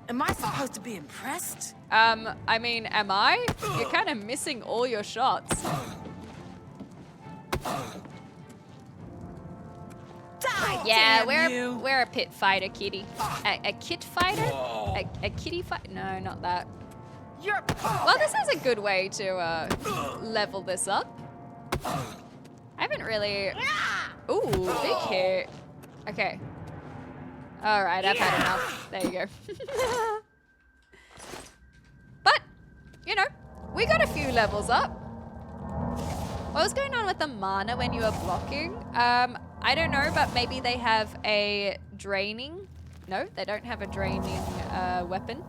Am I supposed to be impressed? I mean, am I? You're kind of missing all your shots. Yeah, we're a pit fighter, kitty. A kit fighter? A kitty fight? No, not that. Well, this is a good way to level this up. I haven't really... Ooh, big hit. Okay. All right, I've had enough. There you go. But, you know, we got a few levels up. What was going on with the mana when you were blocking? I don't know, but maybe they have a draining... No, they don't have a draining weapon.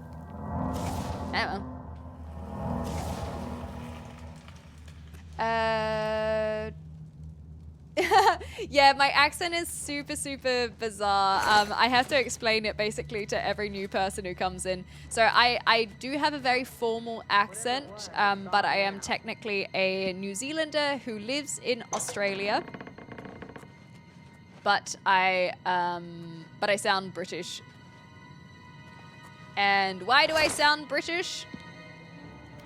Oh well. Yeah, my accent is super, super bizarre. I have to explain it basically to every new person who comes in. So I do have a very formal accent, but I am technically a New Zealander who lives in Australia. but I sound British. And why do I sound British?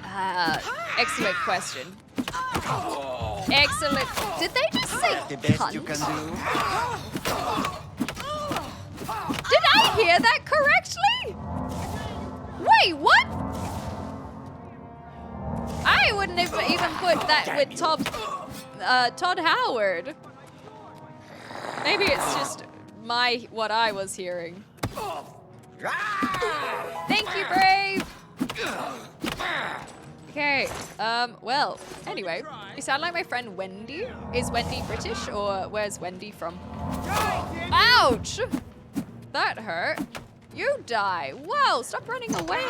Excellent question. Excellent. Did they just say The best cunt? you can do. Did I hear that correctly? Wait, what? I wouldn't have even put that with Todd Howard. Maybe it's just what I was hearing. Thank you, Brave. Okay, well, anyway, you sound like my friend Wendy. Is Wendy British, or where's Wendy from? Ouch! That hurt. You die. Whoa, stop running away.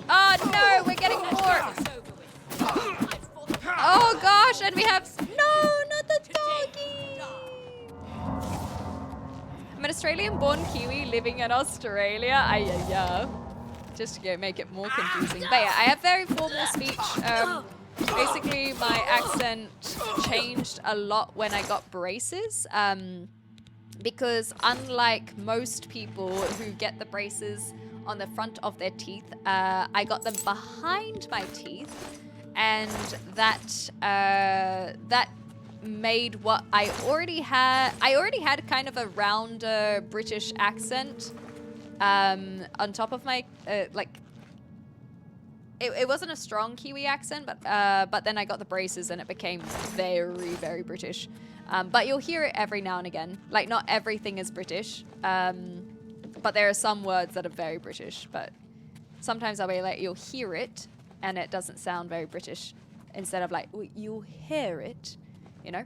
Oh no, we're getting more. Oh gosh, and we have, no, not the doggy. I'm an Australian-born Kiwi living in Australia. Yeah. Just to make it more confusing. But yeah, I have very formal speech. Basically, my accent changed a lot when I got braces. Because unlike most people who get the braces on the front of their teeth, I got them behind my teeth. And that made what I already had. I already had kind of a rounder British accent. On top of my, it wasn't a strong Kiwi accent, but then I got the braces and it became very, very British. But you'll hear it every now and again. Like, not everything is British, but there are some words that are very British, but sometimes I'll be like, you'll hear it and it doesn't sound very British, instead of like, you'll hear it, you know?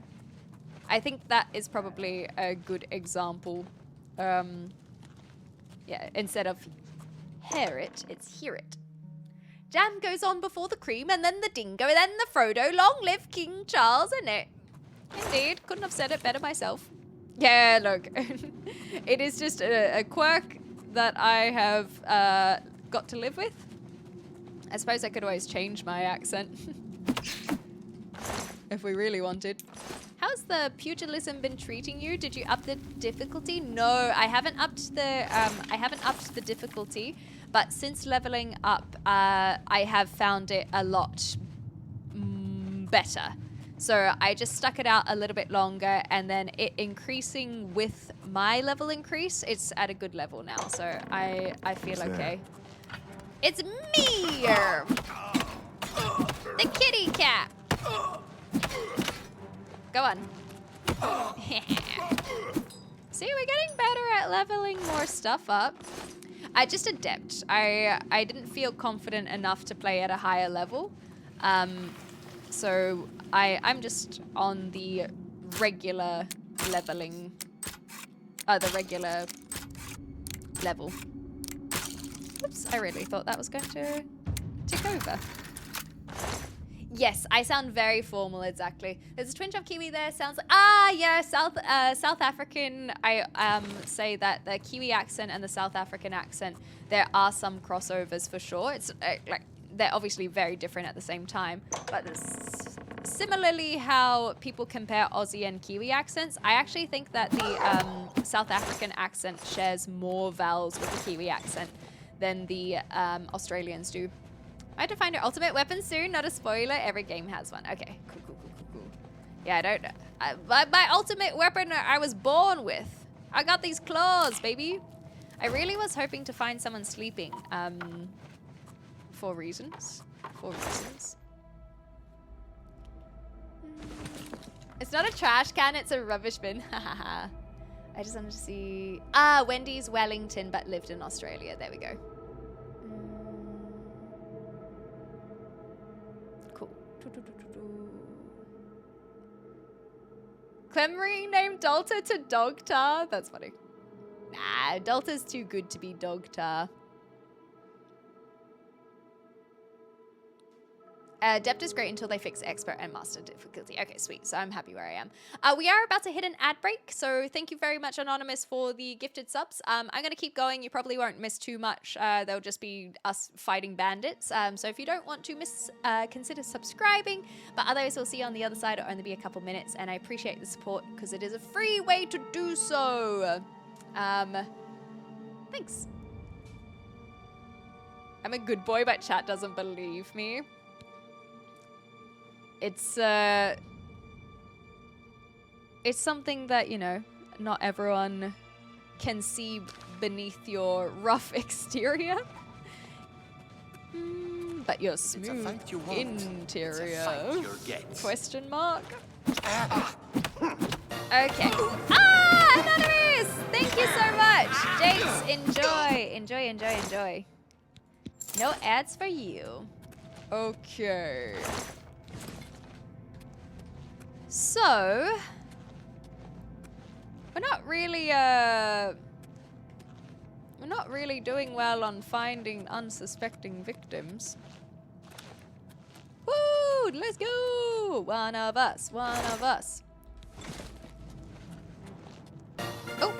I think that is probably a good example. Yeah, instead of hear it, it's hear it. Jam goes on before the cream, and then the dingo, and then the Frodo. Long live King Charles, innit? Indeed, couldn't have said it better myself. Yeah, look, it is just a quirk that I have got to live with. I suppose I could always change my accent if we really wanted. How's the pugilism been treating you? Did you up the difficulty? No, I haven't upped the difficulty, but since leveling up, I have found it a lot better. So I just stuck it out a little bit longer, and then it increasing with my level increase, it's at a good level now. So I feel okay. It's me, the kitty cat. Go on. See, we're getting better at leveling more stuff up. I just adept. I didn't feel confident enough to play at a higher level. So I'm just on the regular leveling, the regular level. Oops, I really thought that was going to tick over. Yes, I sound very formal, exactly. There's a twinge of Kiwi there, sounds like, yeah, South African. I say that the Kiwi accent and the South African accent, there are some crossovers for sure. It's like, they're obviously very different at the same time, but similarly how people compare Aussie and Kiwi accents, I actually think that the South African accent shares more vowels with the Kiwi accent than the Australians do. I have to find your ultimate weapon soon. Not a spoiler. Every game has one. Okay, cool. Yeah, I don't know. My ultimate weapon I was born with. I got these claws, baby. I really was hoping to find someone sleeping. For reasons. It's not a trash can, it's a rubbish bin. I just wanted to see... Wendy's Wellington, but lived in Australia. There we go. Cool. Clemry named Dalta to Dogtar? That's funny. Nah, Dalta's too good to be Dogtar. Depth is great until they fix expert and master difficulty. Okay, sweet. So I'm happy where I am. We are about to hit an ad break, so thank you very much, Anonymous, for the gifted subs. I'm going to keep going. You probably won't miss too much. There'll just be us fighting bandits. So if you don't want to miss, consider subscribing. But otherwise, we'll see you on the other side. It'll only be a couple minutes, and I appreciate the support because it is a free way to do so. Thanks. I'm a good boy, but chat doesn't believe me. It's something that, you know, not everyone can see beneath your rough exterior. But your smooth interior. Question mark? Okay. Anonymous! Thank you so much! Jace, enjoy. Enjoy, enjoy, enjoy. No ads for you. Okay. So, we're not really doing well on finding unsuspecting victims. Woo! Let's go! One of us, one of us. Oh!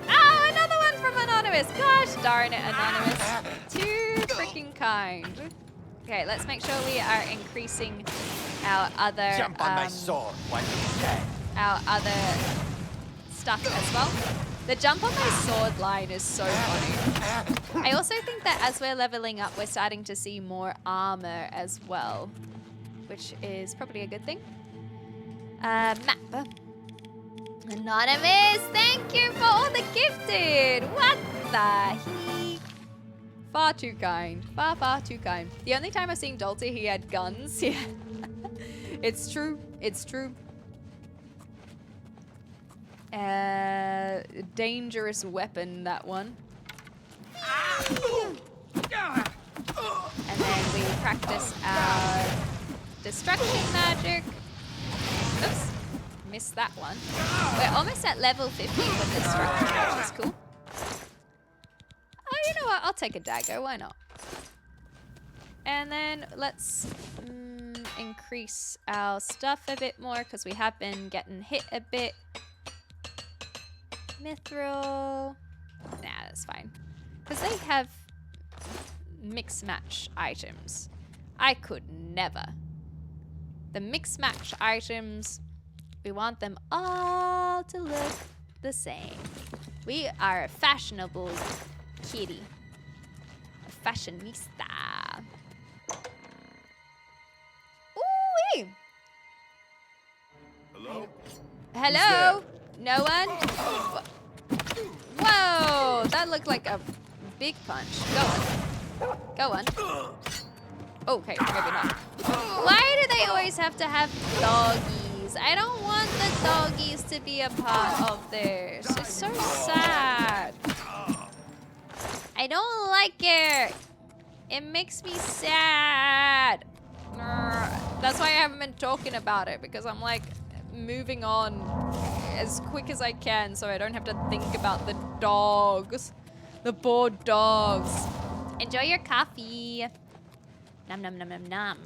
Oh, another one from Anonymous! Gosh darn it, Anonymous. Too freaking kind. Okay, let's make sure we are increasing our other Jump on my sword when you're dead. Our other stuff as well. The jump on my sword line is so funny. I also think that as we're leveling up, we're starting to see more armor as well, which is probably a good thing. Map. Anonymous, thank you for all the gifted. What the heck? Far too kind. Far, far too kind. The only time I've seen Dolty, he had guns. Yeah. It's true. It's true. Dangerous weapon, that one. And then we practice our destruction magic. Oops. Missed that one. We're almost at level 50 with destruction, which is cool. Oh, you know what? I'll take a dagger. Why not? And then let's increase our stuff a bit more because we have been getting hit a bit. Mithril. Nah, that's fine. Because they have mix-match items. I could never. The mix-match items, we want them all to look the same. We are a fashionable kitty. A fashionista. Ooh-wee! Hello? Hello? No one? Whoa! That looked like a big punch. Go on. Go on. Okay, maybe not. Why do they always have to have doggies? I don't want the doggies to be a part of this. It's so sad. I don't like it. It makes me sad. That's why I haven't been talking about it, because I'm like moving on as quick as I can so I don't have to think about the dogs. The bored dogs. Enjoy your coffee. Nom nom nom nom nom.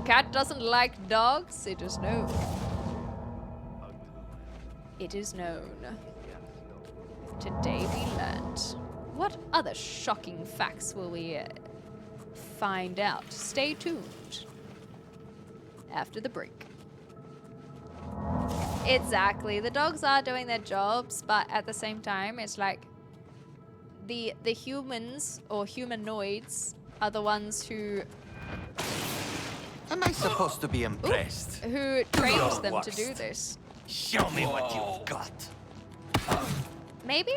Cat doesn't like dogs, it is known. It is known. Today we learned. What other shocking facts will we find out? Stay tuned after the break. Exactly. The dogs are doing their jobs, but at the same time, it's like the humans or humanoids are the ones who... Am I supposed to be impressed? Who trained them to do this. Show me what you've got. Maybe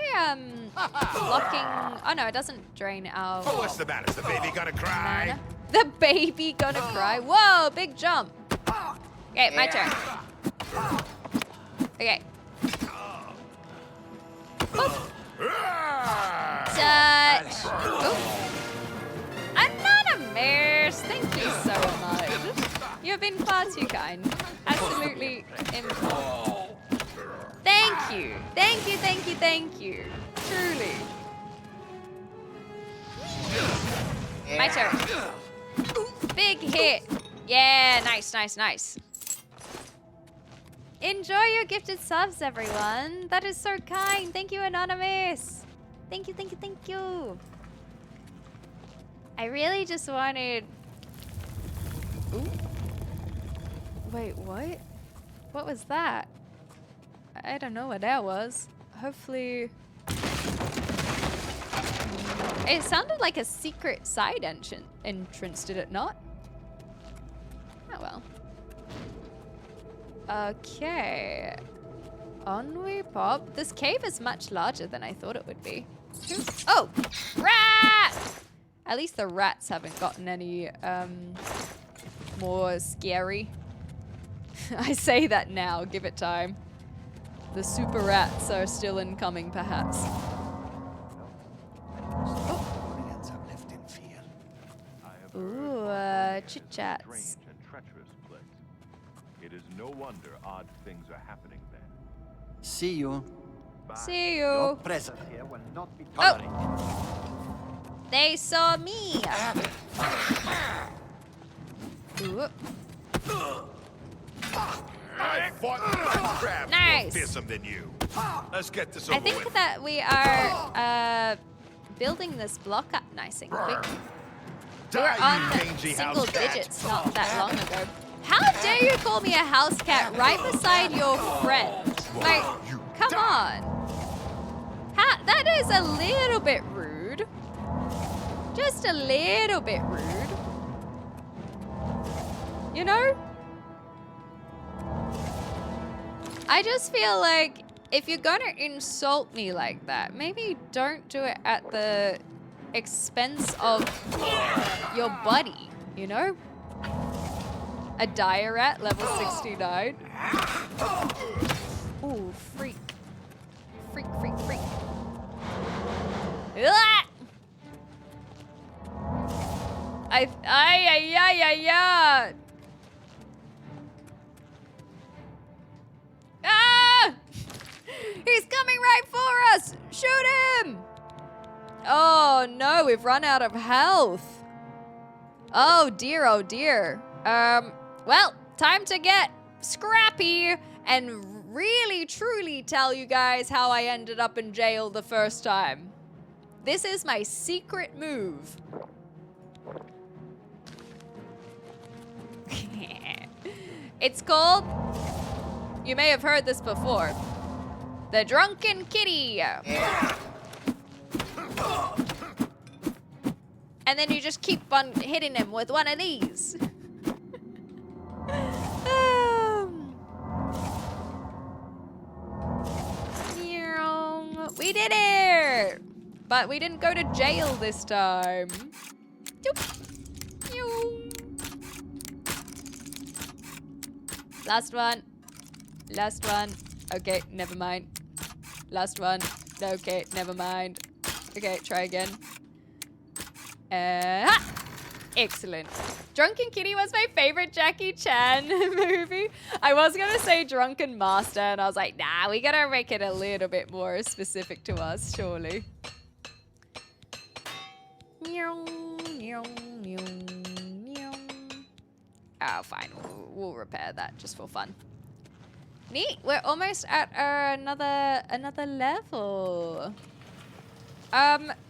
blocking... Oh no, it doesn't drain our... Oh, what's the matter? Is the baby gonna cry? Mana. The baby gonna cry. Whoa, big jump. Okay, my turn. Okay. Oof. Touch. Oof. Anonymous, thank you so much. You've been far too kind. Absolutely important. Thank you. Thank you, thank you, thank you. Truly. My turn. Big hit. Yeah, nice, nice, nice. Enjoy your gifted subs, everyone. That is so kind. Thank you, Anonymous. Thank you, thank you, thank you. I really just wanted... Ooh. Wait, what? What was that? I don't know what that was. Hopefully... It sounded like a secret side entrance, did it not? Oh well. Okay. On we pop. This cave is much larger than I thought it would be. Oh! Rat! At least the rats haven't gotten any more scary. I say that now, give it time. The super rats are still incoming, perhaps. Ooh, chit-chats. It is no wonder odd things are happening there. See you. See Your you. presence here will not be Oh! tolerated. They saw me. Ooh. I fought less crabs Nice. more fearsome than you. Let's get this I over think with. that we are building this block up nice and quick. We were on single digits not that long ago. How dare you call me a house cat right beside your friend? Like, come on. That is a little bit rude. Just a little bit rude. You know? I just feel like if you're gonna insult me like that, maybe don't do it at the expense of your buddy, you know? A dire rat, level 69. Ooh, freak. Freak, freak, freak. Ah! Ah! He's coming right for us! Shoot him! Oh no, we've run out of health. Oh dear, oh dear. Well, time to get scrappy and really truly tell you guys how I ended up in jail the first time. This is my secret move. It's called, you may have heard this before, the Drunken Kitty. And then you just keep on hitting him with one of these. We did it! But we didn't go to jail this time. Last one. Last one. Okay, never mind. Last one. Okay, never mind. Okay, try again. Ha! Excellent. Drunken Kitty was my favorite Jackie Chan movie. I was going to say Drunken Master, and I was like, nah, we got to make it a little bit more specific to us, surely. Oh, fine. We'll repair that just for fun. Neat. We're almost at another level.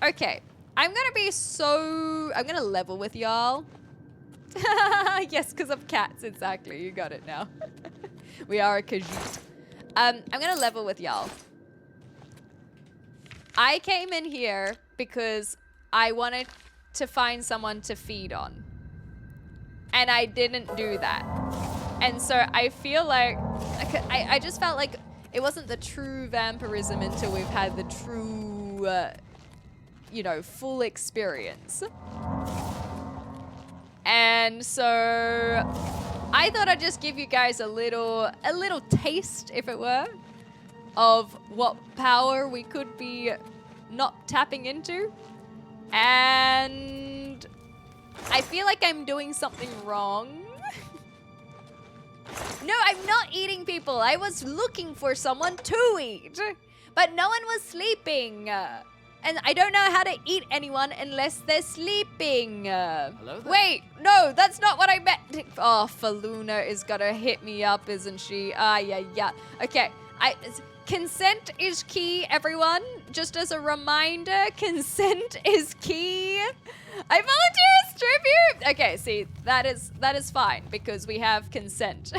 Okay. I'm gonna level with y'all. Yes, because of cats, exactly. You got it now. We are a Khajiit. I'm gonna level with y'all. I came in here because I wanted to find someone to feed on. And I didn't do that. And so I feel like, I just felt like it wasn't the true vampirism until we've had the true, you know, full experience. And so I thought I'd just give you guys a little taste, if it were, of what power we could be not tapping into. And I feel like I'm doing something wrong. No, I'm not eating people. I was looking for someone to eat, but no one was sleeping. And I don't know how to eat anyone unless they're sleeping. Hello there. Wait, no, that's not what I meant. Oh, Faluna is gonna hit me up, isn't she? Yeah. Okay, consent is key, everyone. Just as a reminder, consent is key. I volunteer as tribute. Okay, see, that is fine because we have consent.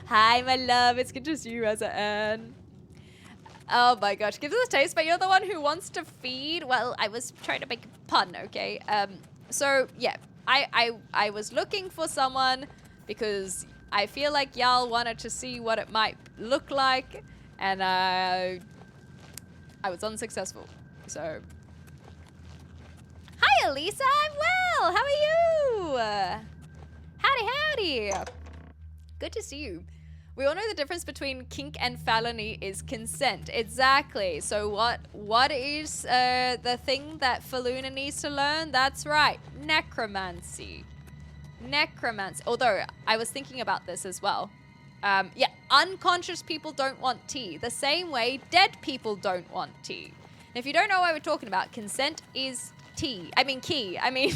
Hi, my love. It's good to see you, Rosa Ann. Oh my gosh, gives us a taste, but you're the one who wants to feed. Well, I was trying to make a pun, okay? So yeah, I was looking for someone because I feel like y'all wanted to see what it might look like, and I was unsuccessful. So, hi Elisa, I'm well. How are you? Howdy. Good to see you. We all know the difference between kink and felony is consent. Exactly. So what is the thing that Faluna needs to learn? That's right, necromancy. Necromancy. Although I was thinking about this as well. Yeah, unconscious people don't want tea. The same way dead people don't want tea. And if you don't know what we're talking about, consent is tea. I mean key. I mean...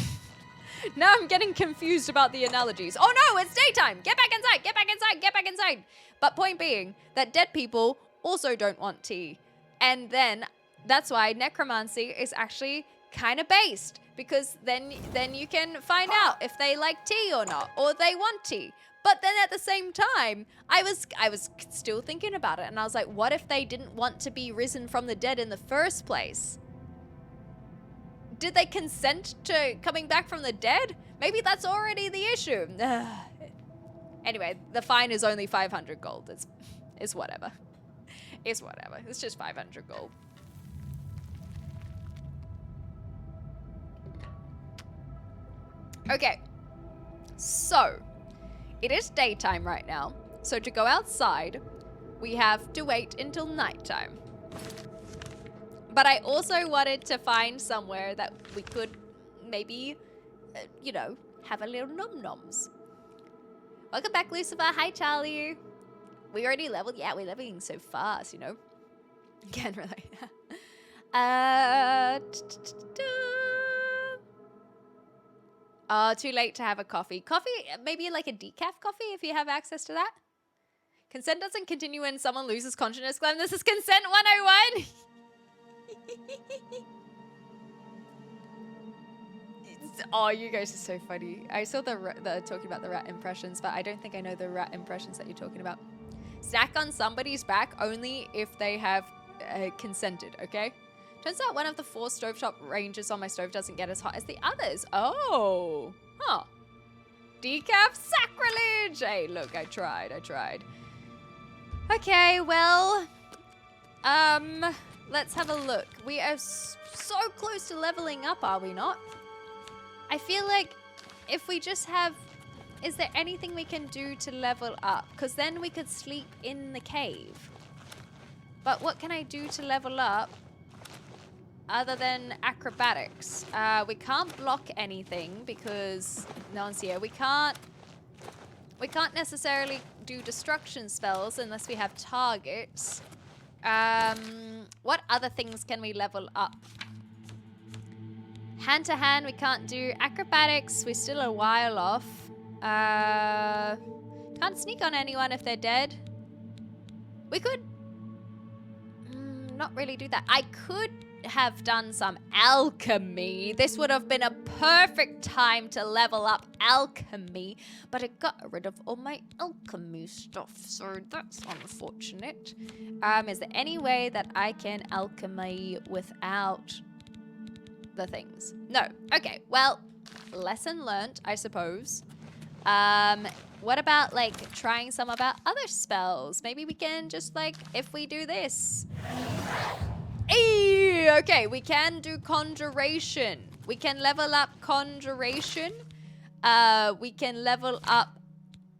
Now I'm getting confused about the analogies. Oh no, it's daytime! Get back inside! Get back inside! Get back inside! But point being that dead people also don't want tea. And then that's why necromancy is actually kind of based. Because then you can find out if they like tea or not. Or they want tea. But then at the same time, I was still thinking about it. And I was like, what if they didn't want to be risen from the dead in the first place? Did they consent to coming back from the dead? Maybe that's already the issue. Anyway, the fine is only 500 gold. It's whatever. It's whatever. It's just 500 gold. Okay. So, it is daytime right now. So to go outside, we have to wait until nighttime. But I also wanted to find somewhere that we could maybe, you know, have a little nom-noms. Welcome back, Lucifer. Hi, Charlie. We already leveled. Yeah, we're leveling so fast, you know. Can't really. Oh, too late to have a coffee. Coffee, maybe like a decaf coffee if you have access to that. Consent doesn't continue when someone loses consciousness. Glenn, this is Consent 101. Oh, you guys are so funny. I saw the talking about the rat impressions, but I don't think I know the rat impressions that you're talking about. Snack on somebody's back only if they have consented, okay? Turns out one of the 4 stovetop ranges on my stove doesn't get as hot as the others. Oh, huh. Decaf sacrilege. Hey, look, I tried. Okay, well, let's have a look. We are so close to leveling up, are we not? I feel like if we just have... Is there anything we can do to level up? Because then we could sleep in the cave. But what can I do to level up other than acrobatics? We can't block anything because no one's here. We can't necessarily do destruction spells unless we have targets. What other things can we level up? Hand to hand, we can't do acrobatics. We're still a while off. Can't sneak on anyone if they're dead. We could not really do that. I could have done some alchemy. This would have been a perfect time to level up alchemy, but I got rid of all my alchemy stuff, so that's unfortunate. Is there any way that I can alchemy without the things? No. Okay, well, lesson learnt, I suppose. What about like trying some of our other spells? Maybe we can just like, if we do this. Hey, okay, we can do conjuration. We can level up conjuration. We can level up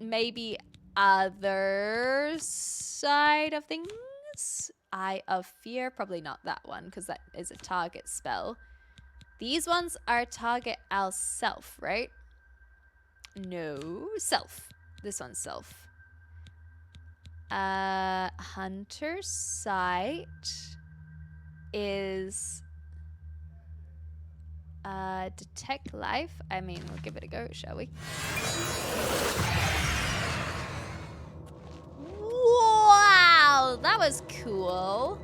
maybe other side of things. Eye of Fear, probably not that one because that is a target spell. These ones are target ourself, right? No, self. This one's self. Hunter's Sight. is detect life. I mean, we'll give it a go, shall we? Wow, that was cool.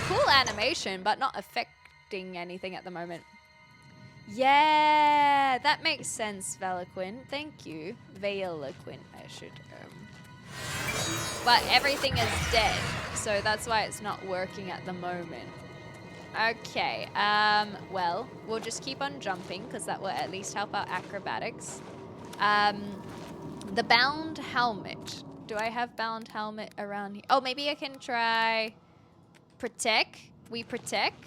Cool animation, but not affecting anything at the moment. Yeah, that makes sense, Veloquin. Thank you. Veloquin, I should. But everything is dead, so that's why it's not working at the moment. Okay, well, we'll just keep on jumping, because that will at least help our acrobatics. The bound helmet. Do I have bound helmet around here? Oh, maybe I can try protect. We protect.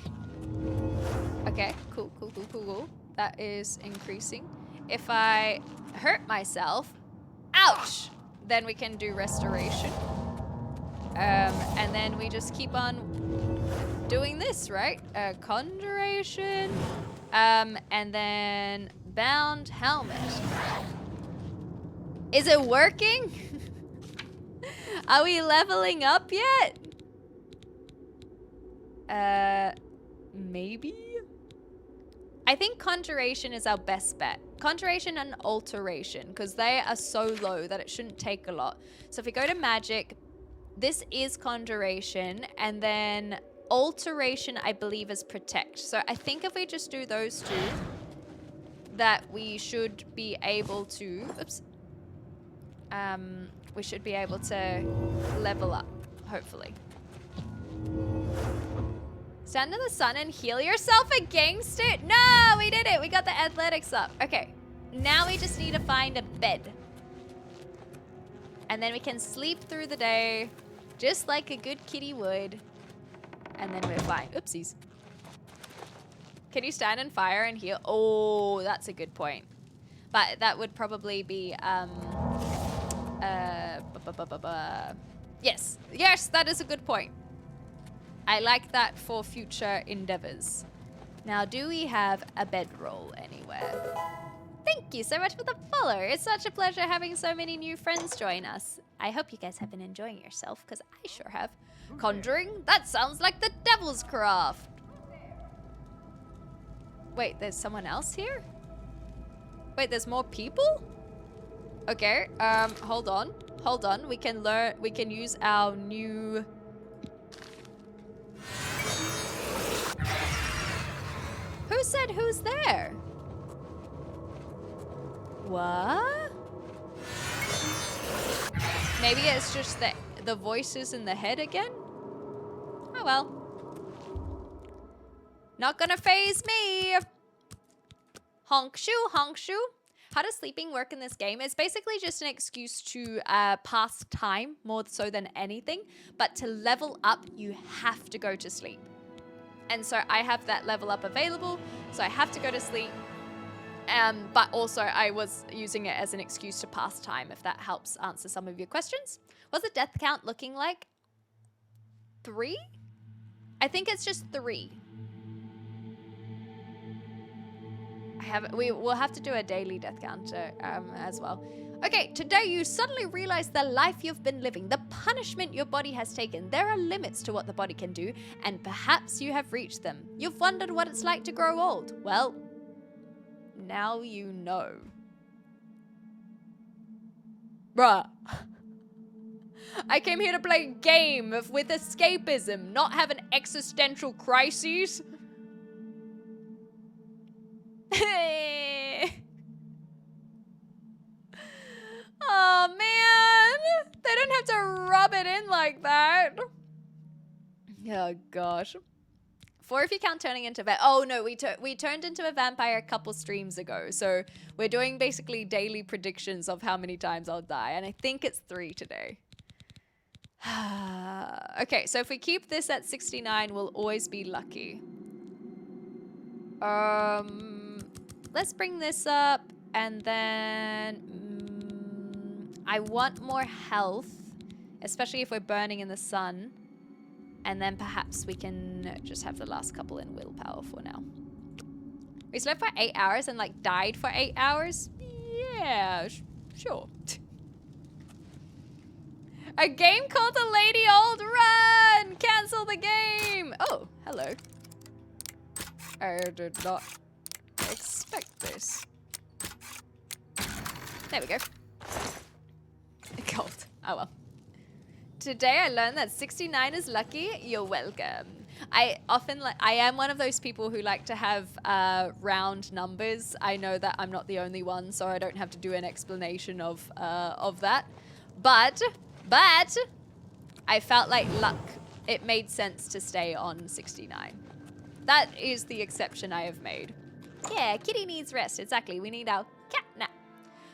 Okay, cool. That is increasing. If I hurt myself, ouch, then we can do restoration. And then we just keep on doing this, right? Conjuration. And then bound helmet. Is it working? Are we leveling up yet? Maybe? I think conjuration is our best bet. Conjuration and alteration, because they are so low that it shouldn't take a lot. So if we go to magic, this is conjuration, and then alteration, I believe, is protect. So I think if we just do those two, that we should be able to, oops. We should be able to level up, hopefully. Stand in the sun and heal yourself against it? No, we did it. We got the athletics up. Okay, now we just need to find a bed. And then we can sleep through the day, just like a good kitty would. And then we're fine. Oopsies. Can you stand in fire and heal? Oh, that's a good point. But that would probably be, yes. Yes, that is a good point. I like that for future endeavors. Now, do we have a bedroll anywhere? Thank you so much for the follow. It's such a pleasure having so many new friends join us. I hope you guys have been enjoying yourself, because I sure have. Conjuring? That sounds like the devil's craft. Wait, there's someone else here? Wait, there's more people? Okay, hold on. Hold on. We can use our new... Who said who's there? What? Maybe it's just the voices in the head again? Oh well. Not gonna phase me. Honk shoe, honk shoe. How does sleeping work in this game? It's basically just an excuse to pass time more so than anything. But to level up, you have to go to sleep. And so I have that level up available, so I have to go to sleep. But also I was using it as an excuse to pass time, if that helps answer some of your questions. What's the death count looking like? 3? I think it's just 3. We'll have to do a daily death counter as well. Okay, today you suddenly realize the life you've been living, the punishment your body has taken. There are limits to what the body can do, and perhaps you have reached them. You've wondered what it's like to grow old. Well, now you know. Bruh. I came here to play a game with escapism, not have an existential crisis. Oh man, they don't have to rub it in like that. Oh gosh. 4 if you count turning into a oh no, we turned into a vampire a couple streams ago, so we're doing basically daily predictions of how many times I'll die, and I think it's 3 today. Okay, so if we keep this at 69, we'll always be lucky. Let's bring this up, and then I want more health, especially if we're burning in the sun. And then perhaps we can just have the last couple in willpower for now. We slept for 8 hours and like died for 8 hours? Yeah, sure. A game called The Lady Old Run! Cancel the game! Oh, hello. I did not expect this. There we go. Gold. Oh well. Today I learned that 69 is lucky. You're welcome. I am one of those people who like to have round numbers. I know that I'm not the only one, so I don't have to do an explanation of that. But I felt like luck. It made sense to stay on 69. That is the exception I have made. Yeah, kitty needs rest. Exactly. We need our cat nap.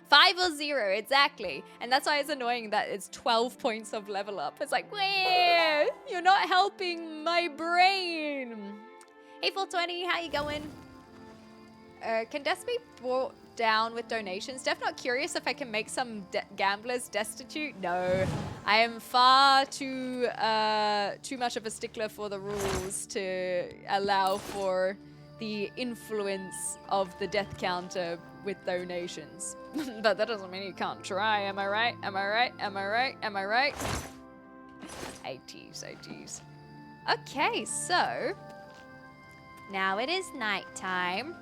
5 or 0, exactly. And that's why it's annoying that it's 12 points of level up. It's like, where? You're not helping my brain. Hey, 420, how you going? Can deaths be brought down with donations? Def not curious if I can make some gamblers destitute. No, I am far too much of a stickler for the rules to allow for the influence of the death counter with donations. But that doesn't mean you can't try. Am I right? Am I right? Am I right? Am I right? I tease. Okay, so now it is nighttime.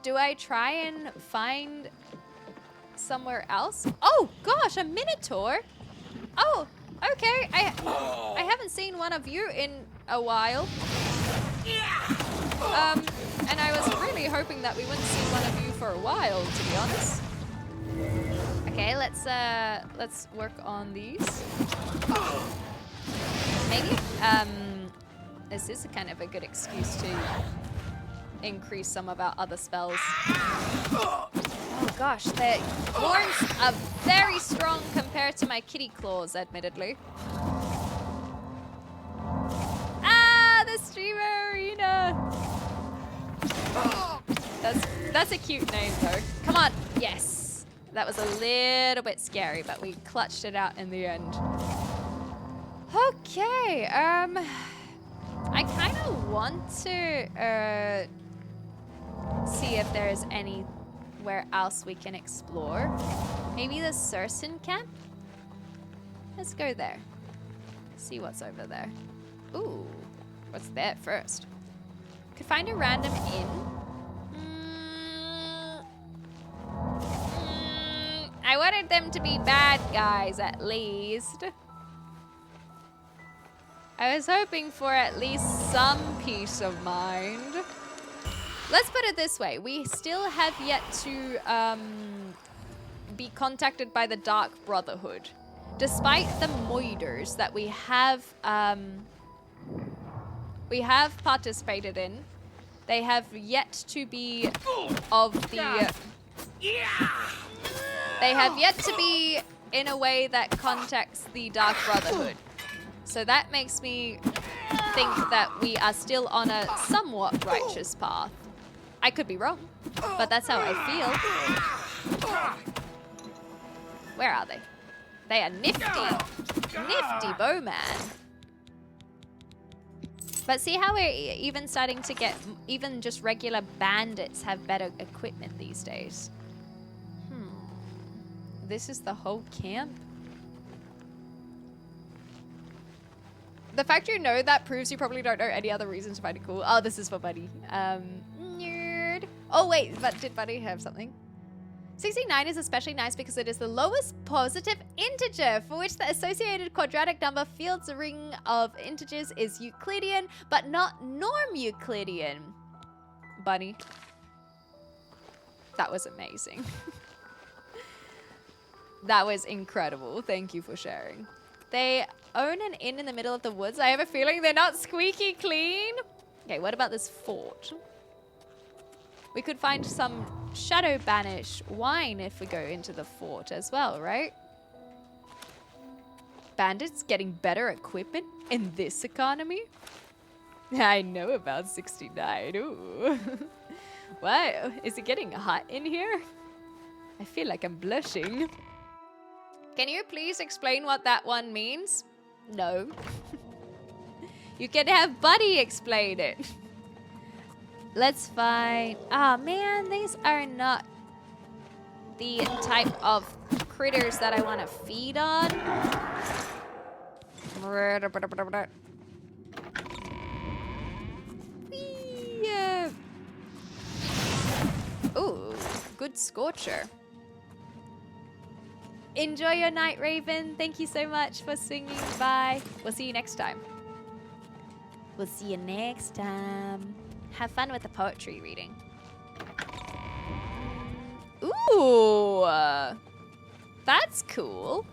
Do I try and find somewhere else? Oh gosh, a Minotaur. Oh, okay. I haven't seen one of you in a while. And I was really hoping that we wouldn't see one of you for a while, to be honest. Okay, let's work on these. Maybe this is kind of a good excuse to increase some of our other spells. Oh gosh, the horns are very strong compared to my kitty claws, admittedly. Ah, the streamer arena. That's a cute name though. Come on, yes. That was a little bit scary, but we clutched it out in the end. Okay, I kind of want to see if there's anywhere else we can explore. Maybe the Sursen camp? Let's go there. See what's over there. Ooh, what's there first? Could find a random inn. I wanted them to be bad guys at least. I was hoping for at least some peace of mind. Let's put it this way. We still have yet to be contacted by the Dark Brotherhood. Despite the moiders that we have participated in, they have yet to be of the... They have yet to be in a way that contacts the Dark Brotherhood. So that makes me think that we are still on a somewhat righteous path. I could be wrong, but that's how I feel. Where are they? They are nifty. Nifty bowman. But see how we're even starting to get, even just regular bandits have better equipment these days. This is the whole camp? The fact you know that proves you probably don't know any other reason to find it cool. Oh, this is for Buddy. Nerd. Oh, wait, but did Buddy have something? 69 is especially nice because it is the lowest positive integer for which the associated quadratic number field's ring of integers is Euclidean, but not norm-Euclidean. Bunny. That was amazing. That was incredible. Thank you for sharing. They own an inn in the middle of the woods. I have a feeling they're not squeaky clean. Okay, what about this fort? We could find some shadow banish wine if we go into the fort as well, right? Bandits getting better equipment in this economy? I know about 69. Ooh. Wow, is it getting hot in here? I feel like I'm blushing. Can you please explain what that one means? No. You can have Buddy explain it. Let's find... Ah, man, these are not the type of critters that I want to feed on. Ooh, good scorcher. Enjoy your night, Raven. Thank you so much for singing. Bye. We'll see you next time. We'll see you next time. Have fun with the poetry reading. Ooh, that's cool.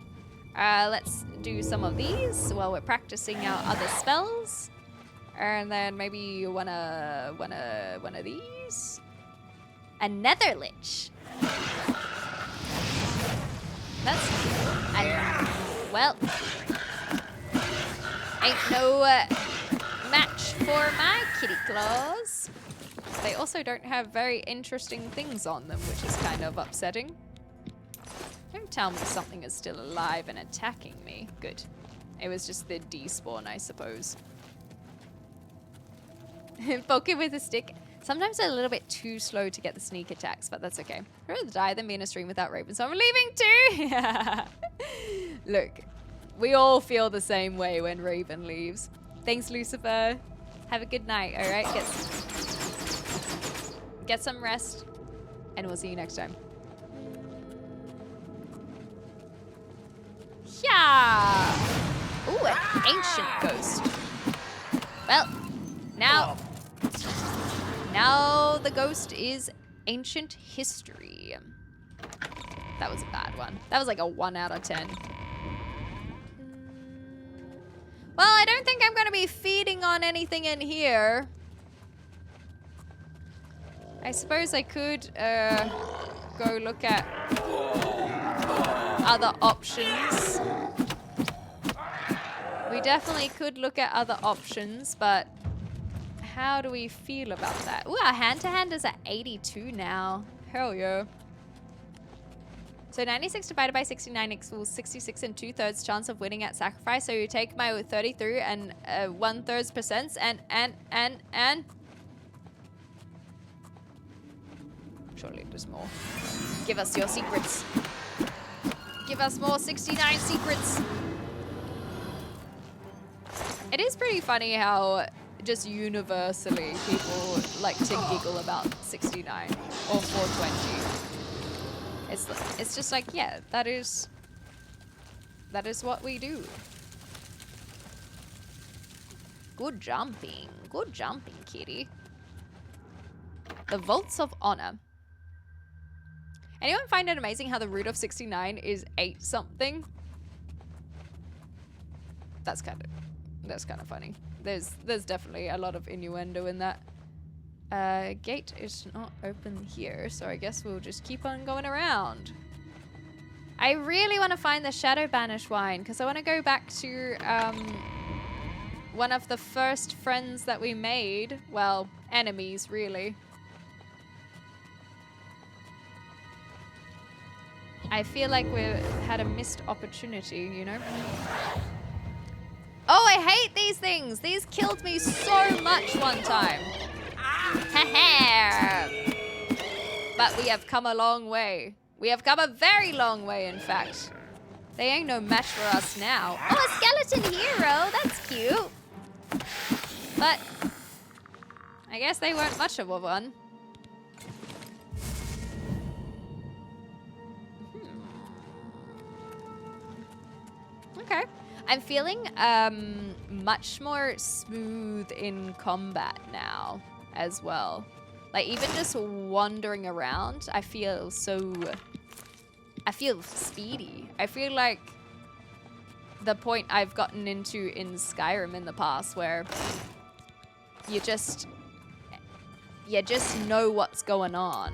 Let's do some of these while we're practicing our other spells. And then maybe one of these. A nether lich. That's cool. And, well, ain't no match for my kitty claws. They also don't have very interesting things on them, which is kind of upsetting. Don't tell me something is still alive and attacking me. Good. It was just the despawn, I suppose. Poke it with a stick. Sometimes they're a little bit too slow to get the sneak attacks, but that's okay. I'd rather die than be in a stream without Raven, so I'm leaving too! Look, we all feel the same way when Raven leaves. Thanks, Lucifer. Have a good night, alright? Get some rest, and we'll see you next time. Yeah! Ooh, an ancient ghost. Well, now the ghost is ancient history. That was a bad one. That was like a 1 out of 10. Well, I don't think I'm gonna be feeding on anything in here. I suppose I could go look at other options. We definitely could look at other options, but how do we feel about that? Ooh, our hand-to-hand is at 82 now. Hell yeah. So 96 divided by 69 equals 66 and 2/3 chance of winning at sacrifice. So you take my 33 and 1/3% and surely there's more. Give us your secrets. Give us more 69 secrets. It is pretty funny how just universally people like to giggle about 69 or 420. It's just like, yeah, that is what we do. Good jumping, kitty. The Vaults of Honor. Anyone find it amazing how the root of 69 is 8 something? That's kind of funny. There's definitely a lot of innuendo in that. Gate is not open here, so I guess we'll just keep on going around. I really want to find the Shadow Banish wine because I want to go back to one of the first friends that we made. Well, enemies, really. I feel like we had a missed opportunity, you know? Oh, I hate these things. These killed me so much one time. But we have come a long way. We have come a very long way, in fact. They ain't no match for us now. Oh, a skeleton hero. That's cute. But I guess they weren't much of a one. Okay. I'm feeling much more smooth in combat now as well. Like even just wandering around, I feel speedy. I feel like the point I've gotten into in Skyrim in the past where you just know what's going on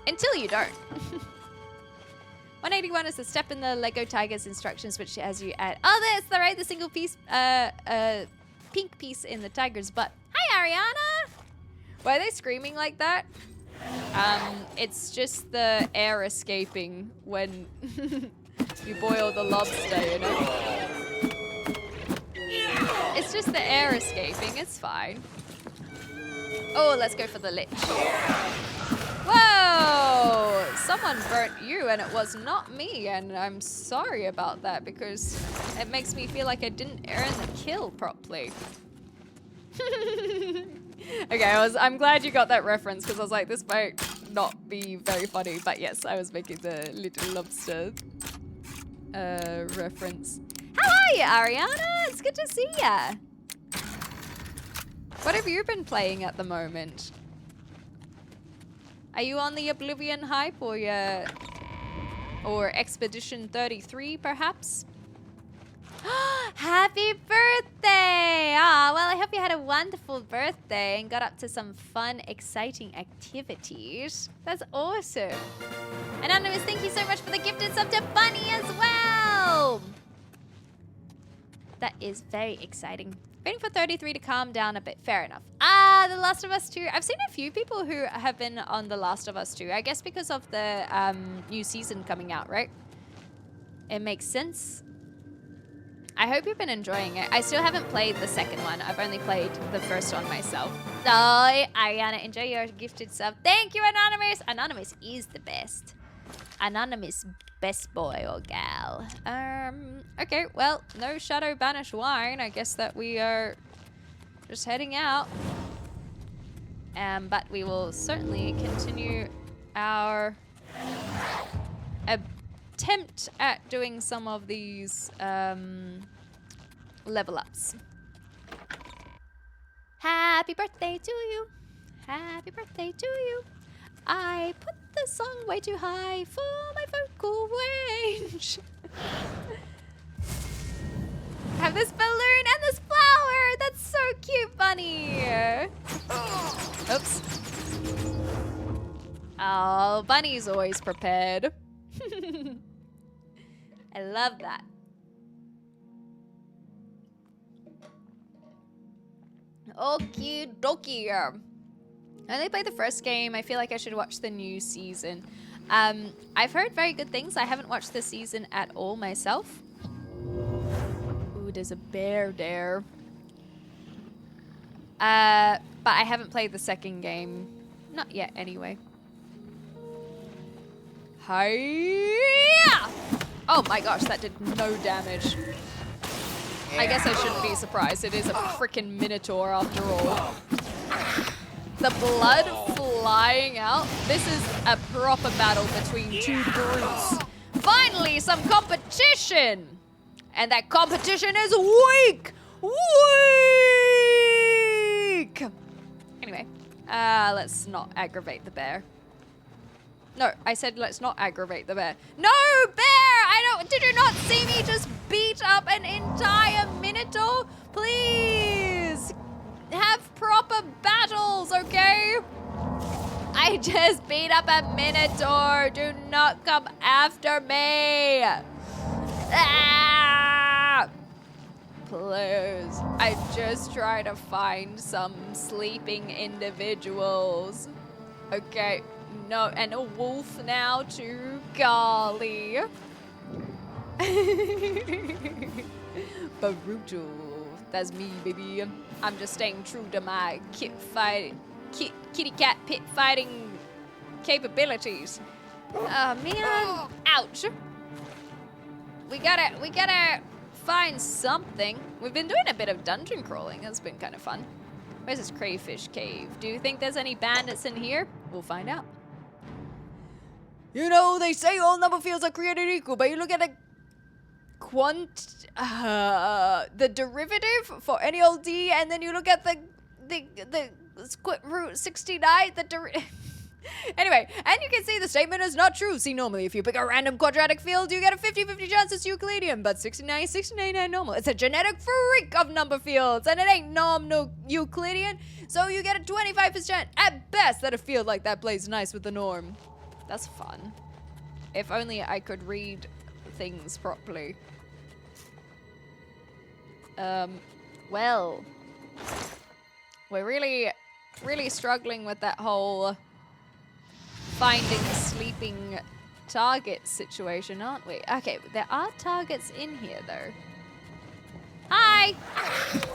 until you don't. 181 is the step in the Lego Tiger's instructions, which as you add... Oh, that's the right, the single piece, pink piece in the tiger's butt. Hi, Ariana! Why are they screaming like that? It's just the air escaping when you boil the lobster, you know? It's just the air escaping, it's fine. Oh, let's go for the lich. Whoa! someone burnt you and it was not me, and I'm sorry about that because it makes me feel like I didn't earn the kill properly. Okay, I'm glad you got that reference because I was like, this might not be very funny, but yes, I was making the Little Lobster reference. How are you, Ariana? It's good to see ya. What have you been playing at the moment? Are you on the Oblivion hype or Expedition 33 perhaps? Happy birthday! Ah, well, I hope you had a wonderful birthday and got up to some fun, exciting activities. That's awesome. Anonymous, thank you so much for the gifted sub to Bunny as well. That is very exciting. Waiting for 33 to calm down a bit. Fair enough. Ah, The Last of Us 2. I've seen a few people who have been on The Last of Us 2. I guess because of the new season coming out, right? It makes sense. I hope you've been enjoying it. I still haven't played the second one. I've only played the first one myself. So, Ariana, enjoy your gifted sub. Thank you, Anonymous. Anonymous is the best. Anonymous, best boy or gal. Okay, well, no Shadow Banish wine. I guess that we are just heading out. But we will certainly continue our attempt at doing some of these level ups. Happy birthday to you. Happy birthday to you. I put the song way too high for my vocal range. Have this balloon and this flower. That's so cute, Bunny. Oops. Oh, Bunny's always prepared. I love that. Okie dokie. I only played the first game. I feel like I should watch the new season. I've heard very good things. I haven't watched the season at all myself. Ooh, there's a bear there. But I haven't played the second game. Not yet, anyway. Hiya! Oh my gosh, that did no damage. I guess I shouldn't be surprised. It is a freaking Minotaur after all. The blood flying out. This is a proper battle between two brutes. Finally, some competition! And that competition is weak! Weak! Anyway, let's not aggravate the bear. No, I said let's not aggravate the bear. No, bear! Did you not see me just beat up an entire Minotaur? Please! Have proper battles, okay? I just beat up a Minotaur. Do not come after me. Ah! Please. I just try to find some sleeping individuals. Okay. No, and a wolf now too. Golly. Baruto. That's me, baby. I'm just staying true to my kitty cat pit fighting capabilities. Oh man. Ouch. We gotta find something. We've been doing a bit of dungeon crawling. That's been kind of fun. Where's this crayfish cave? Do you think there's any bandits in here? We'll find out. You know, they say all number fields are created equal, but you look at the the derivative for any old d, and then you look at the square root 69, the derivative. Anyway, and you can see the statement is not true. See, normally if you pick a random quadratic field, you get a 50-50 chance it's Euclidean, but 69 is 69 ain't normal. It's a genetic freak of number fields, and it ain't no Euclidean, so you get a 25% at best that a field like that plays nice with the norm. That's fun. If only I could read things properly. Well, we're really struggling with that whole finding sleeping target situation, aren't we? Okay, there are targets in here, though. Hi!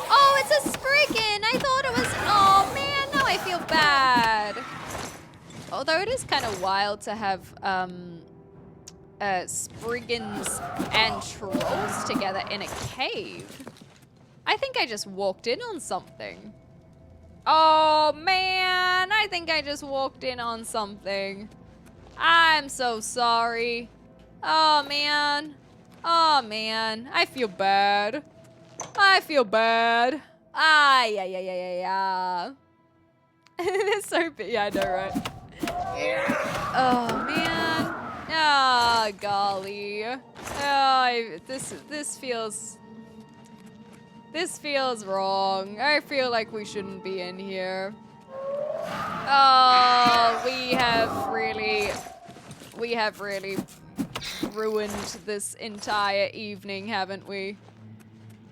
Oh, it's a Spriggan! I thought it was... Oh, man, now I feel bad. Although it is kind of wild to have Spriggans and trolls together in a cave. I think I just walked in on something. Oh man, I think I just walked in on something. I'm so sorry. Oh man. Oh man, I feel bad. I feel bad. Ah, yeah. That's so big. Yeah, I know, right? Oh man. Ah, golly. Oh, this feels wrong. I feel like we shouldn't be in here. Oh, we have really ruined this entire evening, haven't we?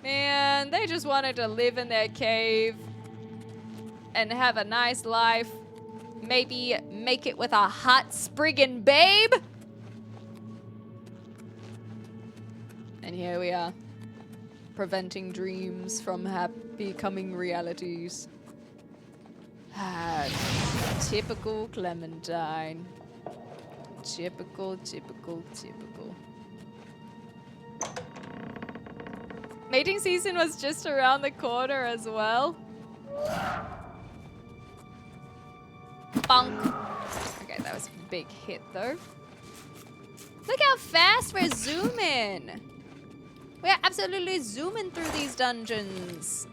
Man, they just wanted to live in their cave and have a nice life. Maybe make it with a hot Spriggan babe. And here we are, preventing dreams from becoming realities. Ah, typical Clementine. Typical. Mating season was just around the corner as well. Bonk. Okay, that was a big hit though. Look how fast we're zooming. We're absolutely zooming through these dungeons.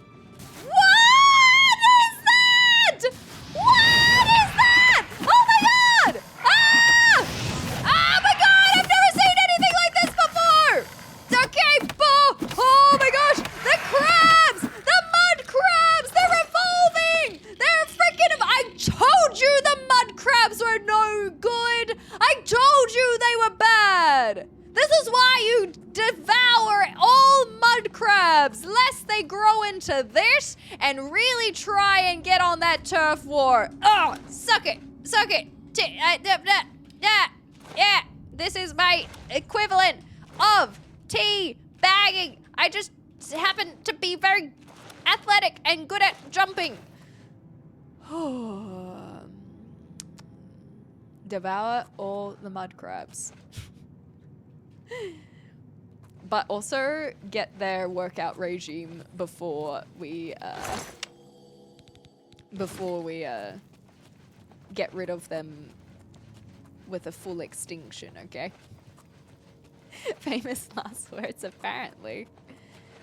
What is that? What is that? Oh my god! Ah! Oh my god! I've never seen anything like this before! Okay, oh my gosh! The crabs! The mud crabs! They're evolving! They're freaking... I told you the mud crabs were no good! I told you they were bad! This is why you devour all mud crabs, lest they grow into this and really try and get on that turf war. Oh, suck it. Yeah, this is my equivalent of tea bagging. I just happen to be very athletic and good at jumping. Devour all the mud crabs. But also get their workout regime before we get rid of them with a full extinction, okay? Famous last words, apparently.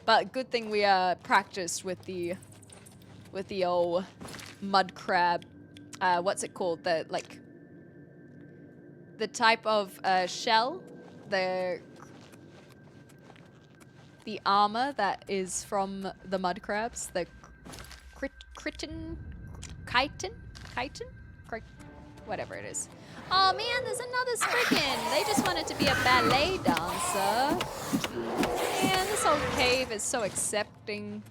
But good thing we practiced with the old mud crab. What's it called? The type of shell. The armor that is from the mud crabs, the chitin, whatever it is. Oh man, there's another Spriggan. They just wanted to be a ballet dancer. Man, this whole cave is so accepting.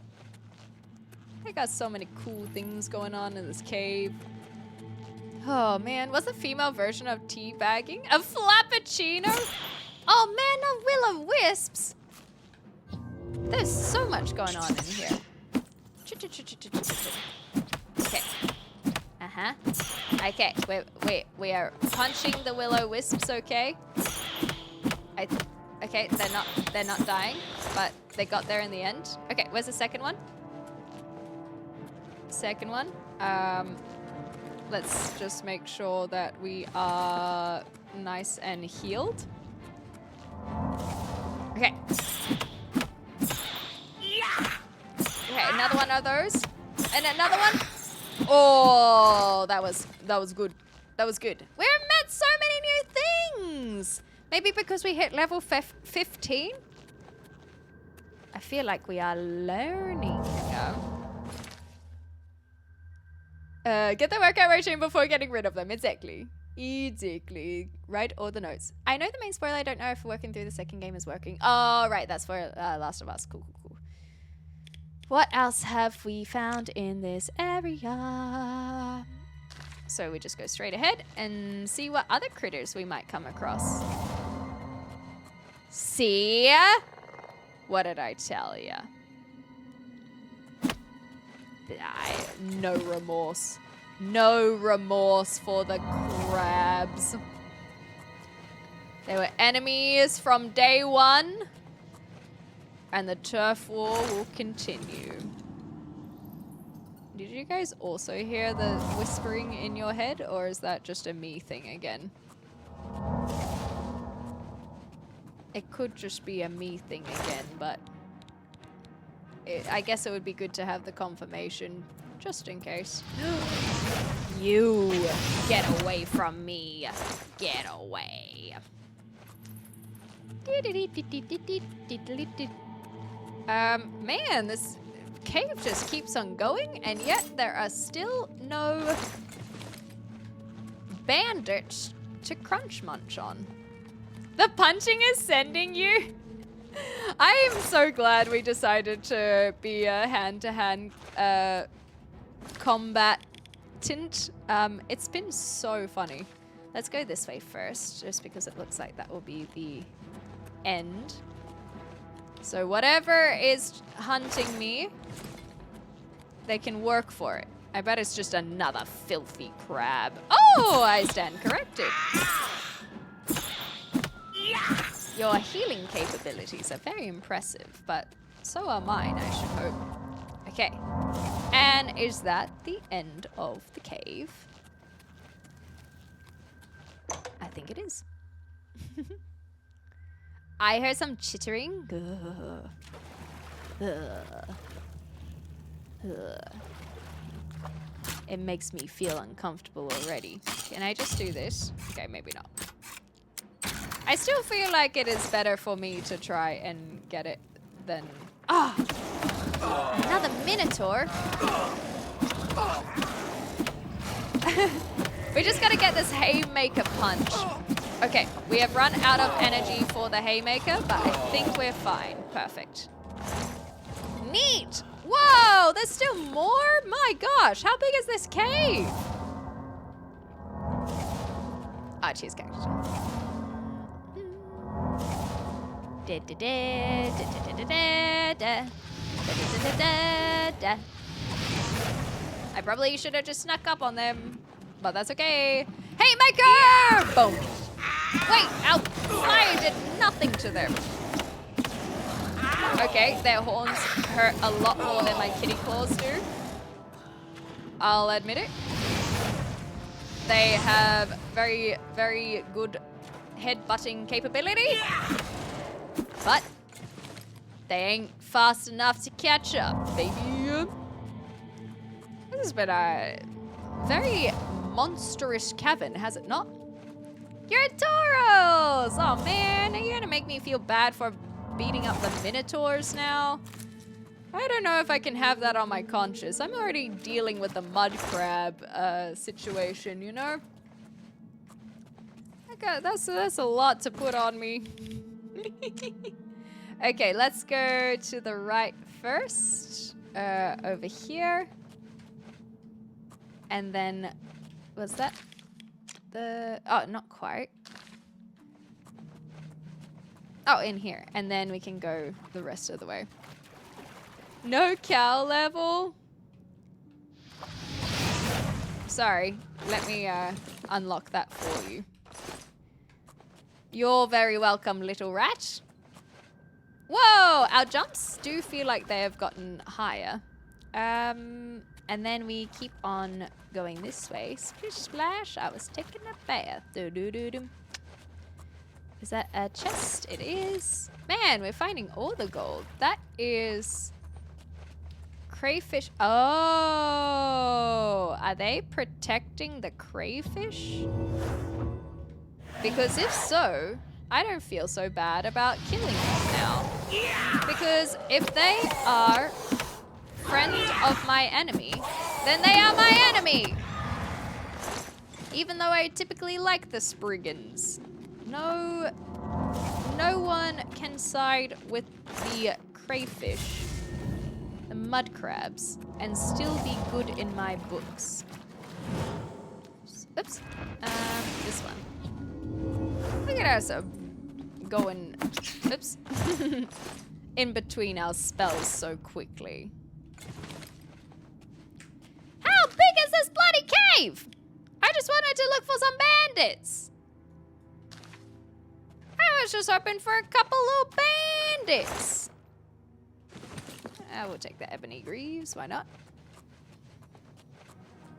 They got so many cool things going on in this cave. Oh man, what's the female version of teabagging? A flappuccino? Oh man, not will-o-wisps. There's so much going on in here. Okay. Okay, we are punching the will-o-wisps, okay? Okay, they're not dying, but they got there in the end. Okay, where's the second one? Second one. Let's just make sure that we are nice and healed. Okay. Okay, another one of those. And another one. Oh, that was good. That was good. We met so many new things. Maybe because we hit level 15? I feel like we are learning. Get the workout regime before getting rid of them. Exactly. Write all the notes. I know the main spoiler. I don't know if working through the second game is working. Oh, right. That's for Last of Us. Cool. What else have we found in this area? So we just go straight ahead and see what other critters we might come across. See? What did I tell ya? No remorse. No remorse for the crabs. They were enemies from day one, and the turf war will continue. Did you guys also hear the whispering in your head, or is that just a me thing again? It could just be a me thing again, but I guess it would be good to have the confirmation, just in case. You get away from me. Get away. Man, this cave just keeps on going, and yet there are still no bandits to crunch munch on. The punching is sending you. I am so glad we decided to be a hand-to-hand combatant. It's been so funny. Let's go this way first, just because it looks like that will be the end. So whatever is hunting me, they can work for it. I bet it's just another filthy crab. Oh, I stand corrected. Your healing capabilities are very impressive, but so are mine, I should hope. Okay. And is that the end of the cave? I think it is. I heard some chittering. It makes me feel uncomfortable already. Can I just do this? Okay, maybe not. I still feel like it is better for me to try and get it than... Ah! Another Minotaur? We just gotta get this Haymaker punch. Okay, we have run out of energy for the Haymaker, but I think we're fine. Perfect. Neat! Whoa, there's still more? My gosh, how big is this cave? Ah, cheesecake. I probably should have just snuck up on them, but that's okay. Haymaker! Boom. Wait, ow. I did nothing to them. Okay, their horns hurt a lot more than my kitty claws do. I'll admit it. They have very, very good head-butting capability. But they ain't fast enough to catch up, baby. This has been a very monstrous cavern, has it not? You're Tauros! Oh man, are you gonna make me feel bad for beating up the Minotaurs now? I don't know if I can have that on my conscience. I'm already dealing with the mud crab situation, you know? Okay, that's a lot to put on me. Okay, let's go to the right first. Over here. And then, was that the... Oh, not quite. Oh, in here. And then we can go the rest of the way. No cow level? Sorry. Let me unlock that for you. You're very welcome, little rat. Whoa! Our jumps do feel like they have gotten higher. And then we keep on going this way. Splish splash. I was taking a bath. Do-do-do-do. Is that a chest? It is. Man, we're finding all the gold. That is... crayfish. Oh! Are they protecting the crayfish? Because if so, I don't feel so bad about killing them now. Because if they are friend of my enemy, then they are my enemy! Even though I typically like the Spriggans. No one can side with the crayfish, the mud crabs, and still be good in my books. Oops. This one. Look at us going, oops, in between our spells so quickly. How big is this bloody cave? I just wanted to look for some bandits. I was just hoping for a couple little bandits. I will take the ebony greaves. Why not?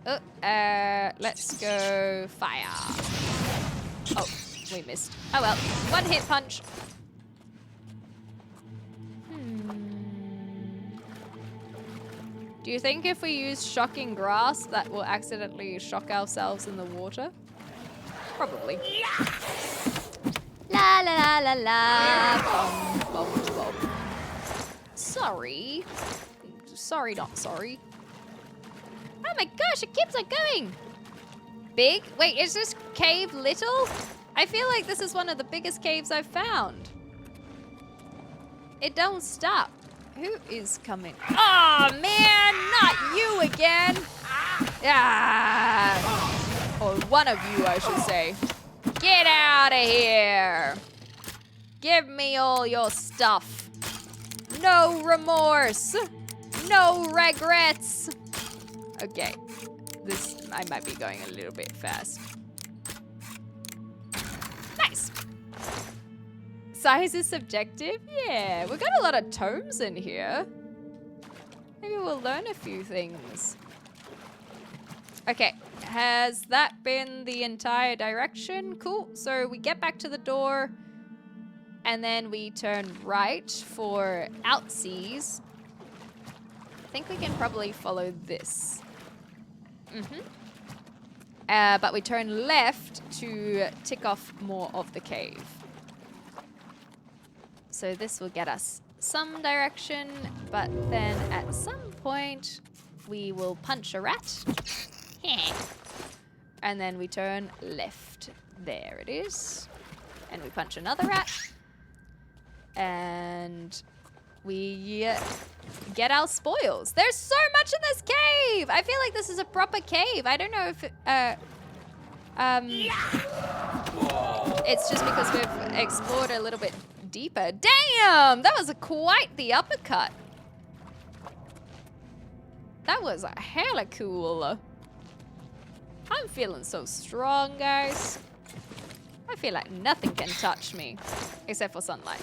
Oh, let's go fire. Oh, we missed. Oh well, one hit punch. Do you think if we use shocking grass that we'll accidentally shock ourselves in the water? Probably. La la la la la. Bum, bum, bum. Sorry. Sorry, not sorry. Oh my gosh, it keeps on going. Big? Wait, is this cave little? I feel like this is one of the biggest caves I've found. It don't stop. Who is coming? Oh man, not you again. Ah. Or one of you, I should say. Get out of here. Give me all your stuff. No remorse. No regrets. Okay. This, I might be going a little bit fast. Nice. Size is subjective? Yeah, we've got a lot of tomes in here. Maybe we'll learn a few things. Okay, has that been the entire direction? Cool, so we get back to the door and then we turn right for Outseas. I think we can probably follow this. But we turn left to tick off more of the cave. So this will get us some direction, but then at some point we will punch a rat. And then we turn left. There it is. And we punch another rat. And we get our spoils. There's so much in this cave! I feel like this is a proper cave. I don't know if it's just because we've explored a little bit deeper. Damn! That was quite the uppercut. That was a hella cool. I'm feeling so strong, guys. I feel like nothing can touch me. Except for sunlight.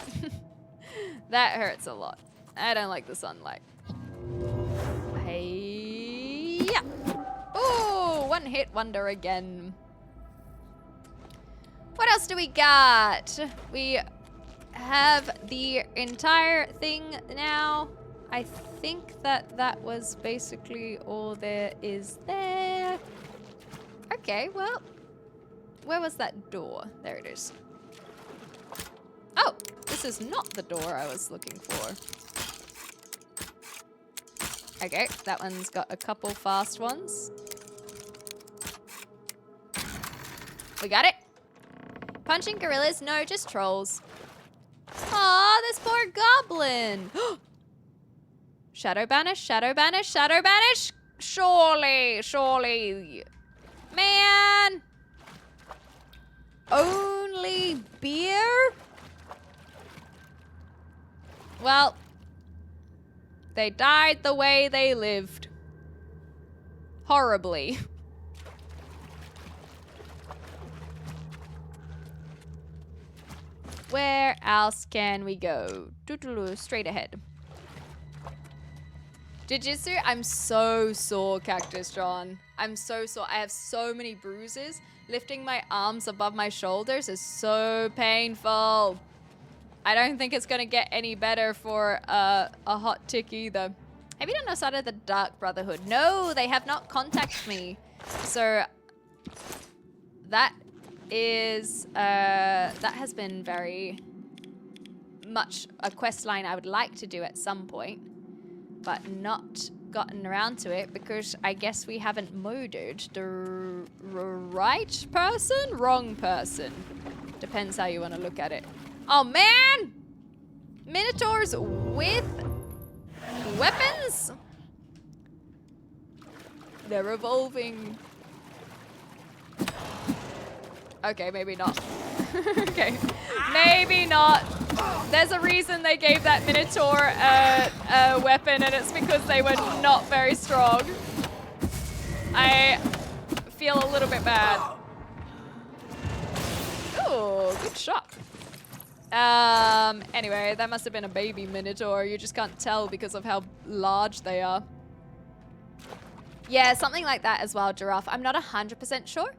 That hurts a lot. I don't like the sunlight. Hey, yeah. Oh, one hit wonder again. What else do we got? We have the entire thing now. I think that was basically all there is there. Okay, well, where was that door? There it is. Oh, this is not the door I was looking for. Okay, that one's got a couple fast ones. We got it. Punching gorillas? No, just trolls. Aw, this poor goblin. Shadow banish, shadow banish, shadow banish. Surely, surely. Man. Only beer? Well, they died the way they lived. Horribly. Where else can we go? Straight ahead. Jiu-Jitsu? I'm so sore, Cactus John. I'm so sore. I have so many bruises. Lifting my arms above my shoulders is so painful. I don't think it's gonna get any better for a hot tick either. Have you done outside of the Dark Brotherhood? No, they have not contacted me. So that is that has been very much a quest line I would like to do at some point, but not gotten around to it because I guess we haven't murdered the right person, wrong person. Depends how you want to look at it. Oh man! Minotaurs with weapons? They're evolving. Okay, maybe not. Okay, maybe not. There's a reason they gave that Minotaur a weapon, and it's because they were not very strong. I feel a little bit bad. Ooh, good shot. Anyway, that must have been a baby minotaur. You just can't tell because of how large they are. Yeah, something like that as well, giraffe. I'm not 100% sure.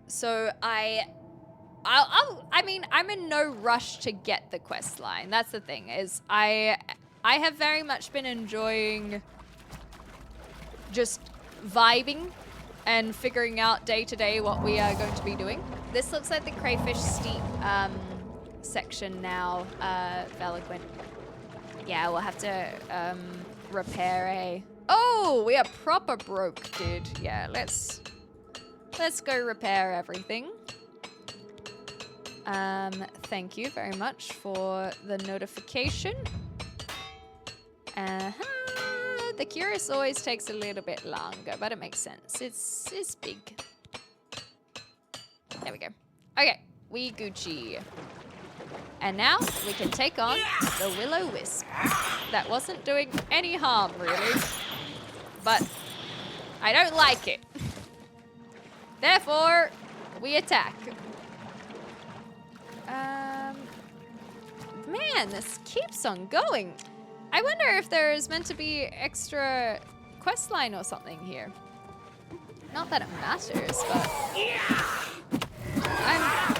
So I mean, I'm in no rush to get the quest line. That's the thing, is I have very much been enjoying just vibing and figuring out day to day what we are going to be doing. This looks like the crayfish steep section now, Veloquent. Yeah, we'll have to repair a... Oh, we are proper broke, dude. Yeah, let's go repair everything. Thank you very much for the notification. The curious always takes a little bit longer, but it makes sense. It's big. There we go. Okay, we Gucci. And now we can take on the Will-O-Wisp. That wasn't doing any harm, really. But I don't like it. Therefore, we attack. Man, this keeps on going. I wonder if there is meant to be extra quest line or something here. Not that it matters, but...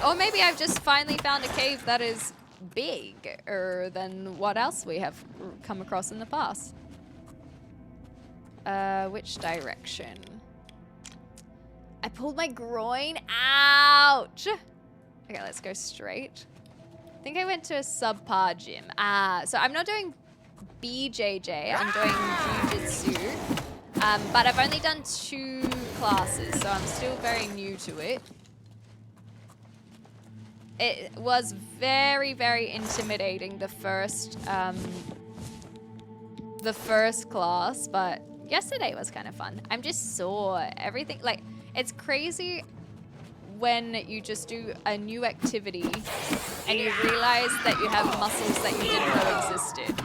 or maybe I've just finally found a cave that is bigger than what else we have come across in the past. Which direction? I pulled my groin. Ouch! Okay, let's go straight. I think I went to a subpar gym. So I'm not doing BJJ, I'm doing Jiu-Jitsu. But I've only done 2 classes, so I'm still very new to it. It was very, very intimidating the first class, but yesterday was kind of fun. I'm just sore. Everything, like, it's crazy when you just do a new activity and you realize that you have muscles that you didn't know existed.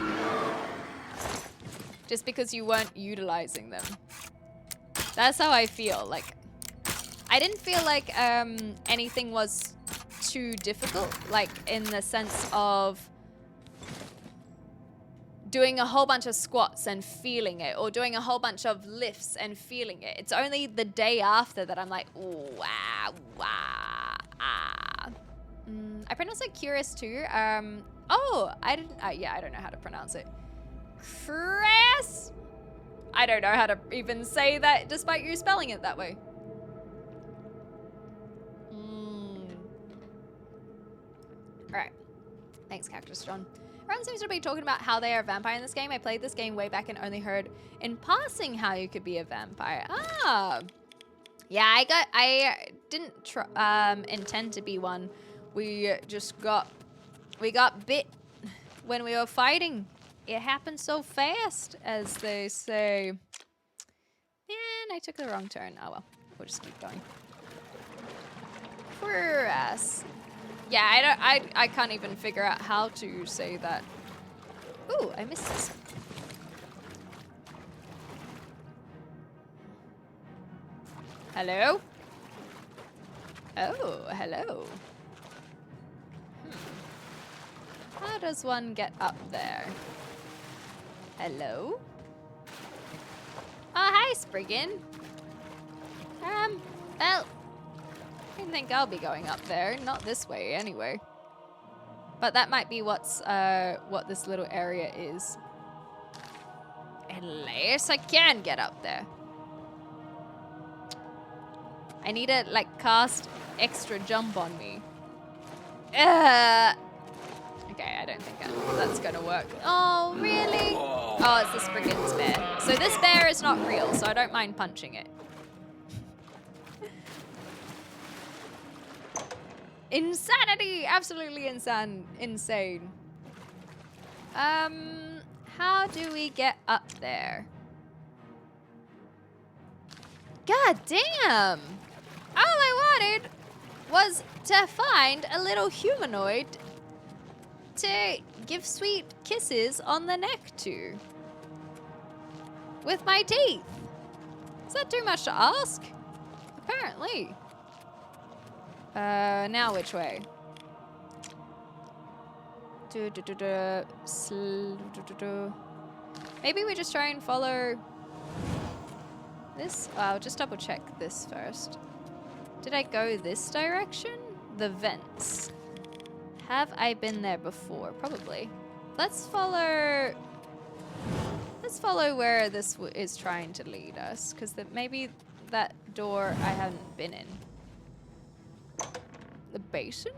Just because you weren't utilizing them. That's how I feel. Like, I didn't feel like anything was too difficult, like in the sense of doing a whole bunch of squats and feeling it, or doing a whole bunch of lifts and feeling it. It's only the day after that I'm like, ooh, ah, wah, ah. I pronounce it curious too. Oh, I didn't, yeah, I don't know how to pronounce it. Chris? I don't know how to even say that despite you spelling it that way. Alright. Thanks, Cactus John. Everyone seems to be talking about how they are a vampire in this game. I played this game way back and only heard in passing how you could be a vampire. Ah. Yeah, I didn't intend to be one. We got bit when we were fighting. It happened so fast, as they say. And I took the wrong turn. Oh well, we'll just keep going. Poor ass. Yeah, I can't even figure out how to say that. Ooh, I missed this. Hello? Oh, hello. How does one get up there? Hello? Oh, hi, Spriggan. Well, I don't think I'll be going up there. Not this way, anyway. But that might be what this little area is. Unless I can get up there. I need to, like, cast extra jump on me. Okay, I don't think that's gonna work. Oh, really? Oh, it's the Spriggan's bear. So this bear is not real, so I don't mind punching it. Insanity! Absolutely insane. How do we get up there? God damn! All I wanted was to find a little humanoid to give sweet kisses on the neck to. With my teeth. Is that too much to ask? Apparently. Now which way? Maybe we just try and follow this? I'll just double check this first. Did I go this direction? The vents. Have I been there before? Probably. Let's follow where this is trying to lead us, because maybe that door I haven't been in. The basin?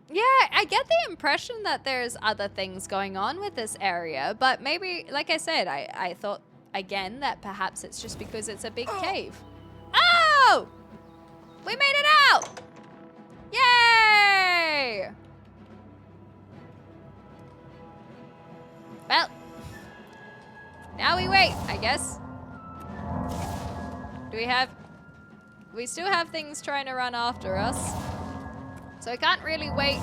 Yeah, I get the impression that there's other things going on with this area, but maybe, like I said, I thought, again, that perhaps it's just because it's a big cave. Oh! We made it out! Yay! Well, now we wait, I guess. We still have things trying to run after us. So I can't really wait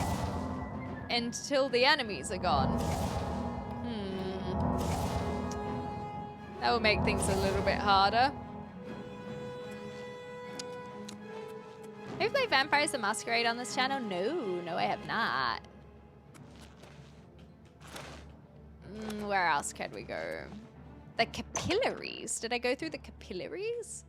until the enemies are gone. That will make things a little bit harder. Have you played Vampires the Masquerade on this channel? No, I have not. Where else can we go? The capillaries. Did I go through the capillaries?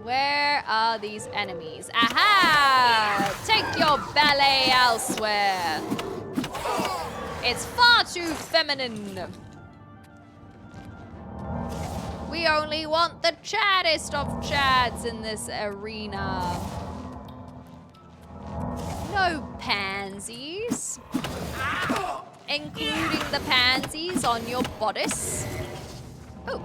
Where are these enemies? Aha! Take your ballet elsewhere. It's far too feminine. We only want the chaddest of chads in this arena. No pansies. Including the pansies on your bodice. Oh.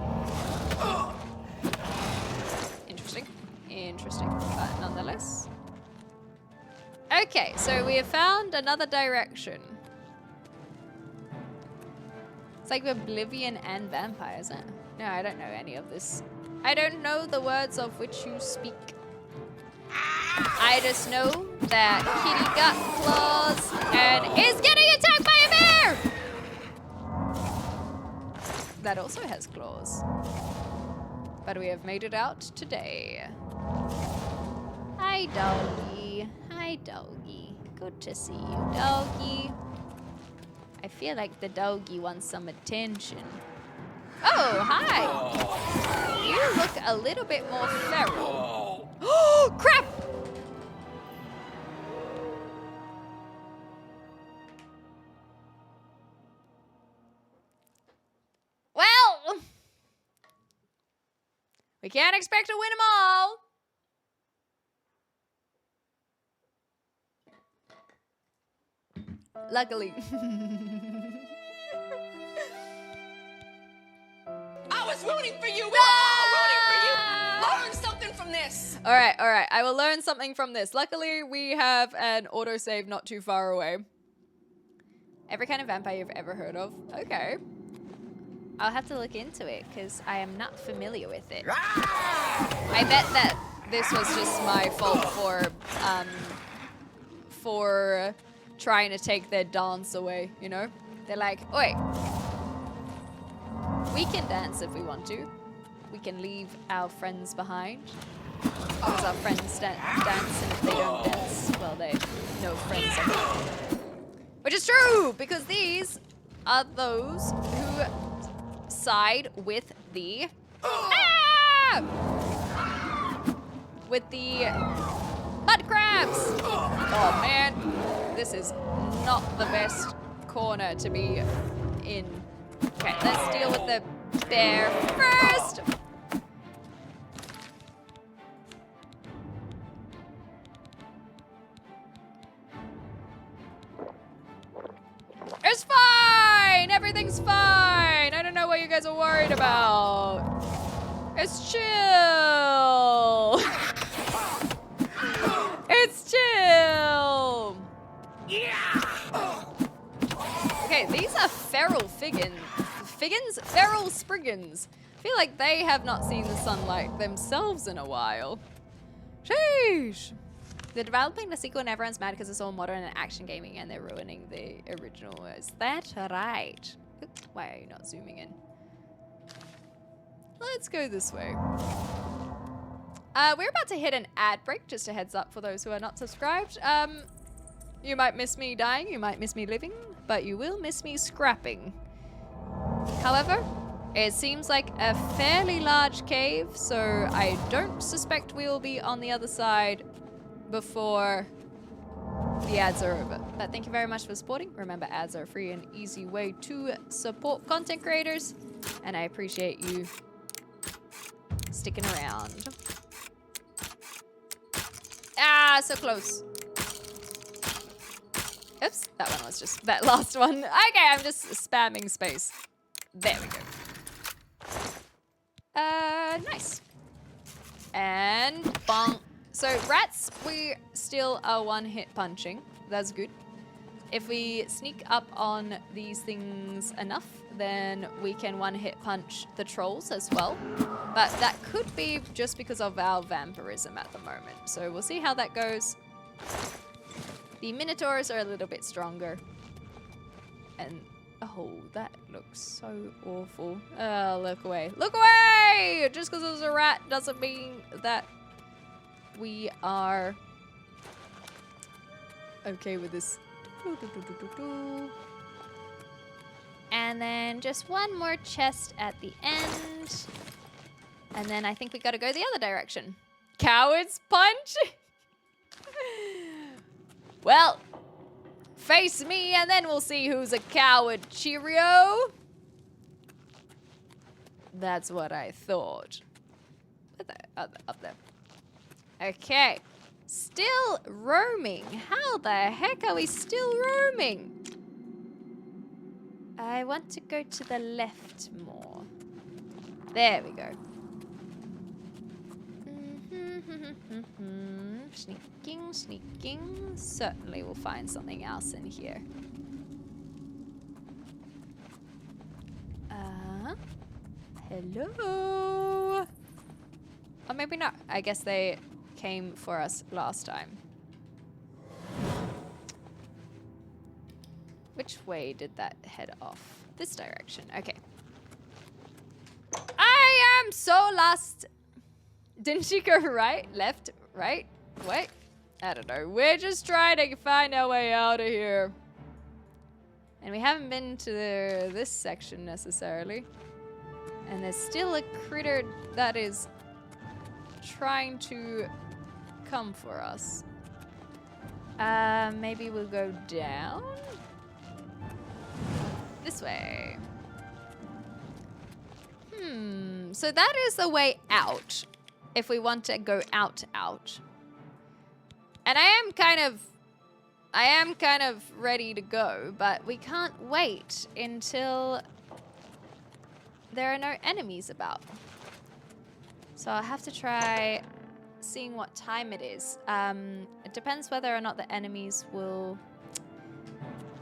Interesting, but nonetheless. Okay, so we have found another direction. It's like Oblivion and Vampire, isn't it? No, I don't know any of this. I don't know the words of which you speak. I just know that Kitty got claws and is getting attacked by a bear! That also has claws. But we have made it out today. Hi, doggy. Hi, doggy. Good to see you, doggy. I feel like the doggy wants some attention. Oh, hi. You look a little bit more feral. Oh, crap! Well, we can't expect to win them all. Luckily. I was rooting for you. We were all rooting for you. Learn something from this. All right. I will learn something from this. Luckily, we have an autosave not too far away. Every kind of vampire you've ever heard of. Okay. I'll have to look into it because I am not familiar with it. I bet that this was just my fault for trying to take their dance away, you know? They're like, oi, we can dance if we want to. We can leave our friends behind. Because our friends dance, and if they don't dance, well, they no friends anymore. Which is true, because these are those who side with the with the mud crabs. Oh man, this is not the best corner to be in. Okay, let's deal with the bear first. It's fine! Everything's fine! I don't know what you guys are worried about. It's chill! It's chill! Okay, these are feral feral spriggans. I feel like they have not seen the sunlight themselves in a while. Sheesh! They're developing the sequel and everyone's mad because it's all modern and action gaming and they're ruining the original. Is that right? Oops, why are you not zooming in? Let's go this way. We're about to hit an ad break, just a heads up for those who are not subscribed. You might miss me dying, you might miss me living, but you will miss me scrapping. However, it seems like a fairly large cave, so I don't suspect we will be on the other side before the ads are over. But thank you very much for supporting. Remember, ads are a free and easy way to support content creators, and I appreciate you sticking around. Ah, so close. Oops, that one was just that last one. Okay, I'm just spamming space. There we go. Nice. And bonk. So rats, we still are one-hit punching. That's good. If we sneak up on these things enough, then we can one-hit punch the trolls as well. But that could be just because of our vampirism at the moment. So we'll see how that goes. The minotaurs are a little bit stronger. And oh, that looks so awful. Oh, look away. Look away! Just because there's a rat doesn't mean that we are okay with this. And then just one more chest at the end. And then I think we gotta go the other direction. Coward's punch? Well, face me and then we'll see who's a coward. Cheerio. That's what I thought. Up there. Okay. Still roaming. How the heck are we still roaming? I want to go to the left more. There we go. Sneaking, sneaking. Certainly we'll find something else in here. Hello? Or maybe not. I guess they came for us last time. Which way did that head off? This direction. Okay. I am so lost. Didn't she go right, left, right? Wait. I don't know. We're just trying to find our way out of here. And we haven't been to this section necessarily. And there's still a critter that is trying to come for us. Maybe we'll go down? This way. So that is the way out. If we want to go out. And I am kind of ready to go, but we can't wait until there are no enemies about. So I'll have to try seeing what time it is. It depends whether or not the enemies will...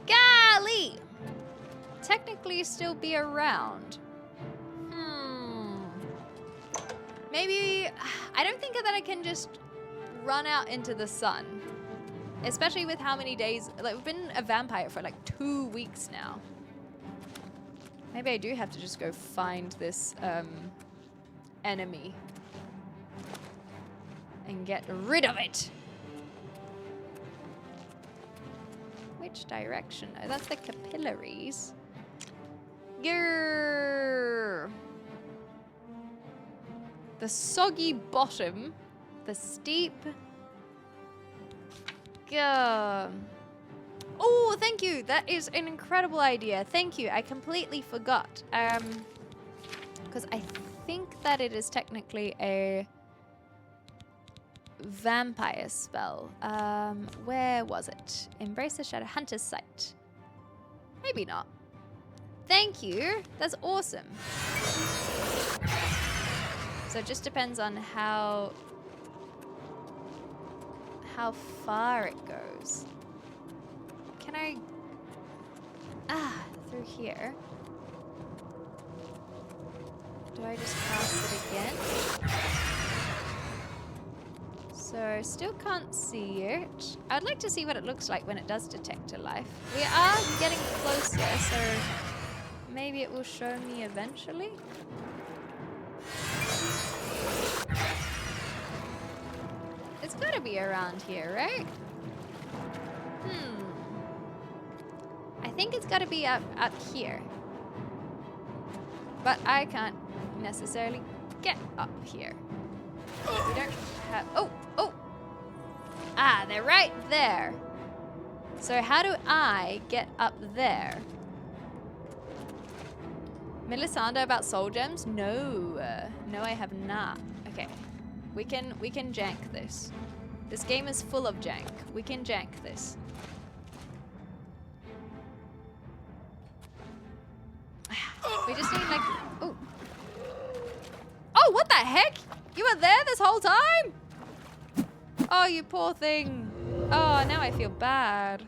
Golly! Technically still be around. Maybe... I don't think that I can just run out into the sun. Especially with how many days... Like, we've been a vampire for like 2 weeks now. Maybe I do have to just go find this enemy. And get rid of it. Which direction? Oh, that's the capillaries. Grrr. The soggy bottom. The steep. Gah. Oh, thank you. That is an incredible idea. Thank you. I completely forgot. Because I think that it is technically a vampire spell. Where was it? Embrace the Shadow Hunter's Sight. Maybe not. Thank you. That's awesome. So it just depends on how far it goes. Can I... through here. Do I just cast it again? So, still can't see it. I'd like to see what it looks like when it does detect a life. We are getting closer, so maybe it will show me eventually. It's gotta be around here, right? I think it's gotta be up here. But I can't necessarily get up here. We don't have... Oh! Ah, they're right there. So how do I get up there? Melisandre about soul gems? No. No, I have not. Okay. We can jank this. This game is full of jank. We can jank this. We just need like... Oh. Oh, what the heck? You were there this whole time? Oh, you poor thing. Oh, now I feel bad.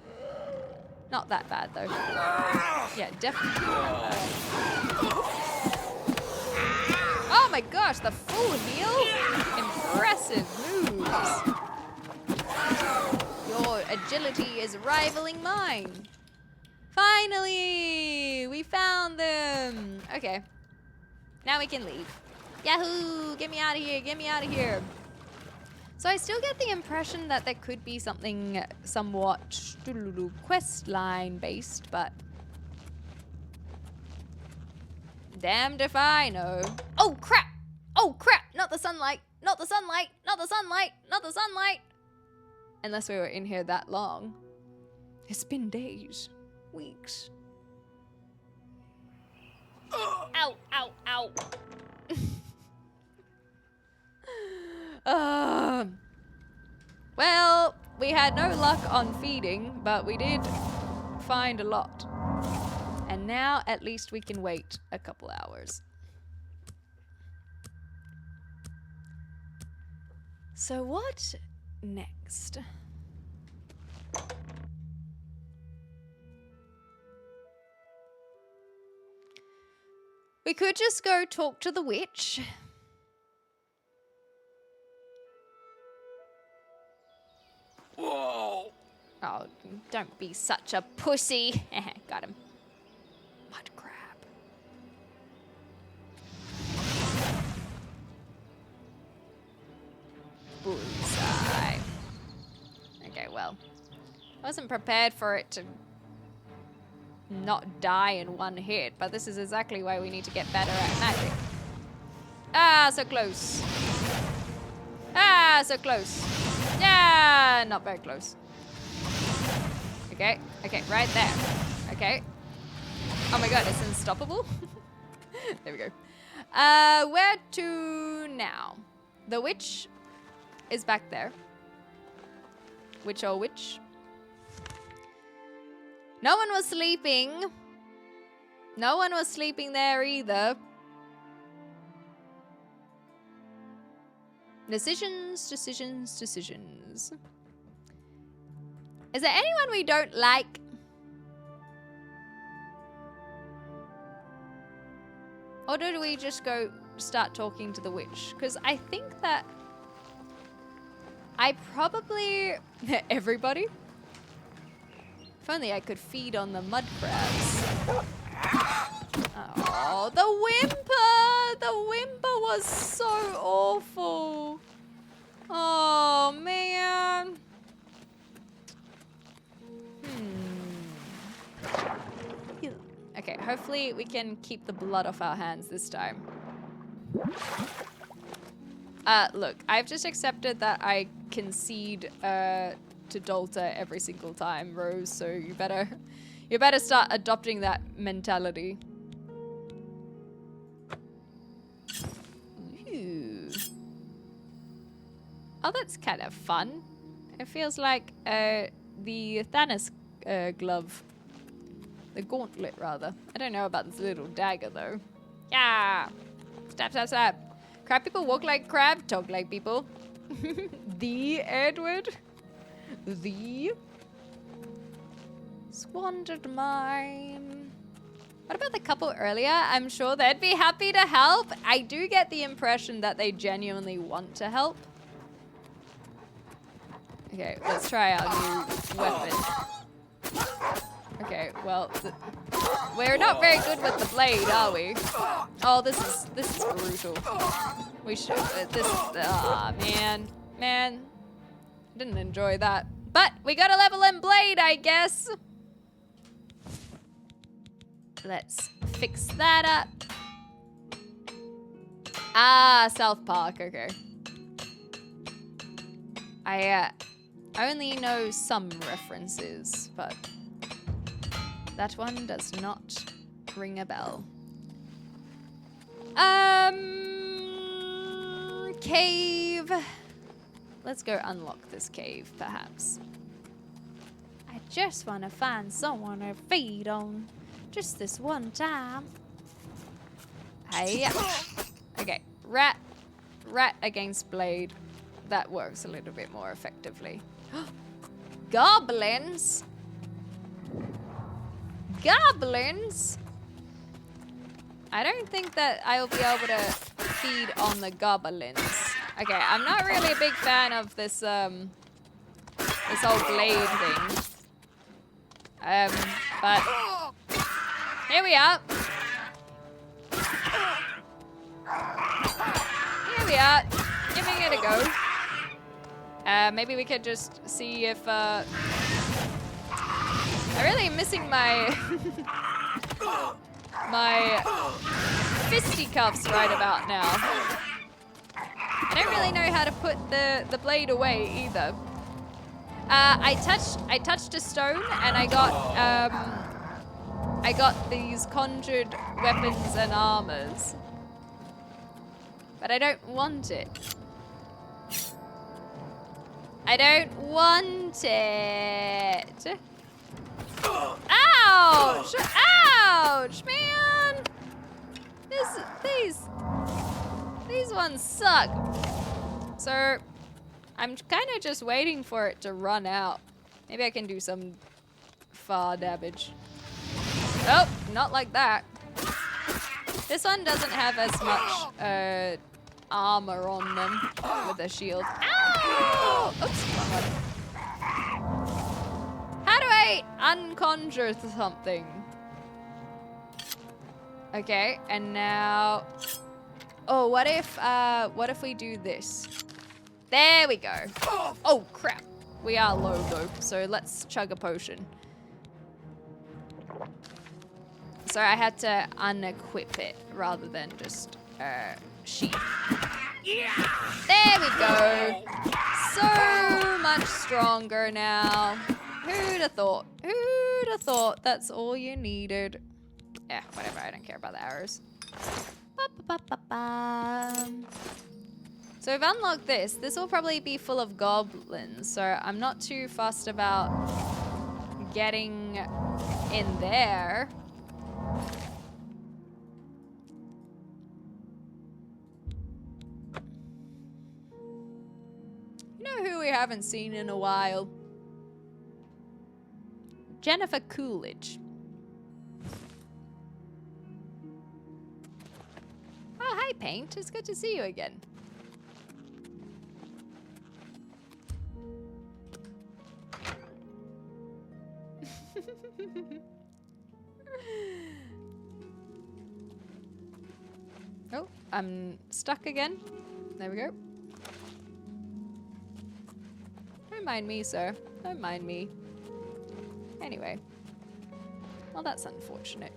Not that bad, though. Yeah, definitely not bad. Oh my gosh, the full heal? Impressive moves. Your agility is rivaling mine. Finally! We found them! Okay. Now we can leave. Yahoo! Get me out of here! Get me out of here! So I still get the impression that there could be something somewhat quest line based, but damned if I know. Oh crap! Oh crap! Not the sunlight! Not the sunlight! Not the sunlight! Not the sunlight! Unless we were in here that long. It's been days. Weeks. Ow, ow, ow. Well, we had no luck on feeding, but we did find a lot. And now at least we can wait a couple hours. So what next? We could just go talk to the witch. Whoa! Oh, don't be such a pussy. Got him. Mud crab. Bullseye. Okay, well. I wasn't prepared for it to not die in one hit, but this is exactly why we need to get better at magic. Ah, so close. Ah, so close. Yeah, not very close. Okay, okay, right there. Okay. Oh my god, it's unstoppable. There we go. Where to now? The witch is back there. Witch or witch? No one was sleeping. No one was sleeping there either. Decisions, decisions, decisions. Is there anyone we don't like? Or do we just go start talking to the witch? Because I think that I probably... Everybody? If only I could feed on the mud crabs. Oh, the whimper! The whimper was so awful. Oh, man. Okay, hopefully we can keep the blood off our hands this time. Look, I've just accepted that I concede to Dolta every single time, Rose, so you better start adopting that mentality. Ooh. Oh, that's kind of fun. It feels like the Thanos glove. The gauntlet, rather. I don't know about this little dagger, though. Yeah! Stab, stab, stab. Crab people walk like crab, talk like people. The Edward? The squandered mine. What about the couple earlier? I'm sure they'd be happy to help. I do get the impression that they genuinely want to help. Okay, let's try our new weapon. Okay, well, we're not very good with the blade, are we? Oh, this is brutal. We should man, didn't enjoy that. But we got a level in blade, I guess. Let's fix that up. Ah, South Park. Okay. I only know some references, but that one does not ring a bell. Cave. Let's go unlock this cave, perhaps. I just want to find someone to feed on. Just this one time. Hey. Okay, rat against blade. That works a little bit more effectively. Goblins? Goblins? I don't think that I'll be able to feed on the goblins. Okay, I'm not really a big fan of this this whole blade thing. But here we are. Here we are, giving it a go. Maybe we could just see if I'm really missing my my fisticuffs right about now. I don't really know how to put the blade away either. I touched a stone and I got these conjured weapons and armors. But I don't want it. I don't want it. Ouch! Ouch, man! These ones suck. So I'm kind of just waiting for it to run out. Maybe I can do some far damage. Oh, not like that. This one doesn't have as much armor on them with a shield. Ow! Oops, wrong one. How do I unconjure something? Okay, and now, oh, what if we do this? There we go. Oh crap, we are low though, so let's chug a potion. So I had to unequip it rather than just sheath. There we go. So much stronger now. Who'd have thought? Who'd have thought that's all you needed? Yeah, whatever. I don't care about the arrows. So we've unlocked this. This will probably be full of goblins, so I'm not too fussed about getting in there. You know who we haven't seen in a while? Jennifer Coolidge. Oh, hi, Paint. It's good to see you again. Oh, I'm stuck again. There we go. Don't mind me, sir. Don't mind me. Anyway. Well, that's unfortunate.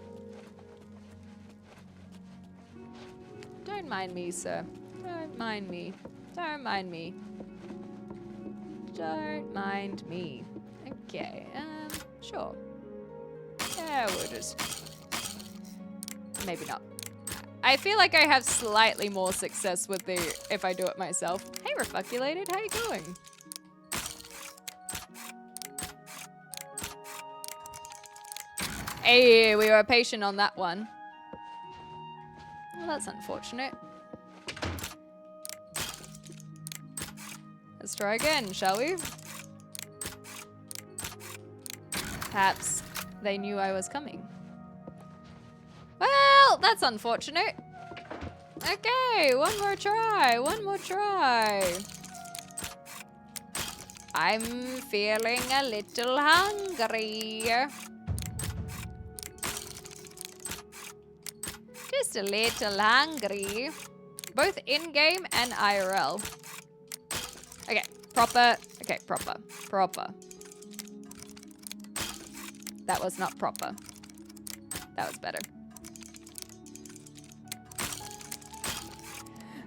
Don't mind me, sir. Don't mind me. Don't mind me. Don't mind me. Okay, sure. Yeah, we'll just... Maybe not. I feel like I have slightly more success with the if I do it myself. Hey, Refuculated, how you going? Hey, we were patient on that one. Well, that's unfortunate. Let's try again, shall we? Perhaps they knew I was coming. Well, that's unfortunate. Okay, one more try. One more try. I'm feeling a little hungry. Just a little hungry. Both in-game and IRL. Okay, proper. Okay, proper. Proper. That was not proper. That was better.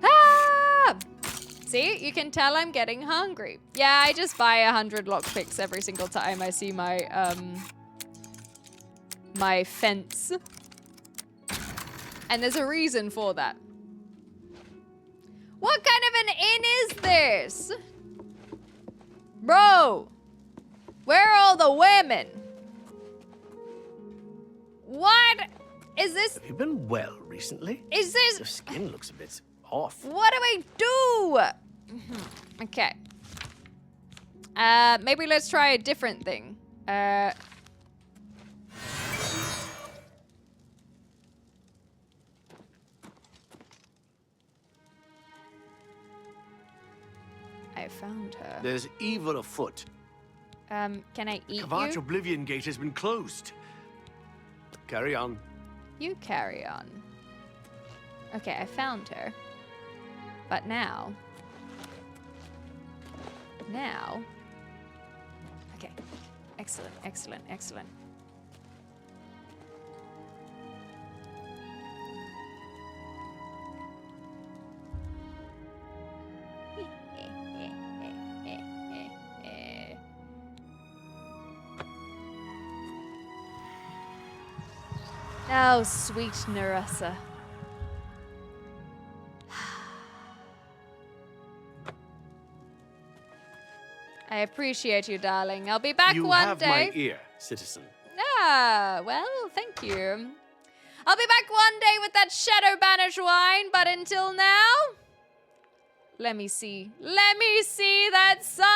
Ah! See, you can tell I'm getting hungry. Yeah, I just buy 100 lockpicks every single time I see my, my fence. And there's a reason for that. What kind of an inn is this? Bro! Where are all the women? What? Is this? Have you been well recently? Is this? Your skin looks a bit off. What do I do? Okay. Maybe let's try a different thing. I found her. There's evil afoot. Can I eat Kvatch you? Oblivion Gate has been closed. Carry on. You carry on. Okay, I found her. But now... Okay. Excellent, excellent, excellent. Oh, sweet Narissa. I appreciate you, darling. I'll be back You one have day. my ear, citizen. Ah, well, thank you. I'll be back one day with that shadow banished wine, but until now, let me see. Let me see that sunrise.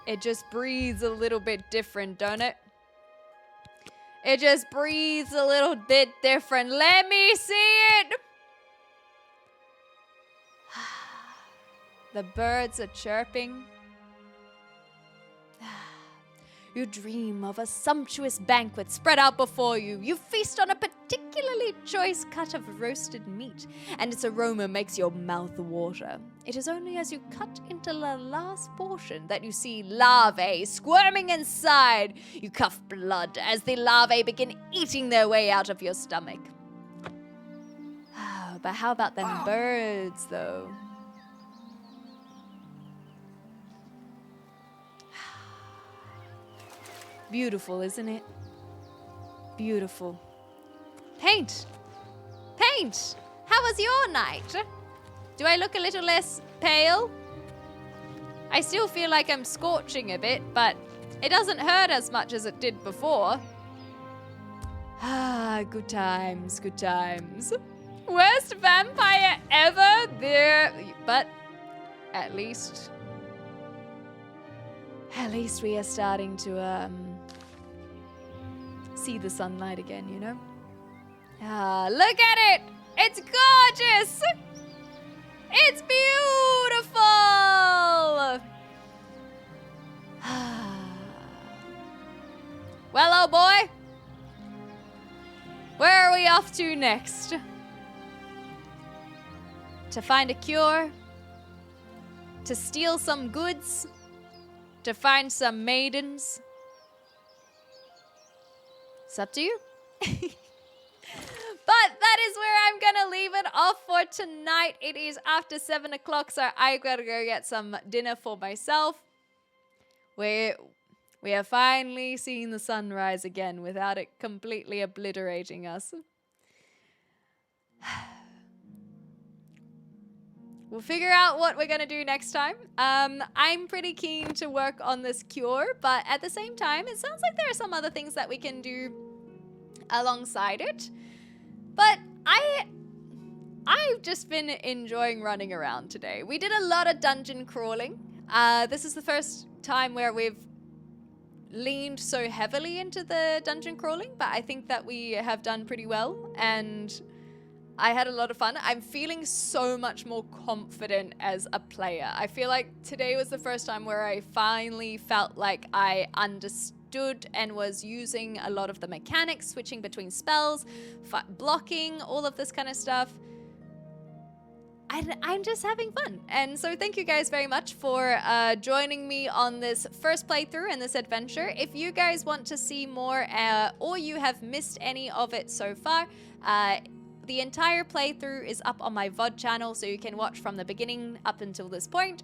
It just breathes a little bit different, don't it? It just breathes a little bit different. Let me see it. The birds are chirping. You dream of a sumptuous banquet spread out before you. You feast on a particularly choice cut of roasted meat, and its aroma makes your mouth water. It is only as you cut into the last portion that you see larvae squirming inside. You cough blood as the larvae begin eating their way out of your stomach. But how about them birds, though? Beautiful, isn't it? Beautiful. Paint! Paint! How was your night? Do I look a little less pale? I still feel like I'm scorching a bit, but it doesn't hurt as much as it did before. Ah, good times, good times. Worst vampire ever there, but at least we are starting to, see the sunlight again, you know? Ah, look at it! It's gorgeous! It's beautiful! Well, oh boy, where are we off to next? To find a cure? To steal some goods? To find some maidens? It's up to you. But that is where I'm gonna leave it off for tonight. It is after 7 o'clock, so I gotta go get some dinner for myself. We have finally seen the sunrise again without it completely obliterating us. We'll figure out what we're gonna do next time. I'm pretty keen to work on this cure, but at the same time, it sounds like there are some other things that we can do alongside it. But I've just been enjoying running around today. We did a lot of dungeon crawling. This is the first time where we've leaned so heavily into the dungeon crawling, but I think that we have done pretty well. And I had a lot of fun. I'm feeling so much more confident as a player. I feel like today was the first time where I finally felt like I understood and was using a lot of the mechanics, switching between spells, blocking, all of this kind of stuff. I'm just having fun. And so thank you guys very much for joining me on this first playthrough and this adventure. If you guys want to see more or you have missed any of it so far, the entire playthrough is up on my VOD channel, so you can watch from the beginning up until this point.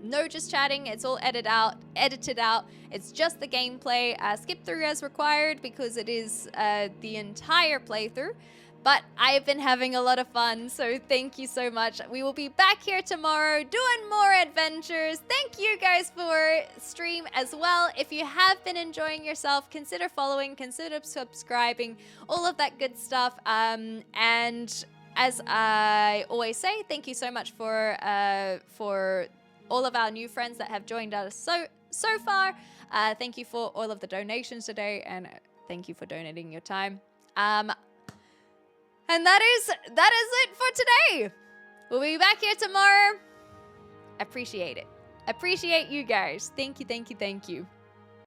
No just chatting, it's all edited out. It's just the gameplay. Skip through as required because it is the entire playthrough. But I've been having a lot of fun, so thank you so much. We will be back here tomorrow doing more adventures. Thank you guys for stream as well. If you have been enjoying yourself, consider following, consider subscribing, all of that good stuff. And as I always say, thank you so much for all of our new friends that have joined us so far. Thank you for all of the donations today, and thank you for donating your time. And that is it for today. We'll be back here tomorrow. Appreciate it. Appreciate you guys. Thank you, thank you, thank you.